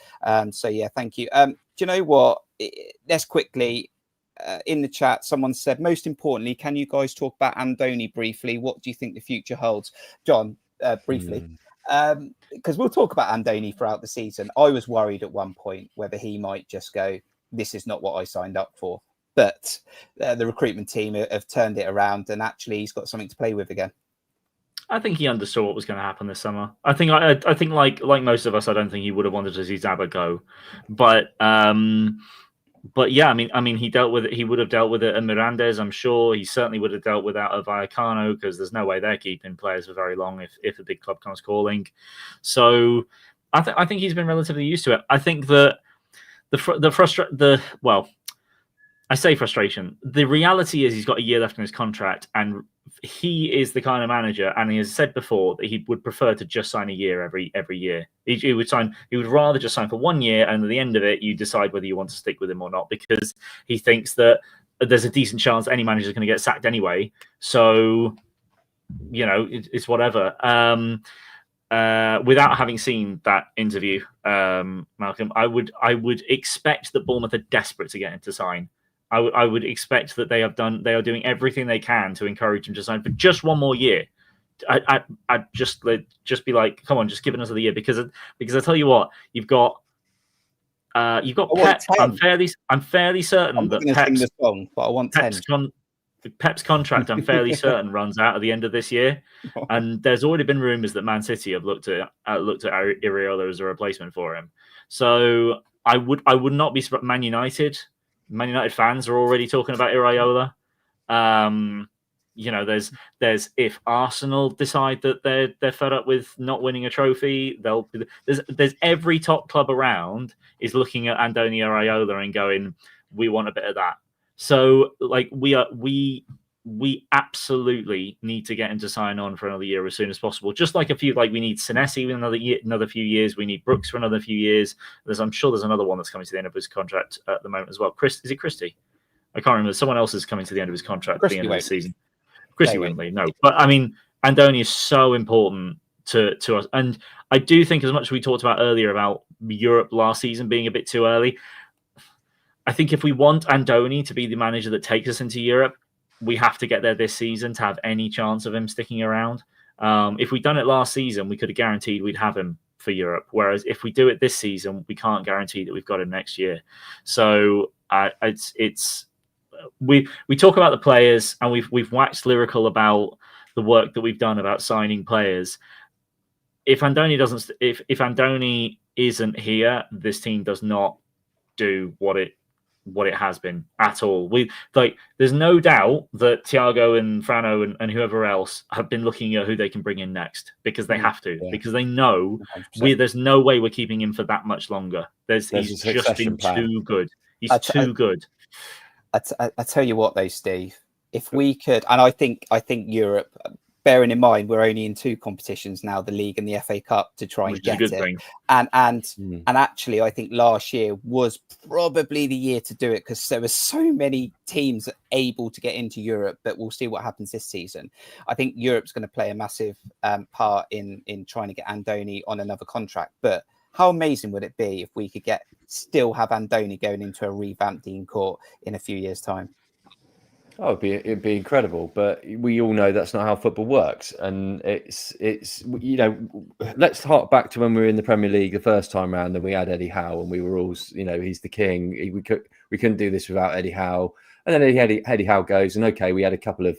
So yeah, thank you. Do you know what? Let's quickly, in the chat, someone said, most importantly, can you guys talk about Andoni briefly? What do you think the future holds? John, briefly. Because we'll talk about Andoni throughout the season. I was worried at one point whether he might just go, this is not what I signed up for. But the recruitment team have turned it around, and actually he's got something to play with again. I think he understood what was going to happen this summer. I think like most of us, I don't think he would have wanted to see Zaba go. But yeah, I mean, he dealt with it. He would have dealt with it at Mirandes, I'm sure. He certainly would have dealt with that at Vallecano, because there's no way they're keeping players for very long if a big club comes calling. So I think he's been relatively used to it. I think that I say frustration. The reality is he's got a year left in his contract, and he is the kind of manager, and he has said before that he would prefer to just sign a year every year. He would rather just sign for 1 year, and at the end of it, you decide whether you want to stick with him or not, because he thinks that there's a decent chance any manager is going to get sacked anyway. So, it's whatever. Without having seen that interview, Malcolm, I would expect that Bournemouth are desperate to get him to sign. I would expect that they are doing everything they can to encourage him to sign for just 1 more year. I'd just be like, come on, just give it another year, because I tell you what, you've got Pep. I'm fairly certain that Pep's the song, but I want Pep's contract, I'm fairly certain, runs out at the end of this year, and there's already been rumours that Man City have looked at Iraola as a replacement for him. So I would not be surprised. Man United fans are already talking about Iraola. There's if Arsenal decide that they're fed up with not winning a trophy, there's every top club around is looking at Andoni Iraola and going, we want a bit of that. So like we absolutely need to get him to sign on for another year as soon as possible. Just like we need Senesi with another few years. We need Brooks for another few years. I'm sure there's another one that's coming to the end of his contract at the moment as well. Is it Christie? I can't remember. Someone else is coming to the end of his contract at the end of the season. Christie won't leave, no. But I mean, Andoni is so important to us. And I do think, as much as we talked about earlier about Europe last season being a bit too early, I think if we want Andoni to be the manager that takes us into Europe, we have to get there this season to have any chance of him sticking around. If we'd done it last season, we could have guaranteed we'd have him for Europe. Whereas if we do it this season, we can't guarantee that we've got him next year. So we talk about the players, and we've waxed lyrical about the work that we've done about signing players. If Andoni isn't here, this team does not do what it has been at all. There's no doubt that Thiago and Frano and whoever else have been looking at who they can bring in next, because they have to, because they know there's no way we're keeping him for that much longer. He's just been too good. He's too good. I tell you what, though, Steve, if we could, and I think Europe, bearing in mind we're only in 2 competitions now, the league and the FA Cup, to try and get it. And actually, I think last year was probably the year to do it, because there were so many teams able to get into Europe. But we'll see what happens this season. I think Europe's going to play a massive part in trying to get Andoni on another contract. But how amazing would it be if we could still have Andoni going into a revamped Dean Court in a few years' time? Oh, it'd be incredible, but we all know that's not how football works. And it's let's hark back to when we were in the Premier League the first time round, and we had Eddie Howe, and we were all, he's the king. We couldn't do this without Eddie Howe. And then Eddie Howe goes, and okay, we had a couple of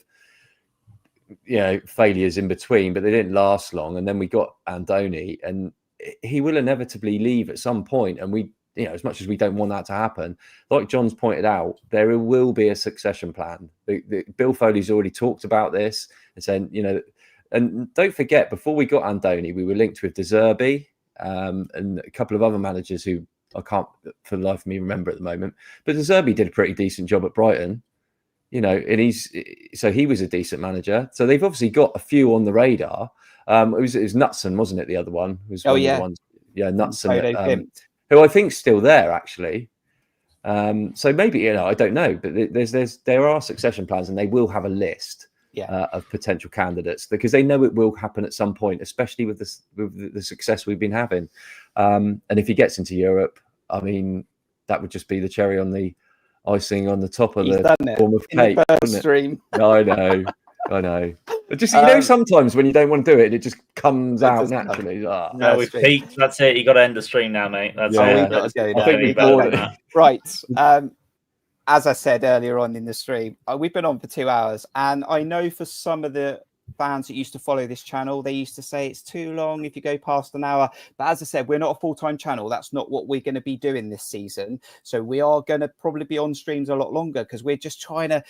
failures in between, but they didn't last long. And then we got Andoni, and he will inevitably leave at some point, and we. As much as we don't want that to happen, like John's pointed out, there will be a succession plan. Bill Foley's already talked about this and saying, and don't forget, before we got Andoni, we were linked with De Zerbi and a couple of other managers who I can't for the life of me remember at the moment. But De Zerbi did a pretty decent job at Brighton, and he was a decent manager. So they've obviously got a few on the radar. It was Knutson, wasn't it? The other one was one of the ones. Yeah, Knutson. Who I think's still there, actually. So maybe, I don't know, but there are succession plans, and they will have a list. of potential candidates, because they know it will happen at some point, especially with the success we've been having. And if he gets into Europe, I mean, that would just be the cherry on the icing on the top of the Bournemouth cake. The first stream. I know. But just, sometimes when you don't want to do it, it just comes out naturally. No, we've peaked. That's it. You got to end the stream now, mate. That's it. Right. As I said earlier on in the stream, we've been on for 2 hours, and I know for some of the fans that used to follow this channel, they used to say it's too long if you go past an hour. But as I said, we're not a full-time channel. That's not what we're going to be doing this season. So we are going to probably be on streams a lot longer, because we're just trying to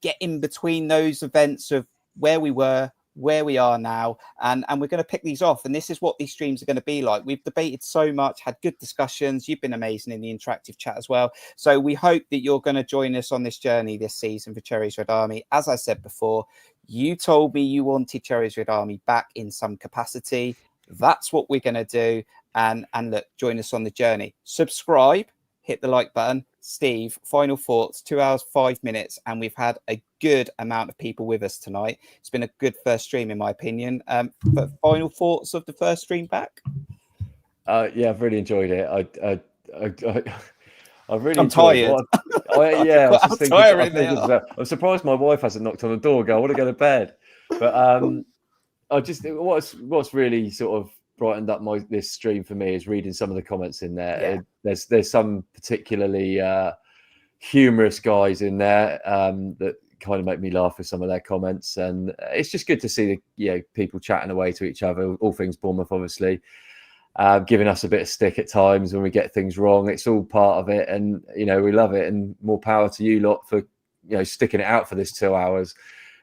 get in between those events of where we were, where we are now, and we're going to pick these off. And this is what these streams are going to be like. We've debated so much, had good discussions. You've been amazing in the interactive chat as well. So we hope that you're going to join us on this journey this season for Cherries Red Army. As I said before, you told me you wanted Cherries Red Army back in some capacity. That's what we're going to do. And look, join us on the journey. Subscribe, hit the like button. Steve, final thoughts, 2 hours, 5 minutes, and we've had a good amount of people with us tonight. It's been a good first stream, in my opinion. But final thoughts of the first stream back? Yeah, I've really enjoyed it. I'm tired. I'm surprised my wife hasn't knocked on the door. I want to go to bed. But what's really sort of brightened up this stream for me is reading some of the comments in there. There's some particularly humorous guys in there that kind of make me laugh with some of their comments, and it's just good to see the people chatting away to each other, all things Bournemouth, obviously, giving us a bit of stick at times when we get things wrong. It's all part of it, and we love it, and more power to you lot for sticking it out for this 2 hours,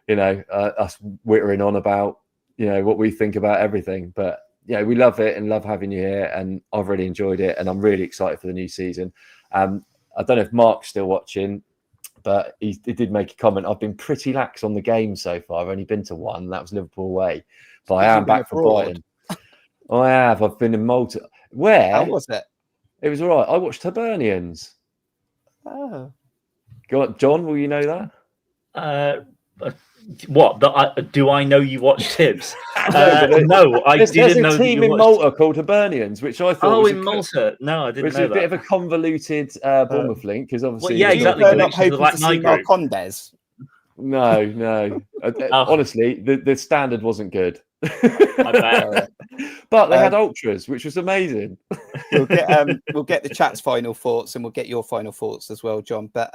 us whittering on about what we think about everything. But we love it and love having you here, and I've really enjoyed it, and I'm really excited for the new season. I don't know if Mark's still watching, but he did make a comment. I've been pretty lax on the game so far. I've only been to one. That was Liverpool away. But I am back for Brighton. I have. I've been in Malta. Where? How was it? It was all right. I watched Hibernians. Oh. John, will you know that? What? Do I know you watched Hibs? No, I didn't know. There's a team in Malta called Hibernians, which I thought. Oh, in Malta? No, I didn't know that. Which is a bit of a convoluted Bournemouth link, because obviously. Well, yeah, exactly. You're not hoping to see Marcondes. No. Honestly, the standard wasn't good. But they had ultras, which was amazing. We'll get the chat's final thoughts, and we'll get your final thoughts as well, John. But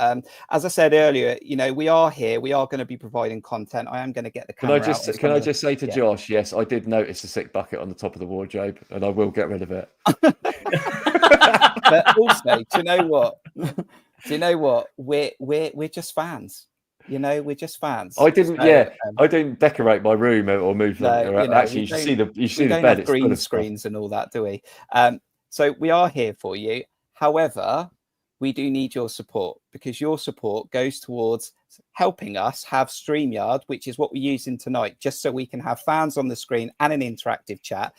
as I said earlier, we are here. We are going to be providing content. I am going to get the camera. Can I just say to Josh, yes, I did notice a sick bucket on the top of the wardrobe, and I will get rid of it. But also, do you know what? We're just fans. We're just fans. I didn't decorate my room or move. Actually, you see the bed. It's green screens and all that, do we? So we are here for you. However, we do need your support, because your support goes towards helping us have StreamYard, which is what we're using tonight, just so we can have fans on the screen and an interactive chat.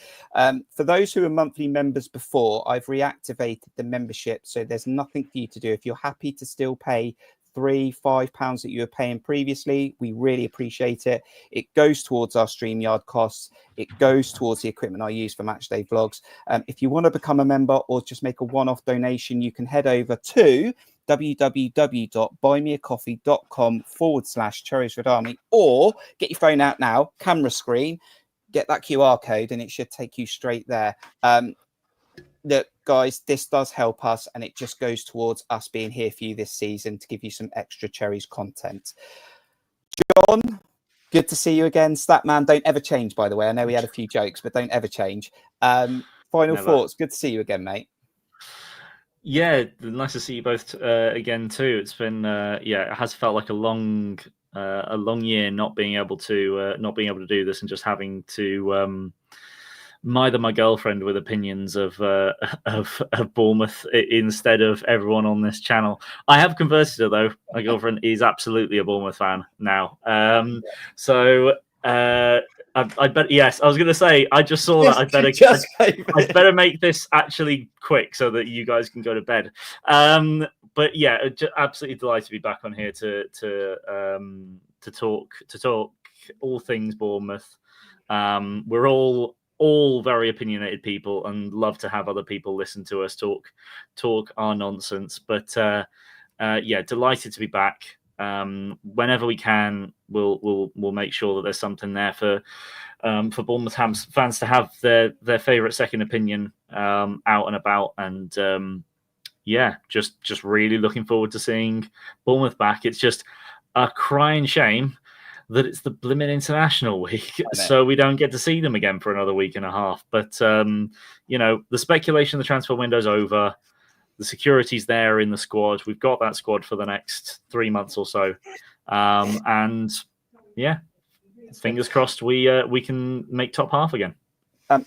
For those who are monthly members before, I've reactivated the membership, so there's nothing for you to do. If you're happy to still pay £3-5 that you were paying previously, we really appreciate it. It goes towards our StreamYard costs. It goes towards the equipment I use for matchday vlogs. If you want to become a member or just make a one-off donation, you can head over to www.buymeacoffee.com/Cherries Red Army, or get your phone out now, camera screen, get that QR code, and it should take you straight there. Look, guys, this does help us, and it just goes towards us being here for you this season to give you some extra Cherries content. John, good to see you again. Statman, don't ever change, by the way. I know we had a few jokes, but don't ever change. Final thoughts. Good to see you again, mate. Yeah, nice to see you both again too. It's been it has felt like a long year not being able to do this, and just having to mither my girlfriend with opinions of Bournemouth instead of everyone on this channel. I have converted her though. My girlfriend is absolutely a Bournemouth fan now. I bet. Yes, I was going to say. I just saw that. I better make this actually quick so that you guys can go to bed. But yeah, absolutely delighted to be back on here to talk all things Bournemouth. We're all very opinionated people and love to have other people listen to us talk our nonsense. But yeah, delighted to be back. Whenever we can, we'll make sure that there's something there for Bournemouth fans to have their favourite second opinion out and about. And yeah, just really looking forward to seeing Bournemouth back. It's just a crying shame that it's the blimmin' international week, so we don't get to see them again for another week and a half. But you know, the speculation, the transfer window's over. The security's there in the squad. We've got that squad for the next 3 months or so, and yeah, fingers crossed we can make top half again.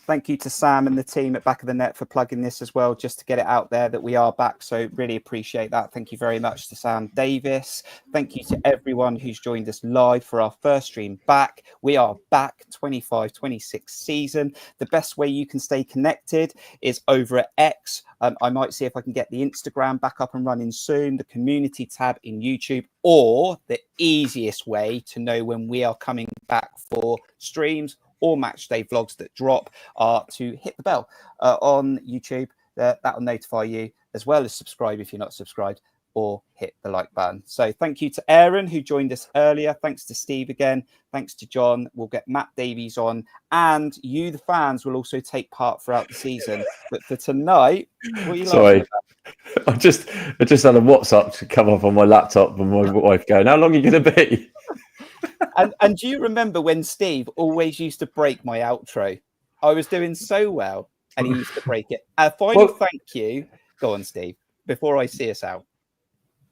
Thank you to Sam and the team at Back of the Net for plugging this as well, just to get it out there that we are back. So really appreciate that. Thank you very much to Sam Davis. Thank you to everyone who's joined us live for our first stream back. We are back 25-26 season. The best way you can stay connected is over at X. I might see if I can get the Instagram back up and running soon, the community tab in YouTube, or the easiest way to know when we are coming back for streams or match day vlogs that drop are to hit the bell on YouTube. That will notify you, as well as subscribe if you're not subscribed, or hit the like button. So thank you to Aaron, who joined us earlier. Thanks to Steve again. Thanks to John. We'll get Matt Davies on. And you, the fans, will also take part throughout the season. But for tonight, what are you laughing about? I just had a WhatsApp to come up on my laptop and my wife going, "How long are you going to be?" And do you remember when Steve always used to break my outro? I was doing so well, and he used to break it. A final thank you. Go on, Steve, before I see us out.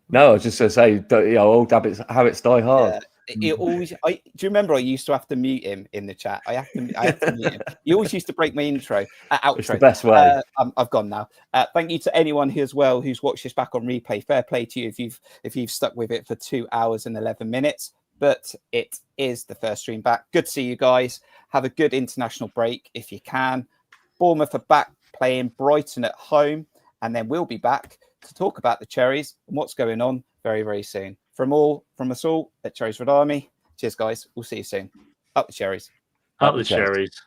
No, I was just going to say, you know, old habits die hard. It always. Do you remember I used to have to mute him in the chat? I have to mute him. He always used to break my outro. It's the best way. I've gone now. Thank you to anyone who as well who's watched this back on replay. Fair play to you if you've stuck with it for 2 hours and 11 minutes. But it is the first stream back. Good to see you guys. Have a good international break if you can. Bournemouth are back playing Brighton at home, and then we'll be back to talk about the Cherries and what's going on very, very soon. From us all at Cherries Red Army. Cheers, guys. We'll see you soon. Up the Cherries. Up the Cherries.